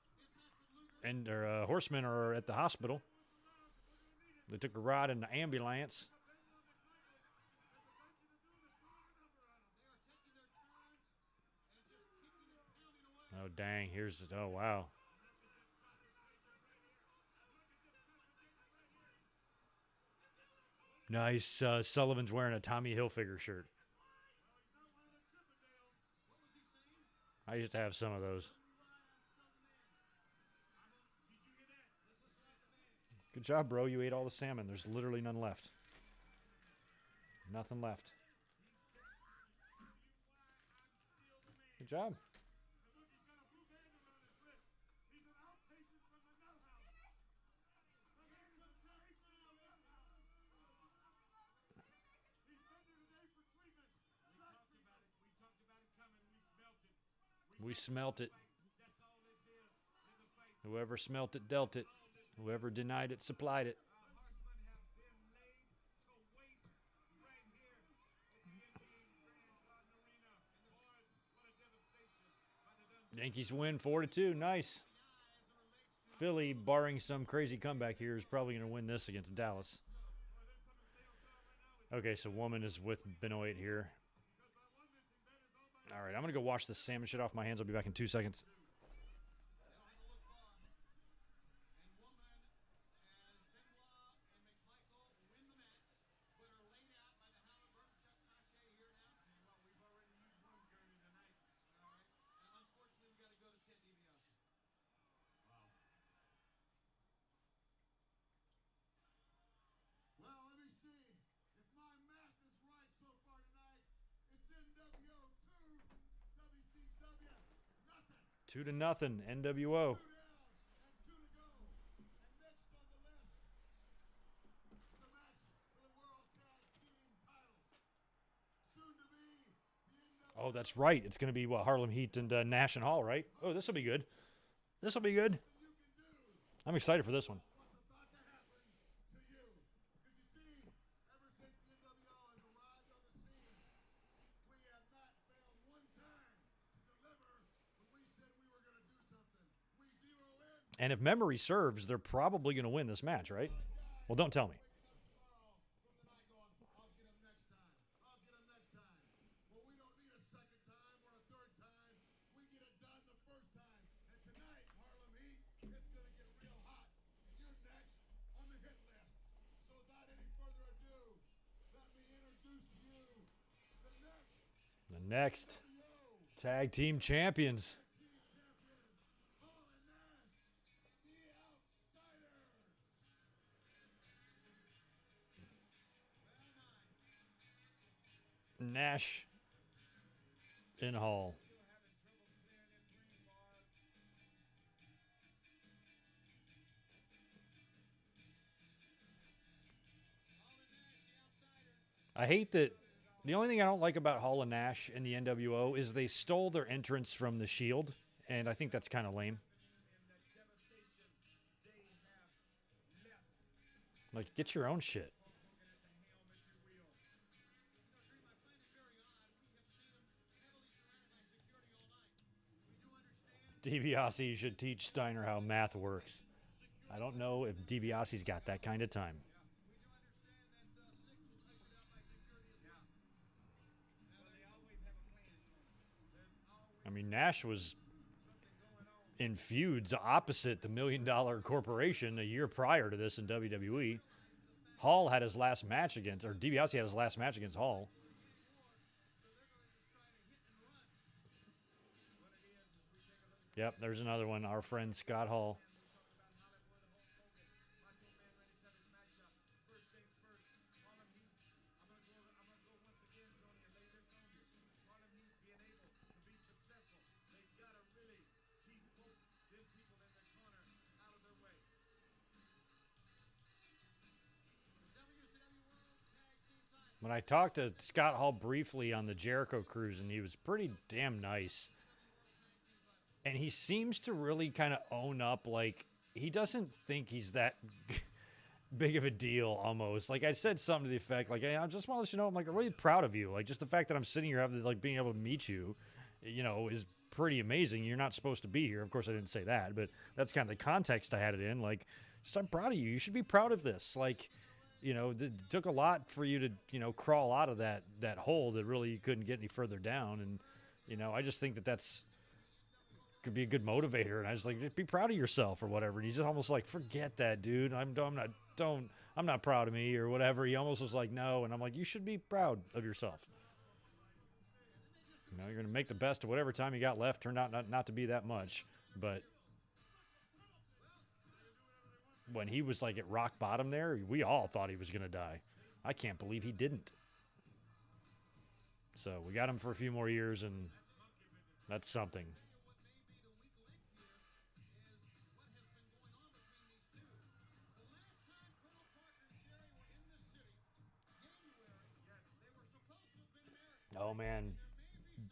Speaker 10: Horsemen are at the hospital. They took a ride in the ambulance. Oh, dang. Oh, wow. Nice. Sullivan's wearing a Tommy Hilfiger shirt. I used to have some of those. Good job, bro. You ate all the salmon. There's literally none left. Nothing left. Good job. We smelt it. Whoever smelt it, dealt it. Whoever denied it, supplied it. Yankees win 4-2. Nice. Philly, barring some crazy comeback here, is probably going to win this against Dallas. Okay, so woman is with Benoit here. All right, I'm going to go wash this salmon shit off my hands. I'll be back in 2 seconds.
Speaker 11: Well, let me see. If my math is right so far tonight, it's NWO 2, WCW nothing.
Speaker 10: 2-0, NWO.
Speaker 11: 2 down and 2 to go. And next on the list, the match for the World Tag Team titles. Soon to be the NWO.
Speaker 10: Oh, that's right. It's going to be Harlem Heat and Nash and Hall, right? Oh, this will be good. This will be good. I'm excited for this one.
Speaker 11: What's about to happen to you? Because you see, ever since the NWO has arrived on the scene, we have not failed one time to deliver when we said we were going to do something. We zero in.
Speaker 10: And if memory serves, they're probably going to win this match, right? Well, don't tell me.
Speaker 11: From the night going, I'll get him next time. I'll get him next time. Well, we don't need a second time or a third time. We get it done the first time. And tonight, Harlem Heat, it's going to get real hot. And you're next on the hit list. So without any further ado, let me introduce to you
Speaker 10: The next tag team champions. Nash and Hall. I hate that. The only thing I don't like about Hall and Nash and the NWO is they stole their entrance from the Shield, and I think that's kind of lame. Like, get your own shit. DiBiase should teach Steiner how math works. I don't know if DiBiase's got that kind of time. I mean, Nash was in feuds opposite the $1 Million Corporation a year prior to this in WWE. Hall had his last match against, or DiBiase had his last match against Hall. Yep, there's another one. Our friend Scott Hall. When I talked to Scott Hall briefly on the Jericho cruise, and he was pretty damn nice. And he seems to really kind of own up, like, he doesn't think he's that big of a deal almost. Like, I said something to the effect, like, hey, I just want to let you know, I'm, like, really proud of you. Like, just the fact that I'm sitting here having, like, being able to meet you, you know, is pretty amazing. You're not supposed to be here. Of course, I didn't say that, but that's kind of the context I had it in. Like, just, I'm proud of you. You should be proud of this. Like, you know, it took a lot for you to, you know, crawl out of that hole that really you couldn't get any further down. And, you know, I just think that that's could be a good motivator. And I was like, just be proud of yourself or whatever. And he's just almost like, forget that, dude. I'm not proud of me or whatever. He almost was like, no. And I'm like, you should be proud of yourself. You know, you're going to make the best of whatever time you got left. Turned out not to be that much, but when he was like at rock bottom there, we all thought he was going to die. I can't believe he didn't. So we got him for a few more years, and that's something. Oh, man.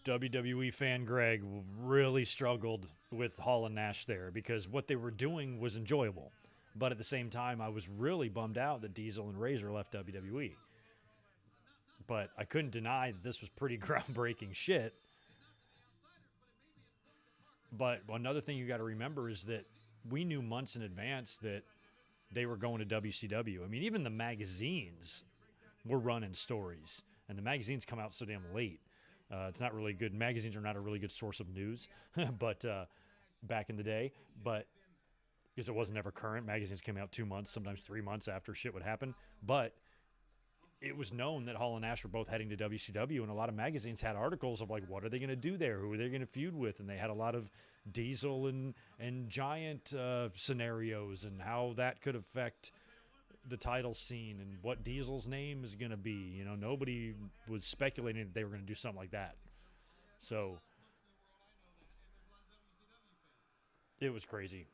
Speaker 10: WWE fan Greg really struggled with Hall and Nash there because what they were doing was enjoyable. But at the same time, I was really bummed out that Diesel and Razor left WWE. But I couldn't deny that this was pretty groundbreaking shit. But another thing you got to remember is that we knew months in advance that they were going to WCW. I mean, even the magazines we're running stories. And the magazines come out so damn late. It's not really good. Magazines are not a really good source of news, but back in the day. But because it wasn't ever current, magazines came out 2 months, sometimes 3 months after shit would happen. But it was known that Hall and Nash were both heading to WCW, and a lot of magazines had articles of, like, what are they going to do there? Who are they going to feud with? And they had a lot of Diesel and Giant scenarios and how that could affect the title scene and what Diesel's name is going to be. You know, nobody was speculating that they were going to do something like that. So it was crazy.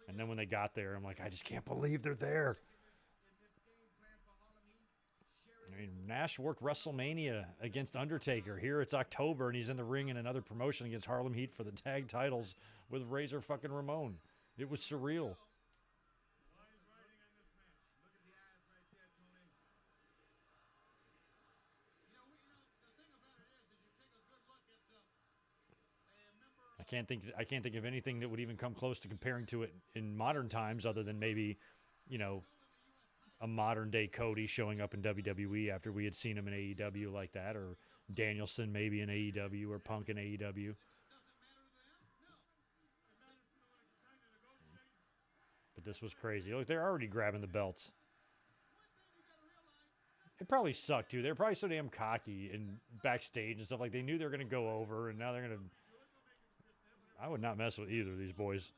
Speaker 10: And then when they got there, I'm like, I just can't believe they're there. I mean, Nash worked WrestleMania against Undertaker. Here it's October, and he's in the ring in another promotion against Harlem Heat for the tag titles with Razor fucking Ramon. It was surreal. I can't think of anything that would even come close to comparing to it in modern times, other than maybe, you know, a modern day Cody showing up in WWE after we had seen him in AEW like that, or Danielson maybe in AEW, or Punk in AEW. But this was crazy. Look, they're already grabbing the belts. It probably sucked too. They're probably so damn cocky and backstage and stuff. Like, they knew they were going to go over, and now they're going to. I would not mess with either of these boys.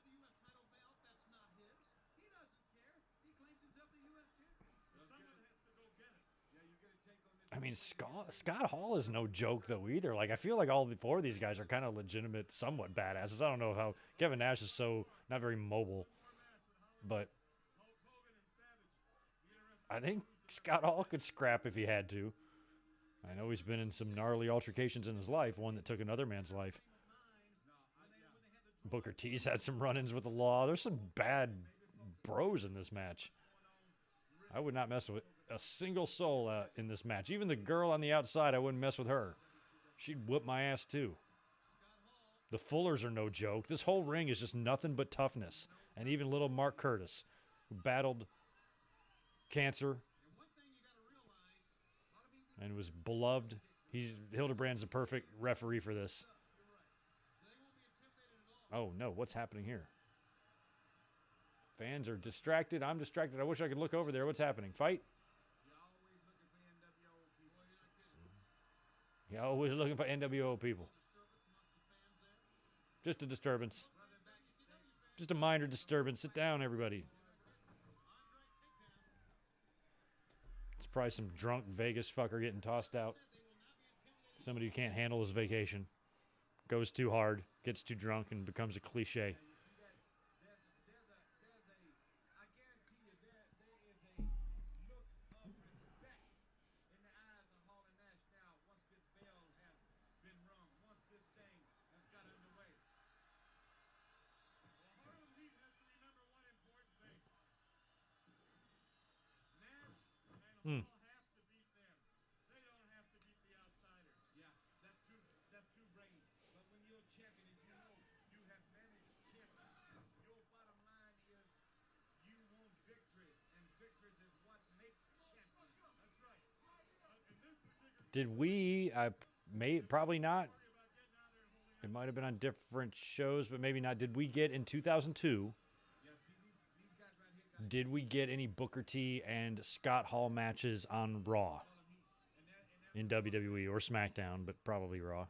Speaker 10: I mean, Scott Hall is no joke, though, either. Like, I feel like all four of these guys are kind of legitimate, somewhat badasses. I don't know how Kevin Nash is so not very mobile, but I think Scott Hall could scrap if he had to. I know he's been in some gnarly altercations in his life, one that took another man's life. Booker T's had some run-ins with the law. There's some bad bros in this match. I would not mess with a single soul in this match. Even the girl on the outside, I wouldn't mess with her. She'd whip my ass too. The Fullers are no joke. This whole ring is just nothing but toughness. And even little Mark Curtis, who battled cancer and was beloved. Hildebrand's the perfect referee for this. Oh, no, what's happening here? Fans are distracted. I'm distracted. I wish I could look over there. What's happening? Fight? You're always looking for NWO people. Just a disturbance. Just a minor disturbance. Sit down, everybody. It's probably some drunk Vegas fucker getting tossed out. Somebody who can't handle his vacation. Goes too hard, gets too drunk, and becomes a cliche. Did we, probably not. It might have been on different shows, but maybe not. Did we get in 2002, did we get any Booker T and Scott Hall matches on Raw in WWE or SmackDown, but probably Raw?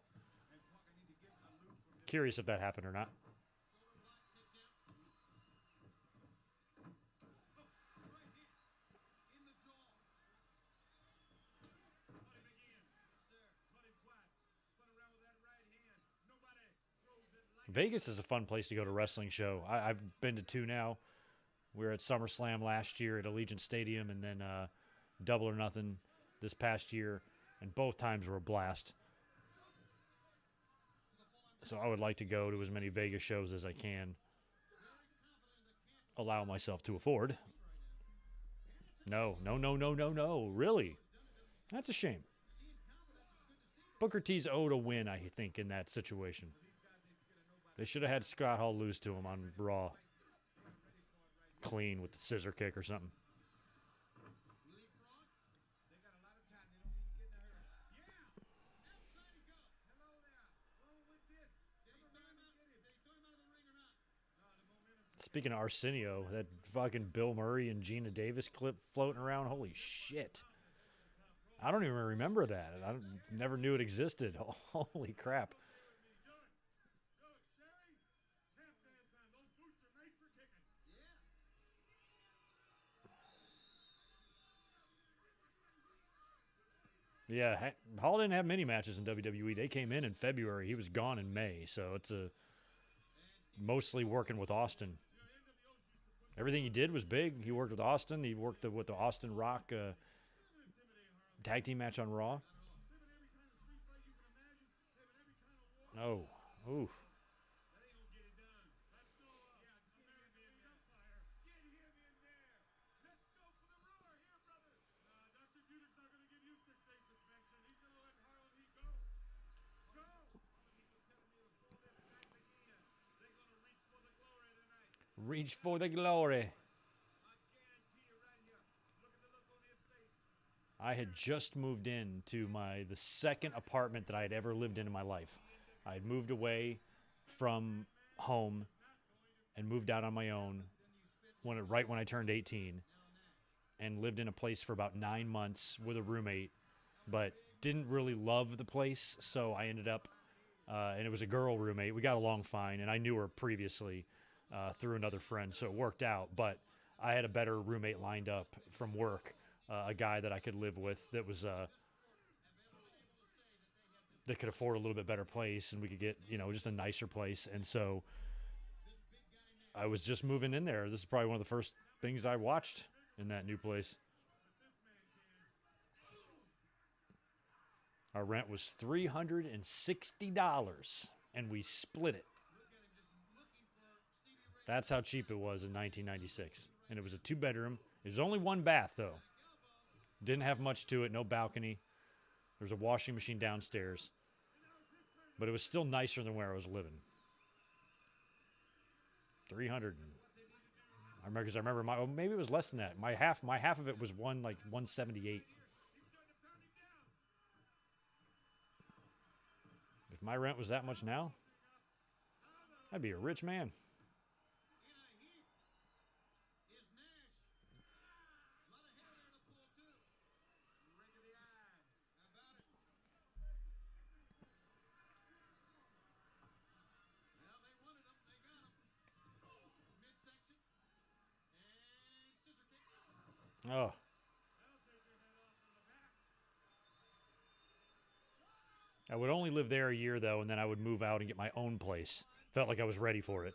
Speaker 10: Curious if that happened or not. Vegas is a fun place to go to a wrestling show. I've been to two now. We were at SummerSlam last year at Allegiant Stadium, and then Double or Nothing this past year, and both times were a blast. So I would like to go to as many Vegas shows as I can allow myself to afford. No. Really? That's a shame. Booker T's owed a win, I think, in that situation. They should have had Scott Hall lose to him on Raw. Clean with the scissor kick or something. Speaking of Arsenio, that fucking Bill Murray and Gina Davis clip floating around, holy shit. I don't even remember that. I never knew it existed. Holy crap. Yeah, Hall didn't have many matches in WWE. They came in February. He was gone in May, so it's mostly working with Austin. Everything he did was big. He worked with Austin. He worked with the Austin Rock tag team match on Raw. Oh, oof. Reach for the glory. I had just moved into the second apartment that I had ever lived in my life. I had moved away from home and moved out on my own right when I turned 18, and lived in a place for about 9 months with a roommate, but didn't really love the place, so I ended up, and it was a girl roommate. We got along fine, and I knew her previously through another friend, so it worked out, but I had a better roommate lined up from work, a guy that I could live with that was that could afford a little bit better place, and we could get, just a nicer place. And so I was just moving in there. This is probably one of the first things I watched in that new place. Our rent was $360, and we split it. That's how cheap it was in 1996. And it was a 2-bedroom. It was only 1 bath, though. Didn't have much to it, no balcony. There was a washing machine downstairs. But it was still nicer than where I was living. 300. I remember maybe it was less than that. My half of it was 178. If my rent was that much now, I'd be a rich man. Oh. I would only live there a year, though, and then I would move out and get my own place. Felt like I was ready for it.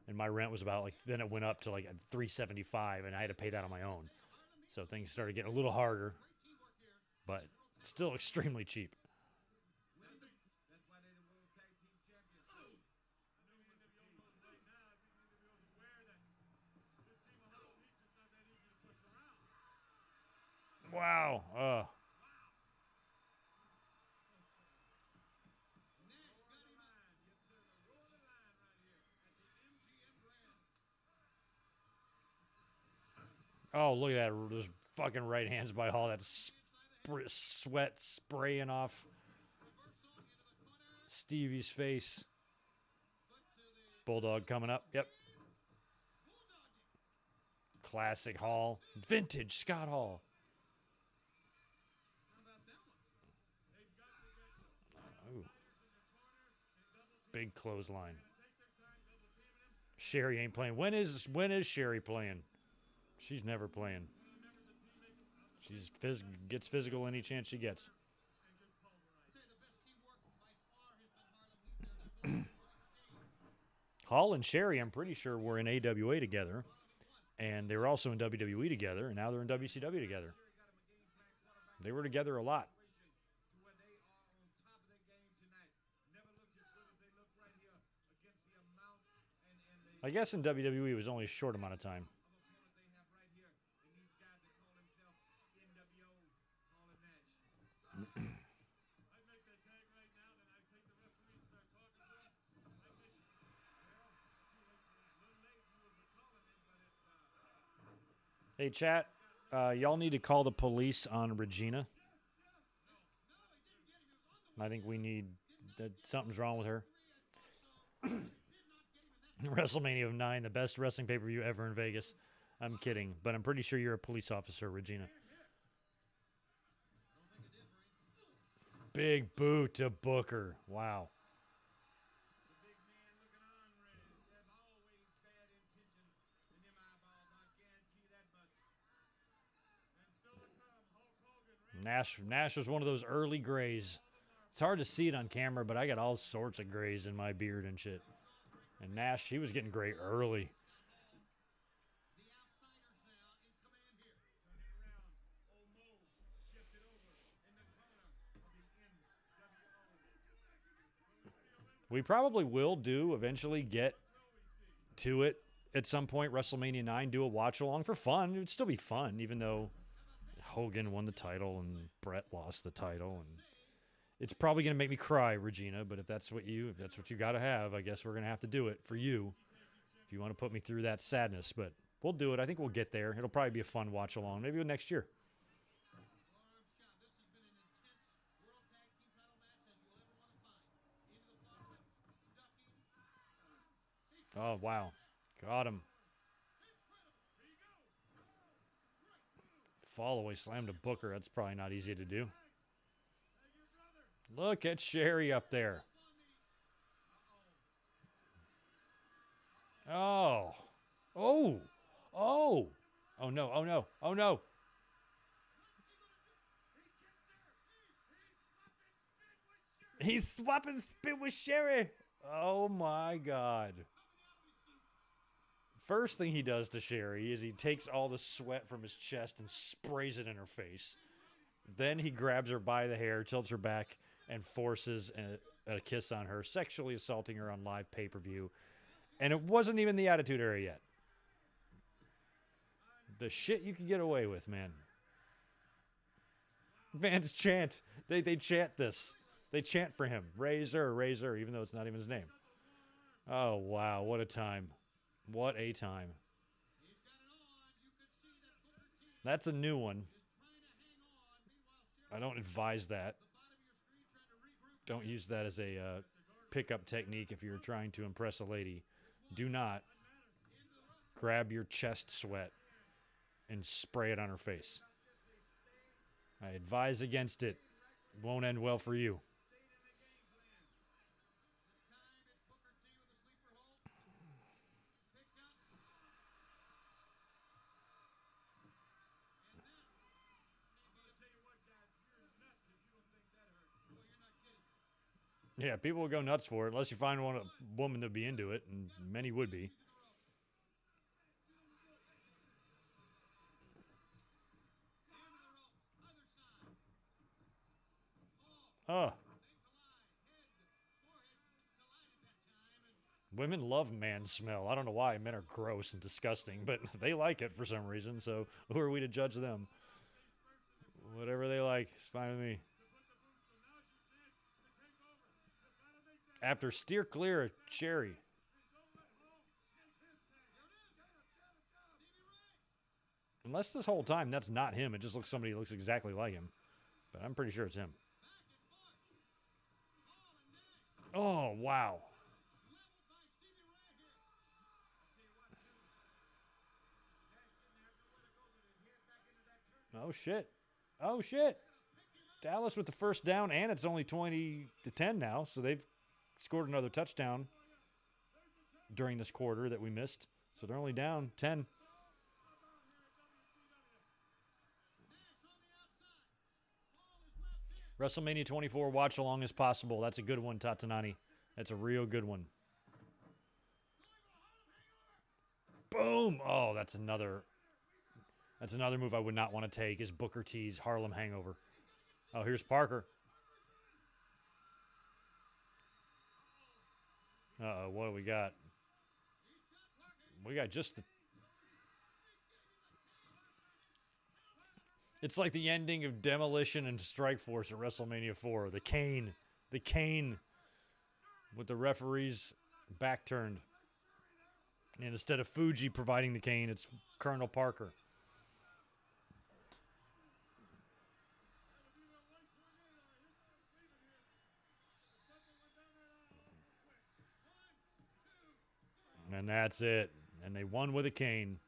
Speaker 10: And my rent was about, then it went up to $375, and I had to pay that on my own. So things started getting a little harder, but still extremely cheap. Wow. Oh, look at that. Those fucking right hands by Hall. That sweat spraying off Stevie's face. Bulldog coming up. Yep. Classic Hall. Vintage Scott Hall. Ooh. Big clothesline. Sherry ain't playing. When is Sherry playing? She's never playing. She's gets physical any chance she gets. Hall and Sherry, I'm pretty sure, were in AWA together. And they were also in WWE together. And now they're in WCW together. They were together a lot. I guess in WWE it was only a short amount of time. Hey, chat, y'all need to call the police on Regina. I think we need something's wrong with her. WrestleMania 9, the best wrestling pay-per-view ever in Vegas. I'm kidding, but I'm pretty sure you're a police officer, Regina. Big boot to Booker. Wow. Nash was one of those early grays. It's hard to see it on camera, but I got all sorts of grays in my beard and shit. And Nash, he was getting gray early. We probably will eventually get to it at some point, WrestleMania 9, do a watch-along for fun. It would still be fun, even though Hogan won the title and Brett lost the title. And it's probably going to make me cry, Regina, but if that's what you got to have, I guess we're going to have to do it for you if you want to put me through that sadness. But we'll do it. I think we'll get there. It'll probably be a fun watch-along, maybe next year. Oh, wow. Got him. Fall away slam to Booker. That's probably not easy to do. Look at Sherry up there. Oh. Oh. Oh. Oh, no. Oh, no. Oh, no. He's swapping spit with Sherry. Oh, my God. First thing he does to Sherry is he takes all the sweat from his chest and sprays it in her face. Then he grabs her by the hair, tilts her back, and forces a kiss on her, sexually assaulting her on live pay-per-view. And it wasn't even the Attitude Era yet. The shit you can get away with, man. Fans chant. They chant this. They chant for him. Razor, Razor, even though it's not even his name. Oh, wow. What a time. What a time. That's a new one. I don't advise that. Don't use that as a pickup technique if you're trying to impress a lady. Do not grab your chest sweat and spray it on her face. I advise against it. Won't end well for you. Yeah, people will go nuts for it unless you find a woman to be into it, and many would be. Women love man smell. I don't know why. Men are gross and disgusting, but they like it for some reason, so who are we to judge them? Whatever they like, it's fine with me. After steer clear of Sherry. Unless this whole time that's not him. It just looks somebody who looks exactly like him. But I'm pretty sure it's him. Oh, wow. Oh, shit. Oh, shit. Dallas with the first down, and it's only 20-10 now, so they've scored another touchdown during this quarter that we missed. So they're only down 10. WrestleMania 24 watch along as possible. That's a good one, Tatanani. That's a real good one. Boom! Oh, that's another move I would not want to take is Booker T's Harlem Hangover. Oh, here's Parker. Uh-oh, what do we got? We got just the... It's like the ending of Demolition and Strike Force at WrestleMania 4. The cane. The cane. With the referee's back turned. And instead of Fuji providing the cane, it's Colonel Parker. And And that's it. And they won with a cane.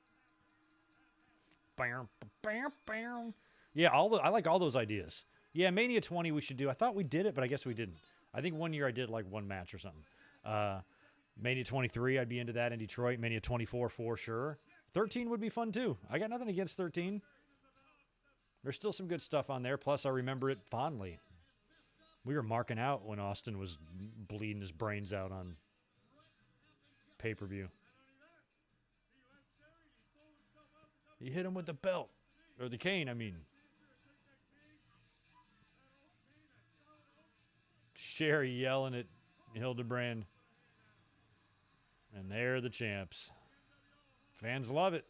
Speaker 10: Bam, bam, bam. Yeah, I like all those ideas. Yeah, Mania 20 we should do. I thought we did it, but I guess we didn't. I think one year I did like one match or something. Mania 23, I'd be into that in Detroit. Mania 24 for sure. 13 would be fun too. I got nothing against 13. There's still some good stuff on there. Plus, I remember it fondly. We were marking out when Austin was bleeding his brains out on pay-per-view. He hit him with the belt. Or the cane, I mean. Sherry yelling at Hildebrand. And they're the champs. Fans love it.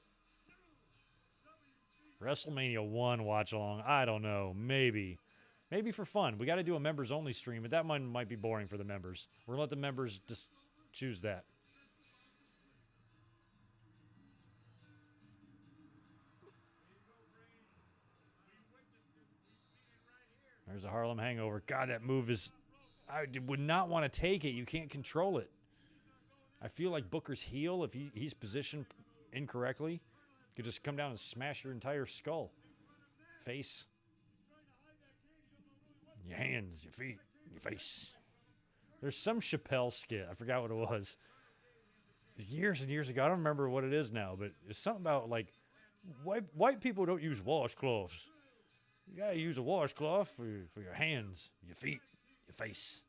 Speaker 10: WrestleMania 1 watch along. I don't know. Maybe. Maybe for fun. We got to do a members only stream, but that one might be boring for the members. We're going to let the members just choose that. There's a Harlem Hangover. God, that move is... I would not want to take it. You can't control it. I feel like Booker's heel, if he's positioned incorrectly, could just come down and smash your entire skull. Face. Your hands, your feet, your face. There's some Chappelle skit. I forgot what it was. Years and years ago. I don't remember what it is now, but it's something about, like, white people don't use washcloths. You got to use a washcloth for your hands, your feet, your face.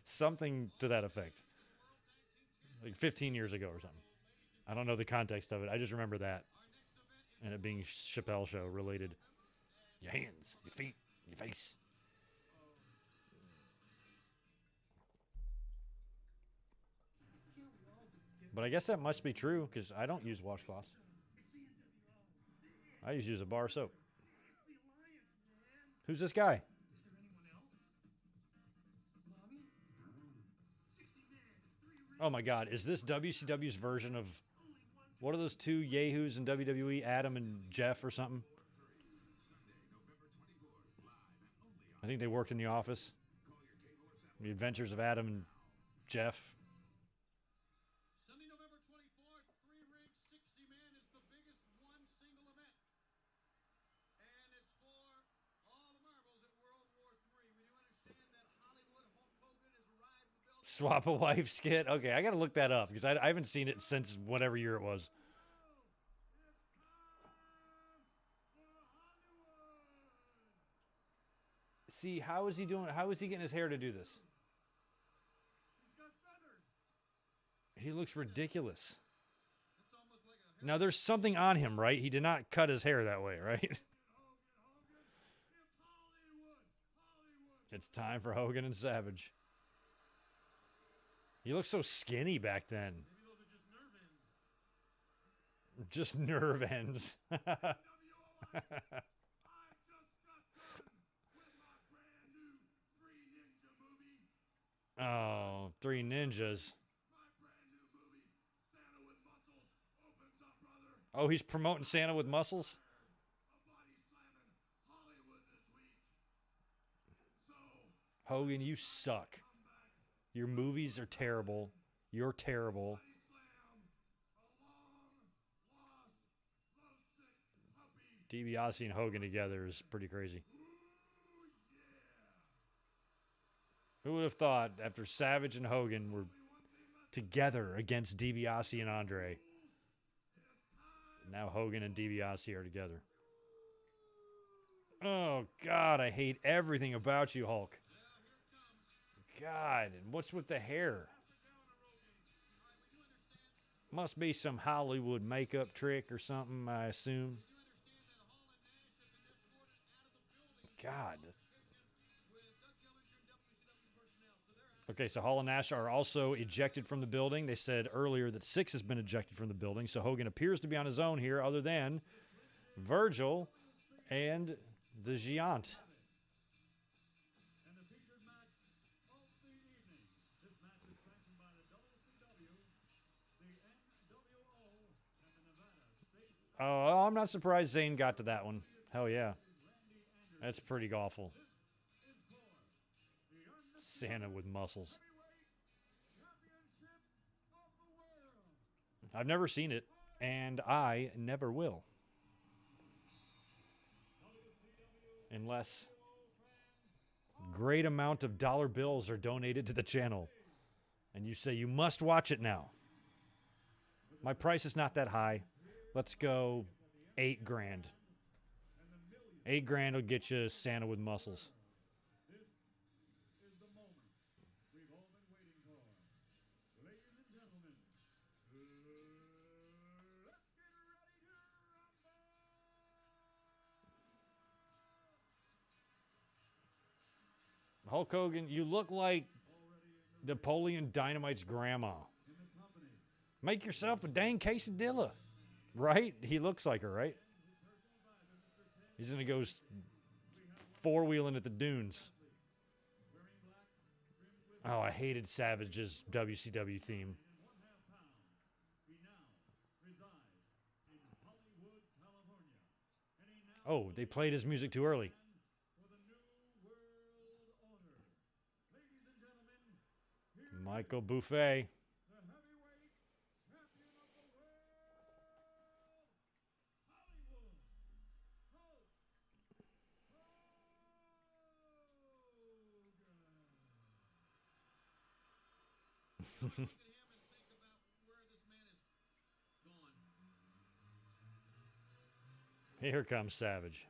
Speaker 10: Something to that effect. Like 15 years ago or something. I don't know the context of it. I just remember that. And it being Chappelle Show related. Your hands, your feet, your face. But I guess that must be true because I don't use washcloths. I just use a bar of soap. Who's this guy? Oh my God, is this WCW's version of, what are those two yahoos in WWE, Adam and Jeff or something? I think they worked in The Office. The Adventures of Adam and Jeff.
Speaker 11: Sunday, November 24th, 3-ring, 60-man is the biggest one single event. And it's for all the marbles at World War III. We do understand that Hollywood Hulk Hogan is arrived with Bill.
Speaker 10: Swap a wife skit? Okay, I got to look that up because I haven't seen it since whatever year it was. See, how is he doing? How is he getting his hair to do this? He looks ridiculous. Now, there's something on him, right? He did not cut his hair that way, right? It's time for Hogan and Savage. He looked so skinny back then. Just nerve ends. Oh, Three Ninjas. Oh, he's promoting Santa with muscles? Hogan, you suck. Your movies are terrible. You're terrible. DiBiase and Hogan together is pretty crazy. Who would have thought after Savage and Hogan were together against DiBiase and Andre? Now Hogan and DiBiase are together. Oh, God, I hate everything about you, Hulk. God, and what's with the hair? Must be some Hollywood makeup trick or something, I assume. God. Okay, so Hall and Nash are also ejected from the building. They said earlier that Syxx has been ejected from the building, so Hogan appears to be on his own here other than Virgil and the Giant.
Speaker 11: And the featured match of the evening. This match is sanctioned by the WCW, the NWO, and the Nevada State.
Speaker 10: Oh, I'm not surprised Zayn got to that one. Hell yeah. That's pretty awful. Santa with muscles. I've never seen it, and I never will. Unless great amount of dollar bills are donated to the channel, and you say you must watch it now. My price is not that high. Let's go $8 grand. $8 grand will get you Santa with muscles.
Speaker 11: This is the moment we've all been waiting for. Ladies and gentlemen, let's get ready to rumble!
Speaker 10: Hulk Hogan, you look like Napoleon Dynamite's grandma. Make yourself a dang quesadilla. Right? He looks like her, right? He's going to go four-wheeling at the dunes. Oh, I hated Savage's WCW theme. Oh, they played his music too early. Michael Buffet. Here comes Savage.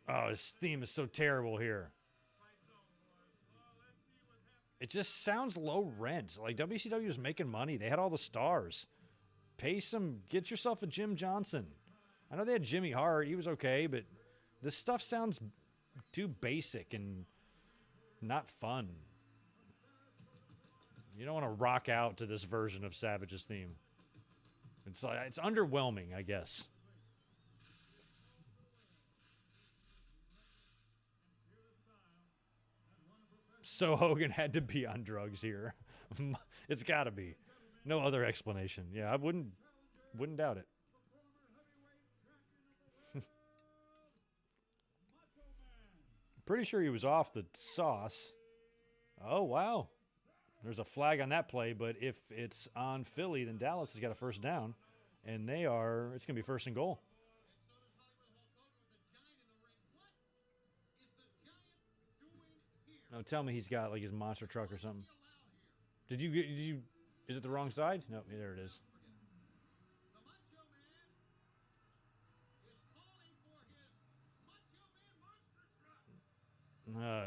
Speaker 10: Oh, his theme is so terrible here. It just sounds low rent. Like WCW was making money. They had all the stars. Pay some, get yourself a Jim Johnson. I know they had Jimmy Hart. He was okay, but this stuff sounds too basic and not fun. You don't want to rock out to this version of Savage's theme. It's like, it's underwhelming, I guess. So Hogan had to be on drugs here. It's got to be. No other explanation. Yeah, I wouldn't doubt it. Pretty sure he was off the sauce. Oh, wow. There's a flag on that play, but if it's on Philly, then Dallas has got a first down, and it's going to be first and goal. No, tell me he's got like his monster truck or something. Did you, is it the wrong side? No, there it is.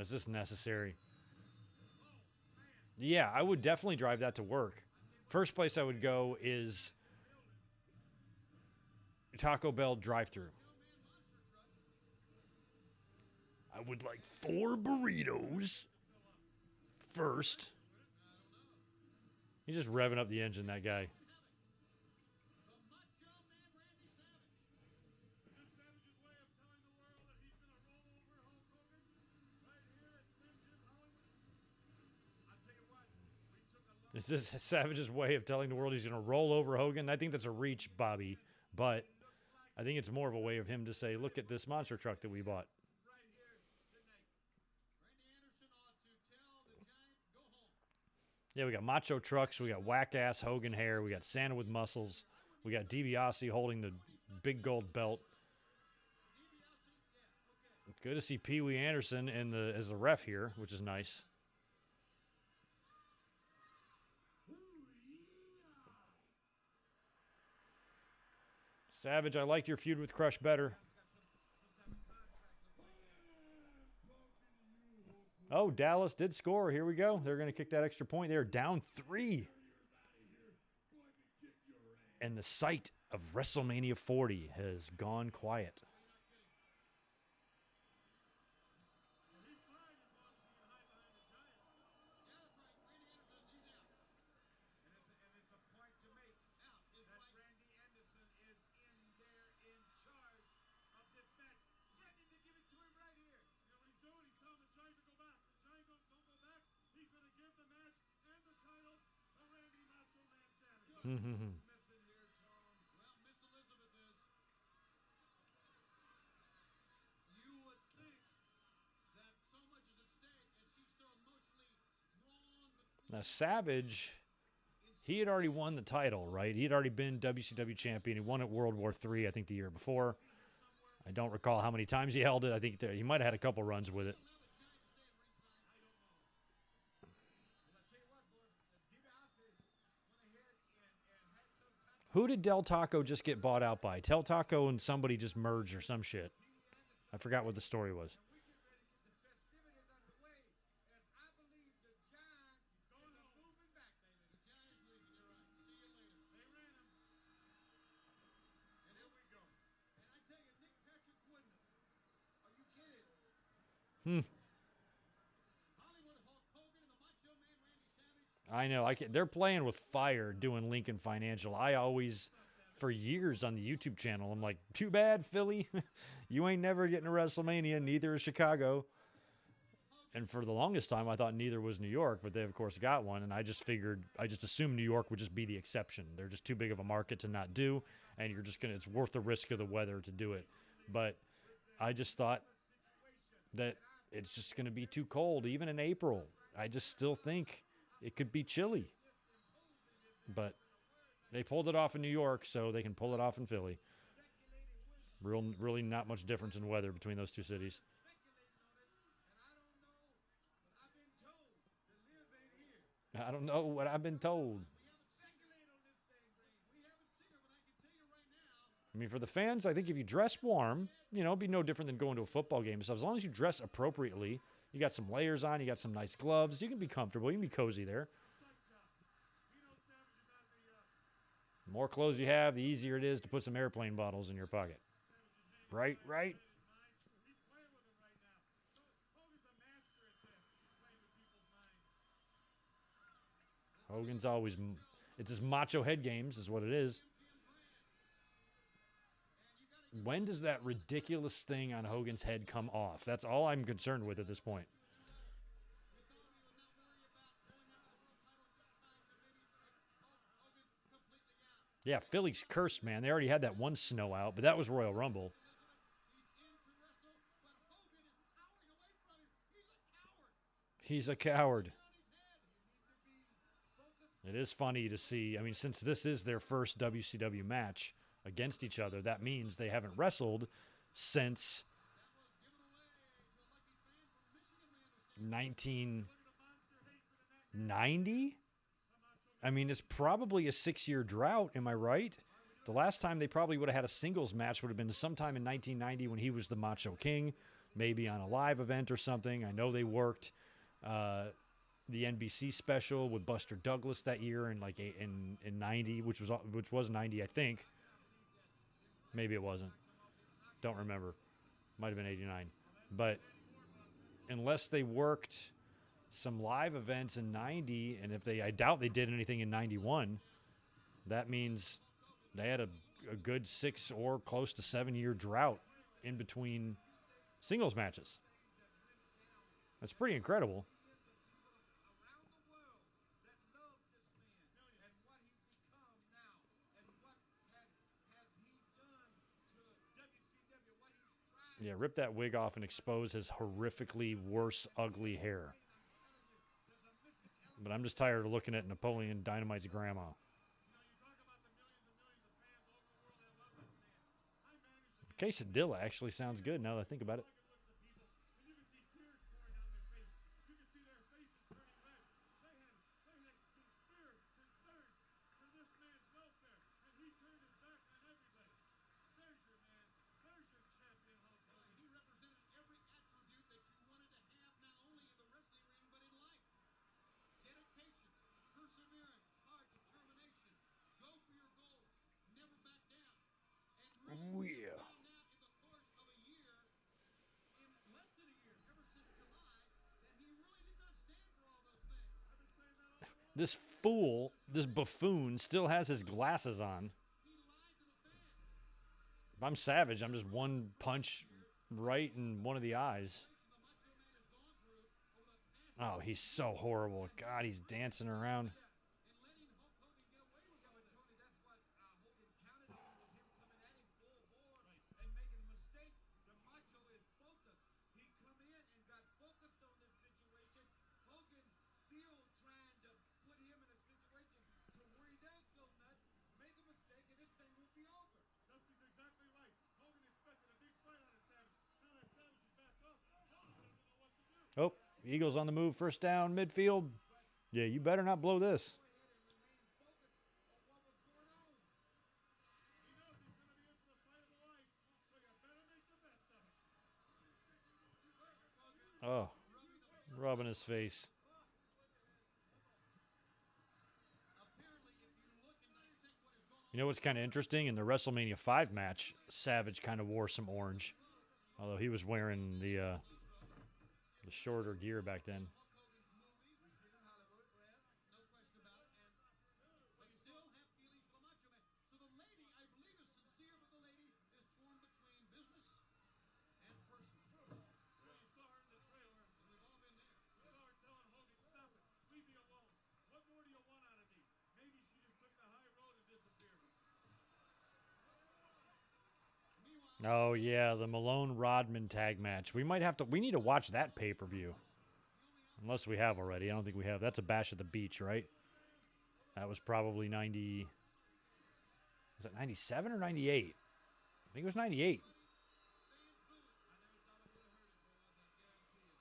Speaker 10: Is this necessary? Yeah, I would definitely drive that to work. First place I would go is Taco Bell drive-thru. I would like 4 burritos first. He's just revving up the engine, that guy. Is this Savage's way of telling the world he's going to roll over Hogan? I think that's a reach, Bobby. But I think it's more of a way of him to say, look at this monster truck that we bought. Yeah, we got macho trucks. We got whack-ass Hogan hair. We got Santa with muscles. We got DiBiase holding the big gold belt. Good to see Pee Wee Anderson as the ref here, which is nice. Savage, I liked your feud with Crush better. Oh, Dallas did score. Here we go. They're going to kick that extra point. They're down 3. And the site of WrestleMania 40 has gone quiet. Now, Savage he had already won the title, right? He had already been WCW champion. He won at World War III, I think, the year before. I don't recall how many times he held it. I think he might have had a couple runs with it. Who did Del Taco just get bought out by? Del Taco and somebody just merged or some shit. I forgot what the story was. I know. They're playing with fire doing Lincoln Financial. I always, for years on the YouTube channel, I'm like, too bad, Philly. You ain't never getting to WrestleMania. Neither is Chicago. And for the longest time, I thought neither was New York, but they, of course, got one. And I just assumed New York would just be the exception. They're just too big of a market to not do. And it's worth the risk of the weather to do it. But I just thought that it's just going to be too cold, even in April. I just still think it could be chilly. But they pulled it off in New York, so they can pull it off in Philly. Really not much difference in weather between those two cities. I don't know what I've been told. I mean, for the fans, I think if you dress warm, it'd be no different than going to a football game. So as long as you dress appropriately, you got some layers on, you got some nice gloves, you can be comfortable, you can be cozy there. The more clothes you have, the easier it is to put some airplane bottles in your pocket. Right? Hogan's always, it's his macho head games is what it is. When does that ridiculous thing on Hogan's head come off? That's all I'm concerned with at this point. Yeah, Philly's cursed, man. They already had that one snow out, but that was Royal Rumble. He's a coward. It is funny to see. I mean, since this is their first WCW match against each other, that means they haven't wrestled since 1990. I mean, it's probably a 6-year drought. Am I right? The last time they probably would have had a singles match would have been sometime in 1990 when he was the Macho King, maybe on a live event or something. I know they worked the NBC special with Buster Douglas that year in 90, which was 90, I think. Maybe it wasn't. Don't remember. Might have been 89. But unless they worked some live events in 90, and I doubt they did anything in 91, that means they had a good 6 or close to 7-year drought in between singles matches. That's pretty incredible. Yeah, rip that wig off and expose his horrifically worse, ugly hair. But I'm just tired of looking at Napoleon Dynamite's grandma. Quesadilla actually sounds good now that I think about it. Oh, yeah. This fool, this buffoon, still has his glasses on. If I'm Savage, I'm just one punch right in one of the eyes. Oh, he's so horrible. God, he's dancing around. Eagles on the move, first down, midfield. Yeah, you better not blow this. Oh, rubbing his face. You know what's kind of interesting? In the WrestleMania 5 match, Savage kind of wore some orange. Although he was wearing the shorter gear back then. Oh, yeah, the Malone-Rodman tag match. We need to watch that pay-per-view. Unless we have already. I don't think we have. That's a Bash at the Beach, right? That was probably 90... Was it 97 or 98? I think it was 98.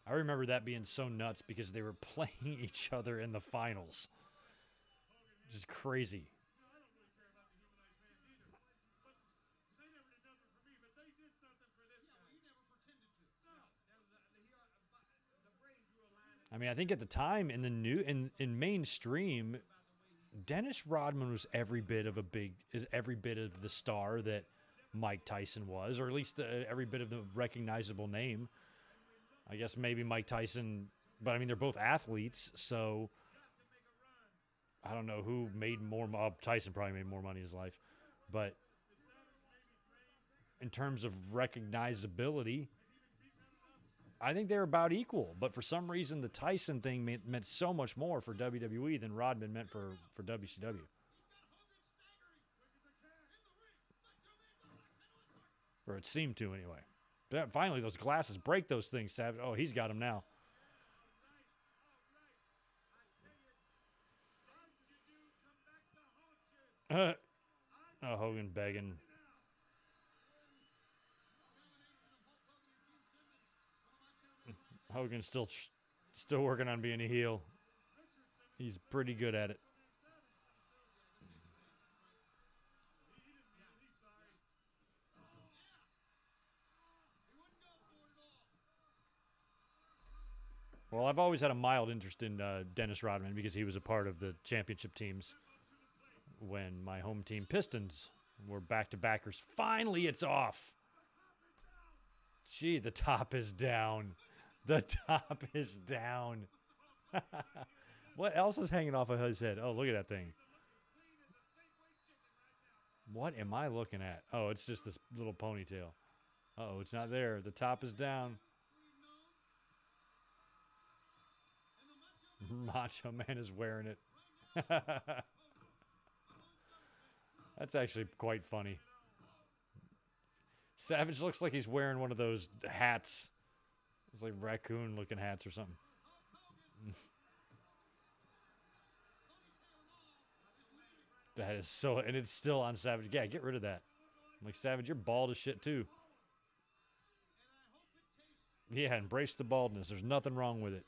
Speaker 10: I remember that being so nuts because they were playing each other in the finals. Just crazy. I mean, I think at the time in mainstream, Dennis Rodman was every bit of the star that Mike Tyson was, or at least every bit of the recognizable name. I guess maybe Mike Tyson, but I mean, they're both athletes, so I don't know who made more. Tyson probably made more money in his life, but in terms of recognizability, I think they're about equal. But for some reason, the Tyson thing meant so much more for WWE than Rodman meant for WCW. Or it seemed to, anyway. But finally, those glasses break those things, Savage. Oh, he's got them now. Oh, Hogan begging. Hogan's still working on being a heel. He's pretty good at it. Well, I've always had a mild interest in Dennis Rodman because he was a part of the championship teams when my home team Pistons were back-to-backers. Finally, it's off. Gee, the top is down. The top is down. What else is hanging off of his head? Oh, look at that thing. What am I looking at? Oh, it's just this little ponytail. Uh-oh, it's not there. The top is down. Macho Man is wearing it. That's actually quite funny. Savage looks like he's wearing one of those hats. It's like raccoon-looking hats or something. That is so... And it's still on Savage. Yeah, get rid of that. I'm like, Savage, you're bald as shit, too. Yeah, embrace the baldness. There's nothing wrong with it.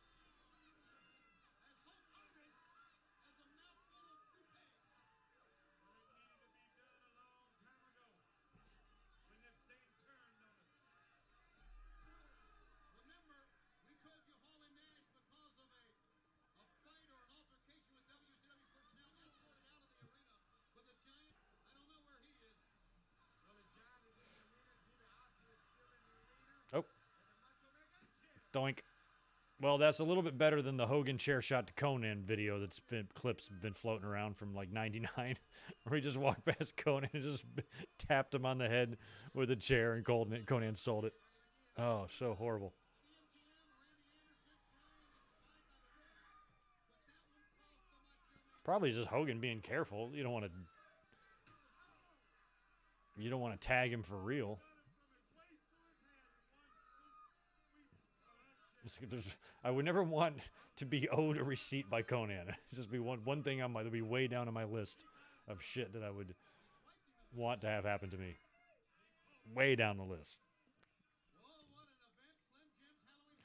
Speaker 10: Oh. Doink. Well, that's a little bit better than the Hogan chair shot to Conan video that's been floating around from like 99, where he just walked past Conan and just tapped him on the head with a chair and Conan sold it. Oh, so horrible. Probably just Hogan being careful. You don't want to tag him for real. I would never want to be owed a receipt by Conan. Just be one thing that'll be way down on my list of shit that I would want to have happen to me. Way down the list.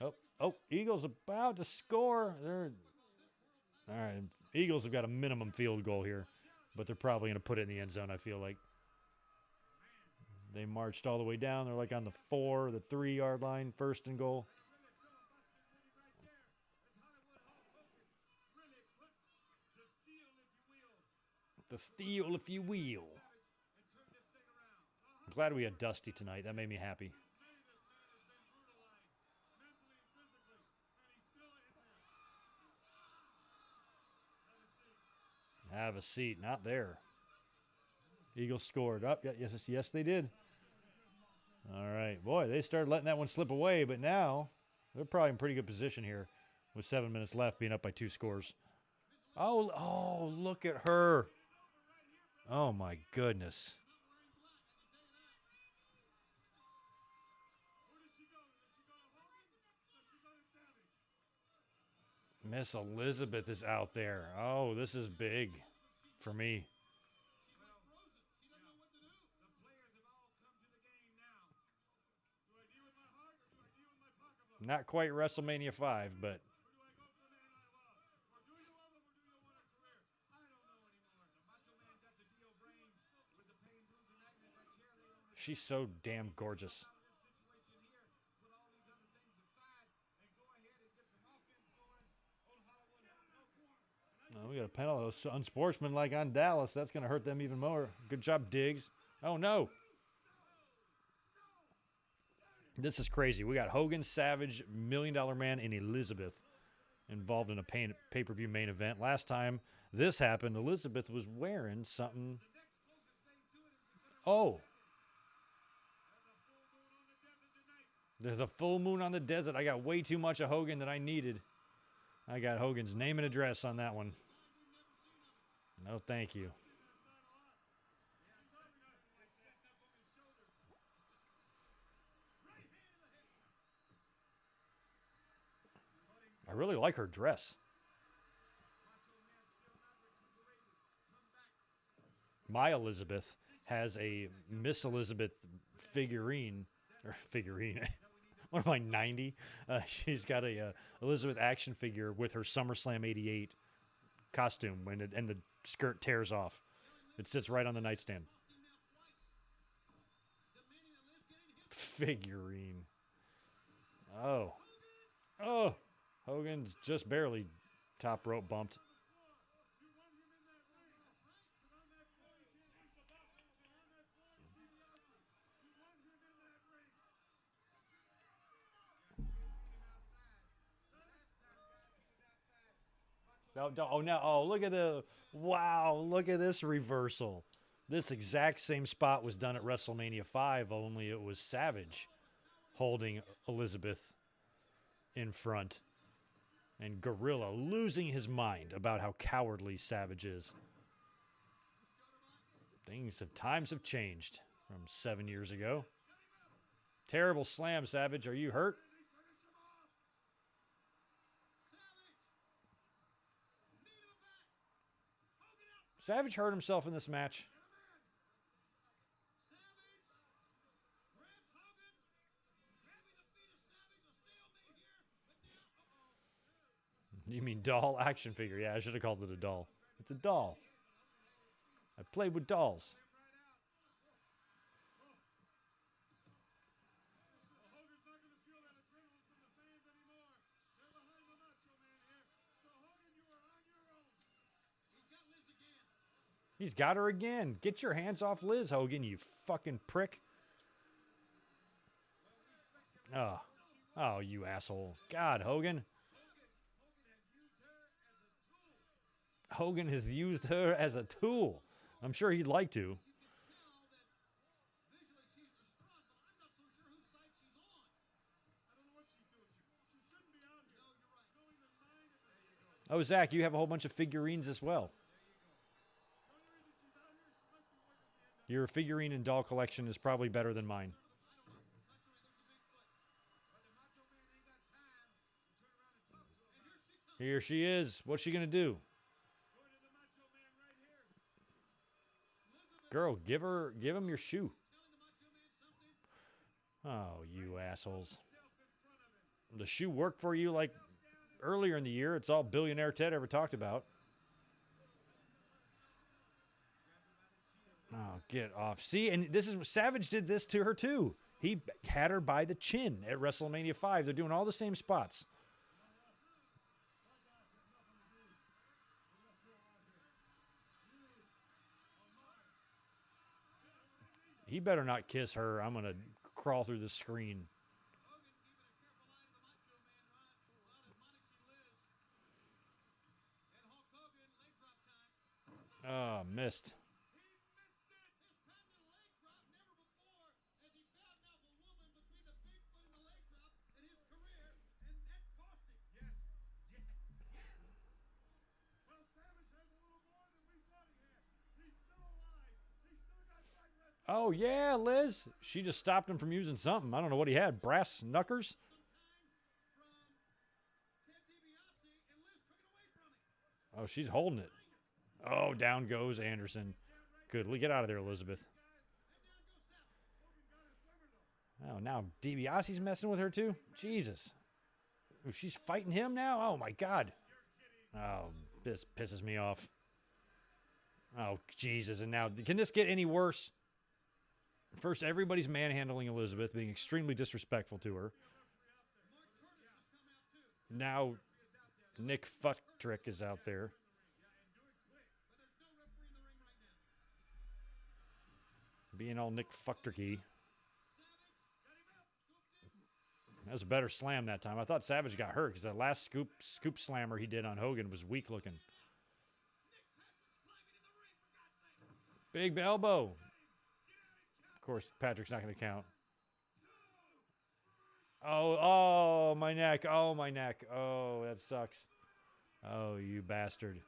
Speaker 10: Oh, Oh, Eagles about to score. All right, Eagles have got a minimum field goal here, but they're probably going to put it in the end zone, I feel like. They marched all the way down. They're like on the 3-yard line, first and goal. The steal, if you will. I'm glad we had Dusty tonight. That made me happy. Have a seat. Not there. Eagles scored. Up. Yes, they did. All right. Boy, they started letting that one slip away, but now they're probably in pretty good position here with 7 minutes left, being up by 2 scores. Oh, look at her. Oh, my goodness. Miss Elizabeth is out there. Oh, this is big for me. Not quite WrestleMania 5, but she's so damn gorgeous. Oh, we got a penalty. Unsportsmanlike on Dallas. That's going to hurt them even more. Good job, Diggs. Oh, no. This is crazy. We got Hogan, Savage, $1 Million Man, and Elizabeth involved in a pay-per-view main event. Last time this happened, Elizabeth was wearing something. Oh. There's a full moon on the desert. I got way too much of Hogan that I needed. I got Hogan's name and address on that one. No, thank you. I really like her dress. My Elizabeth has a Miss Elizabeth figurine. What am I, 90? She's got a Elizabeth action figure with her SummerSlam 88 costume and the skirt tears off. It sits right on the nightstand. Figurine. Oh. Hogan's just barely top rope bumped. Look at look at this reversal. This exact same spot was done at WrestleMania 5, only it was Savage holding Elizabeth in front. And Gorilla losing his mind about how cowardly Savage is. Times have changed from 7 years ago. Terrible slam, Savage. Are you hurt? Savage hurt himself in this match. You mean doll action figure? Yeah, I should have called it a doll. It's a doll. I played with dolls. He's got her again. Get your hands off Liz, Hogan, you fucking prick. Oh, you asshole. God, Hogan. Hogan has used her as a tool. I'm sure he'd like to. Oh, Zach, you have a whole bunch of figurines as well. Your figurine and doll collection is probably better than mine. Here she is. What's she going to do? Girl, give him your shoe. Oh, you assholes. The shoe worked for you like earlier in the year. It's all Billionaire Ted ever talked about. Oh, get off. See, and this is Savage did this to her too. He had her by the chin at WrestleMania 5. They're doing all the same spots. He better not kiss her. I'm going to crawl through the screen. Oh, missed. Oh, yeah, Liz. She just stopped him from using something. I don't know what he had. Brass knuckers? Oh, she's holding it. Oh, down goes Anderson. Good. Get out of there, Elizabeth. Oh, now DiBiase's messing with her too? Jesus. Oh, she's fighting him now? Oh, my God. Oh, this pisses me off. Oh, Jesus. And now, can this get any worse? First, everybody's manhandling Elizabeth, being extremely disrespectful to her. Now, Nick Futtrick is out there. Being all Nick Futtricky. That was a better slam that time. I thought Savage got hurt because that last scoop slammer he did on Hogan was weak looking. Big elbow. Of course, Patrick's not going to count. Oh, my neck. Oh, my neck. Oh, that sucks. Oh, you bastard.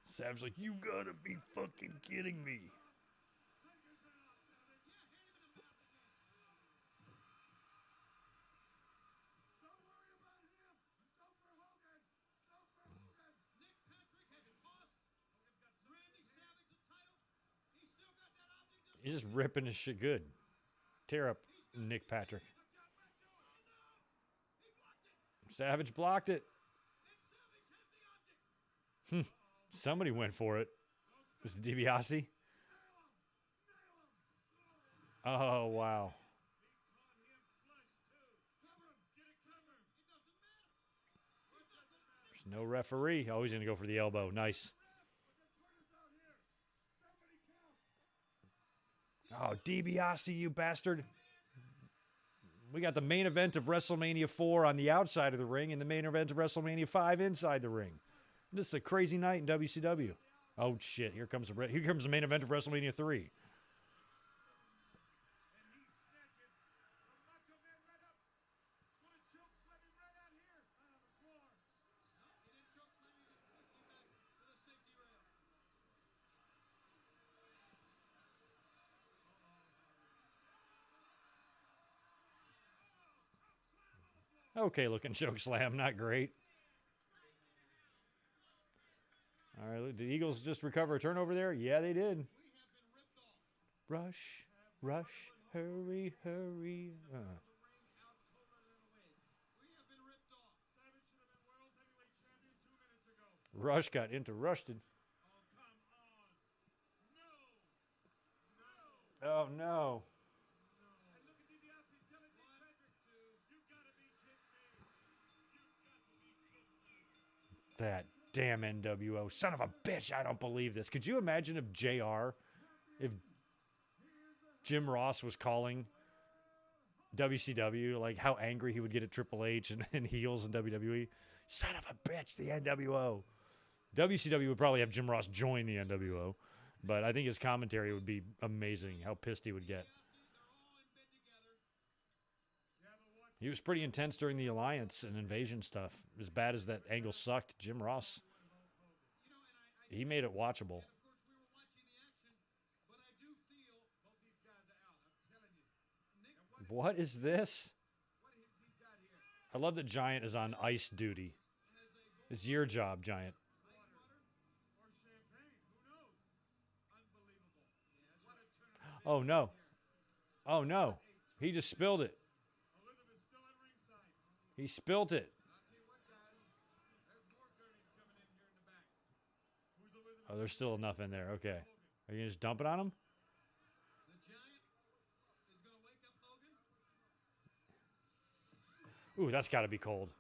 Speaker 10: Savage's like, you gotta be fucking kidding me. He's just ripping his shit good. Tear up Nick Patrick. Savage blocked it. Somebody went for it. Was it DiBiase? Oh, wow. There's no referee. Oh, he's going to go for the elbow. Nice. Oh, DiBiase, you bastard. We got the main event of WrestleMania 4 on the outside of the ring and the main event of WrestleMania 5 inside the ring. This is a crazy night in WCW. Oh, shit. Here comes the main event of WrestleMania 3. Okay, looking choke slam, not great. All right, did Eagles just recover a turnover there? Yeah, they did. Rush, hurry, hurry. Rush got interrusted. Oh, no. That damn NWO. Son of a bitch, I don't believe this. Could you imagine if if Jim Ross was calling WCW, like how angry he would get at Triple H and heels in WWE? Son of a bitch, the NWO. WCW would probably have Jim Ross join the NWO, but I think his commentary would be amazing, how pissed he would get. He was pretty intense during the Alliance and Invasion stuff. As bad as that angle sucked, Jim Ross, he made it watchable. What is this? I love that Giant is on ice duty. It's your job, Giant. Oh, no. Oh, no. He just spilled it. He spilt it. Oh, there's still enough in there. Okay. Are you going to just dump it on him? Ooh, that's got to be cold.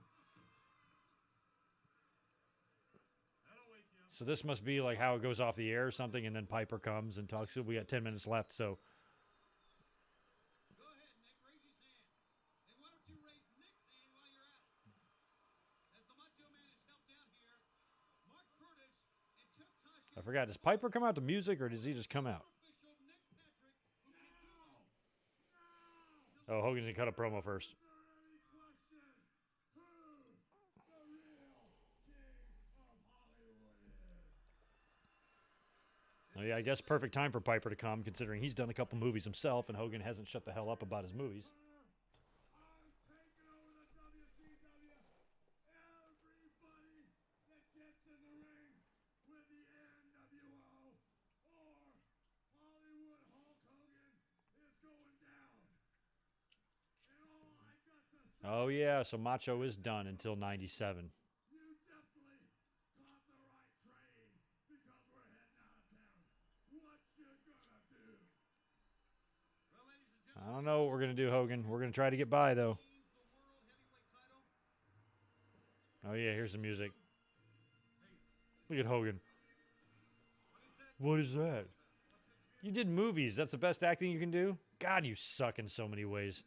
Speaker 10: So this must be like how it goes off the air or something, and then Piper comes and talks. We got 10 minutes left, so.
Speaker 11: Go ahead, Nick. Raise his hand. And why don't you raise Nick's hand while you're at it? As the Macho Man is helped down here, Mark Curtis and Chuck Tosh.
Speaker 10: I forgot. Does Piper come out to music, or does he just come out? Oh, Hogan's going to cut a promo first. Oh, yeah, I guess perfect time for Piper to come, considering he's done a couple movies himself, and Hogan hasn't shut the hell up about his movies. Oh, yeah, so Macho is done until 97. I don't know what we're going to do, Hogan. We're going to try to get by, though. Oh, yeah, here's the music. Look at Hogan. What is that? You did movies. That's the best acting you can do? God, you suck in so many ways.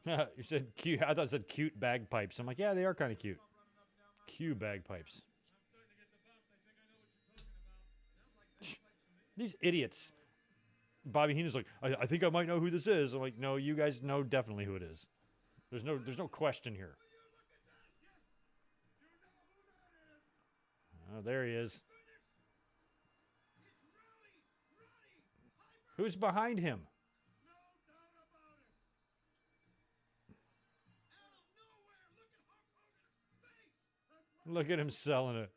Speaker 10: You said cute. I thought it said cute bagpipes. I'm like, yeah, they are kind of cute. Cute bagpipes. These idiots. Bobby Heenan's like, I think I might know who this is. I'm like, no, you guys know definitely who it is. There's no question here. Oh, there he is. Who's behind him? Look at him selling it.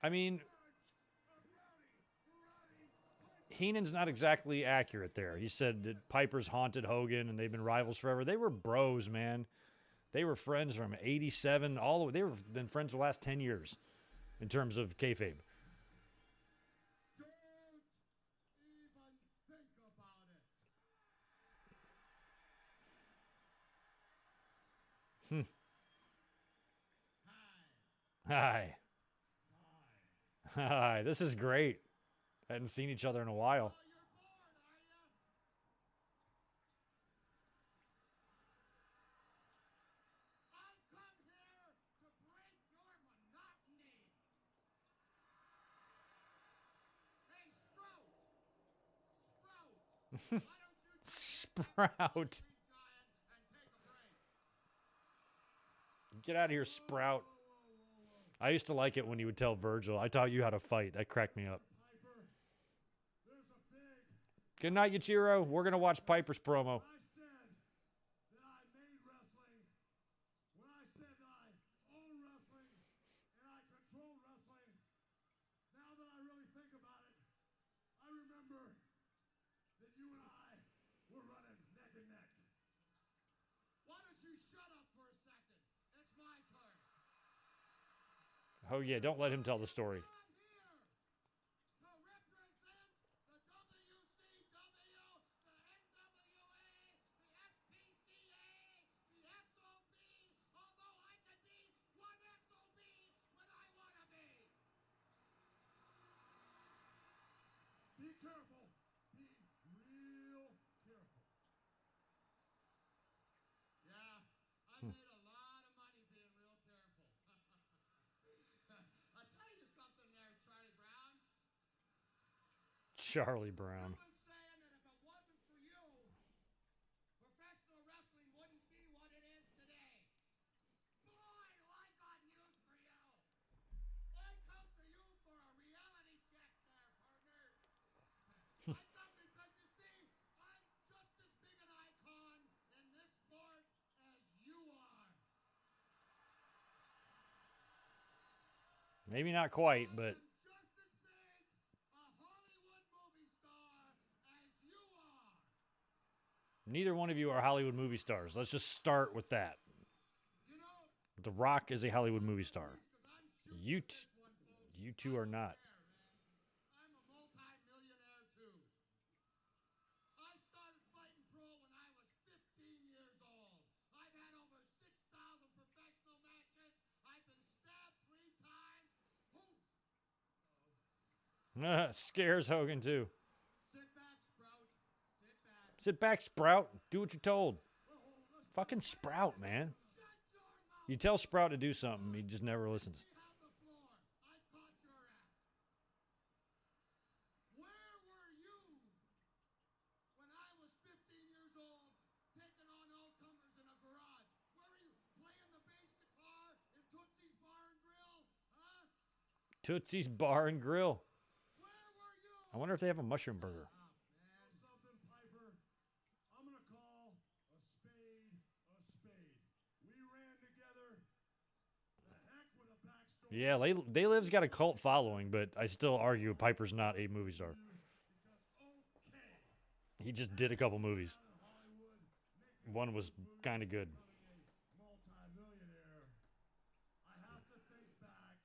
Speaker 10: I mean, Heenan's not exactly accurate there. He said that Piper's haunted Hogan and they've been rivals forever. They were bros, man. They were friends from 87 all the way. They've been friends for the last 10 years in terms of kayfabe. Hi. Hi. This is great. Hadn't seen each other in a while. Sprout. Get out of here, Sprout. I used to like it when he would tell Virgil, I taught you how to fight. That cracked me up. Good night, Yachiro. We're going to watch Piper's promo. Oh, yeah, don't let him tell the story.
Speaker 11: Be careful. Be real careful. Yeah, I made a lot of money being real careful. I'll tell you something there, Charlie Brown.
Speaker 10: Charlie Brown.
Speaker 11: I've been saying that if it wasn't for you, professional wrestling wouldn't be what it is today. Boy, do I got news for you. I come to you for a reality check there, partner. I come because, you see, I'm just as big an icon in this sport as you
Speaker 10: Maybe not quite, but
Speaker 11: just as big a Hollywood movie star as you are.
Speaker 10: neither one of you are Hollywood movie stars. Let's just start with that.
Speaker 11: You know,
Speaker 10: The Rock is a Hollywood movie star.
Speaker 11: 'cause I'm
Speaker 10: You,
Speaker 11: shooting this one, folks.
Speaker 10: you two are not.
Speaker 11: I'm a multi-millionaire too. I started fighting pro when I was 15 years old. I've had over 6,000 professional matches. I've been stabbed 3 times.
Speaker 10: Scares Hogan too.
Speaker 11: Sit back, Sprout. Sit back.
Speaker 10: Sit back, Sprout. Do what you're told. Fucking Sprout, man.
Speaker 11: Shut your mouth.
Speaker 10: You tell Sprout to do something, he just never listens.
Speaker 11: We have the floor. I've caught your act. Where were you when I was 15 years old, taking on all-comers in a garage? Where were you playing the bass guitar in Tootsie's Bar and Grill? Huh?
Speaker 10: Tootsie's Bar and Grill.
Speaker 11: Where were you?
Speaker 10: I wonder if they have a mushroom burger.
Speaker 11: Something, Piper. I'm gonna call a spade a spade. We ran together. The heck with a backstory.
Speaker 10: Yeah, They Live's got a cult following, but I still argue Piper's not a movie star. He just did a couple movies. One was kind of good.
Speaker 11: Multi-millionaire. I have to think back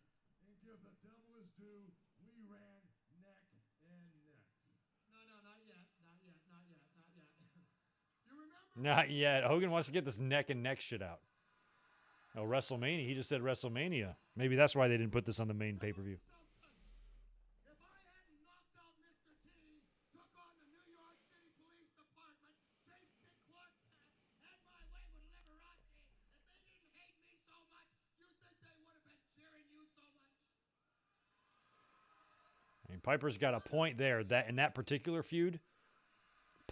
Speaker 11: and give the devil his due. We ran neck and neck. No, not yet. Not yet. You remember?
Speaker 10: Not yet. Hogan wants to get this neck and neck shit out. Oh, WrestleMania. He just said WrestleMania. Maybe that's why they didn't put this on the main pay-per-view.
Speaker 11: If I hadn't knocked out Mr. T, took on the New York City Police Department, chased Dick Clark, had my way with Liberace, if they didn't hate me so much, you think they would have been cheering you so much?
Speaker 10: I mean, Piper's got a point there. That in that particular feud,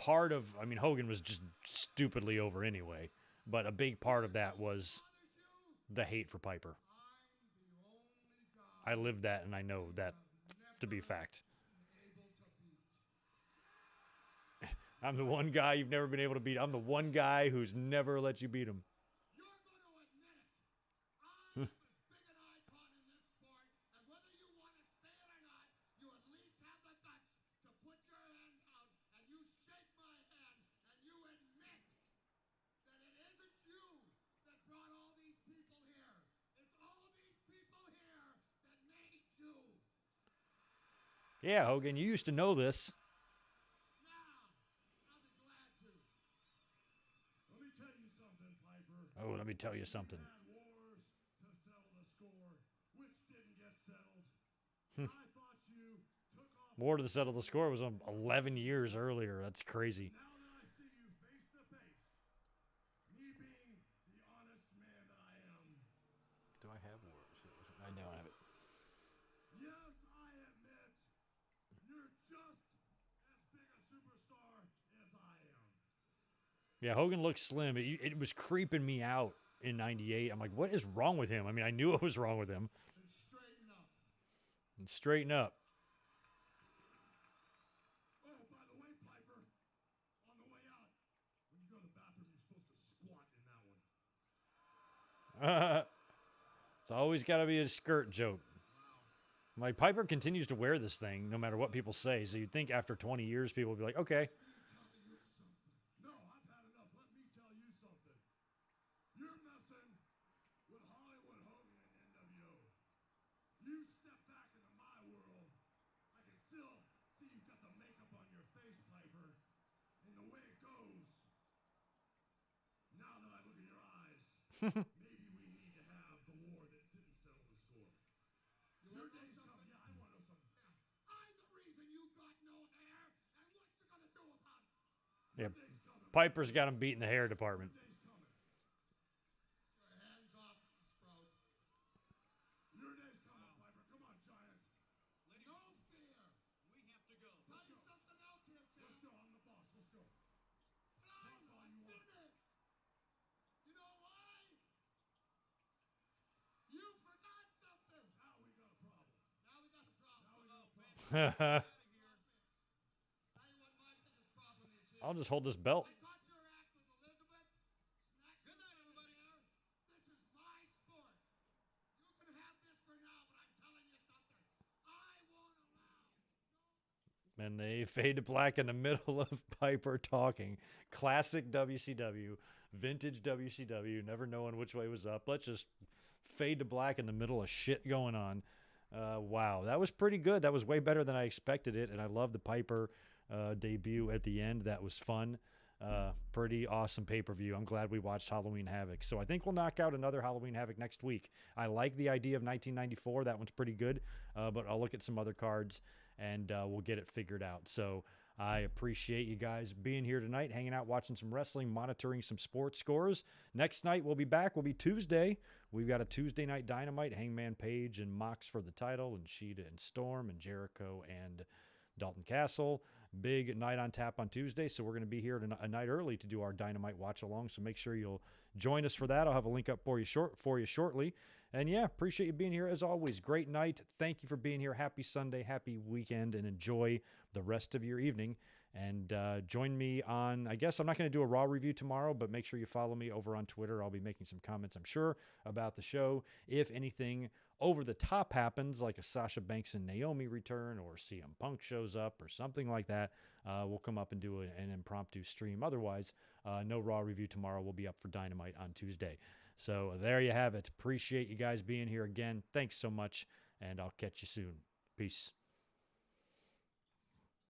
Speaker 10: Hogan was just stupidly over anyway, but a big part of that was the hate for Piper. I lived that, and I know that to be fact. I'm the one guy you've never been able to beat. I'm the one guy who's never let you beat him.
Speaker 11: You're going to admit it. I'm as big an icon in this sport, and whether you want to say it or not, you at least have the guts to put your hand out and you shake my hand and you admit that it isn't you that brought all these people here. It's all these people here that made you.
Speaker 10: Yeah, Hogan, you used to know this.
Speaker 11: I'll be glad to. Let me tell you something, Piper.
Speaker 10: Oh, let me tell you something.
Speaker 11: We had wars to settle the score, which didn't get settled. I thought you took off.
Speaker 10: War to settle the score was 11 years earlier. That's crazy.
Speaker 11: Now that I see you face to face, me being the honest man that I am.
Speaker 10: Do I have wars? I don't have it.
Speaker 11: Yes, I admit you're just as big a superstar as I am.
Speaker 10: Yeah, Hogan looked slim. It was creeping me out in '98. I'm like, what is wrong with him? I mean, I knew what was wrong with him.
Speaker 11: And straighten up.
Speaker 10: And straighten up.
Speaker 11: Oh, by the way, Piper, on the way out, when you go to the bathroom, you're supposed to squat in that one.
Speaker 10: It's always got to be a skirt joke. Like, Piper continues to wear this thing no matter what people say. So you'd think after 20 years, people would be like, okay.
Speaker 11: No, I've had enough. Let me tell you something. You're messing with Hollywood Hogan and NWO. You step back into my world, I can still see you've got the makeup on your face, Piper, and the way it goes. Now that I look in your eyes, maybe we need to have the war that didn't settle the score. Your day's coming. Yeah, I want to know something. I'm the reason you got no hair, and what you gonna do about it?
Speaker 10: Yeah, Piper's got him beat in the hair department.
Speaker 11: Your day's coming. Your hands off, Sprout. Your day's coming, Piper. Come on, Giant. No fear. We have to go. Tell you something else here, Champ. Let's go. I'm the boss. Let's go. I'm finished. You know why? You forgot something. Now we got a problem.
Speaker 10: I'll just hold this belt.
Speaker 11: I caught your act with Elizabeth. Good night, everybody. This is my sport. You can have this for now, but I'm telling
Speaker 10: And they fade to black in the middle of Piper talking. Classic WCW, vintage WCW, never knowing which way was up. Let's just fade to black in the middle of shit going on. Wow, that was pretty good. That was way better than I expected it, and I love the Piper debut at the end. That was fun. Pretty awesome pay-per-view. I'm glad we watched Halloween Havoc. So I think we'll knock out another Halloween Havoc next week. I like the idea of 1994. That one's pretty good, but I'll look at some other cards, and we'll get it figured out. So I appreciate you guys being here tonight, hanging out, watching some wrestling, monitoring some sports scores. Next night, we'll be back. We'll be Tuesday. We've got a Tuesday night Dynamite, Hangman Page and Mox for the title, and Sheeta and Storm, and Jericho and Dalton Castle. Big night on tap on Tuesday, so we're going to be here a night early to do our Dynamite watch along, so make sure you'll join us for that. I'll have a link up for you shortly. And yeah, appreciate you being here as always. Great night. Thank you for being here. Happy Sunday, happy weekend, and enjoy the rest of your evening. And join me on, I guess I'm not going to do a Raw review tomorrow, but make sure you follow me over on Twitter. I'll be making some comments, I'm sure, about the show. If anything over the top happens, like a Sasha Banks and Naomi return, or CM Punk shows up, or something like that, we'll come up and do an impromptu stream. Otherwise, no Raw review tomorrow. We'll be up for Dynamite on Tuesday. So there you have it. Appreciate you guys being here again. Thanks so much, and I'll catch you soon. Peace.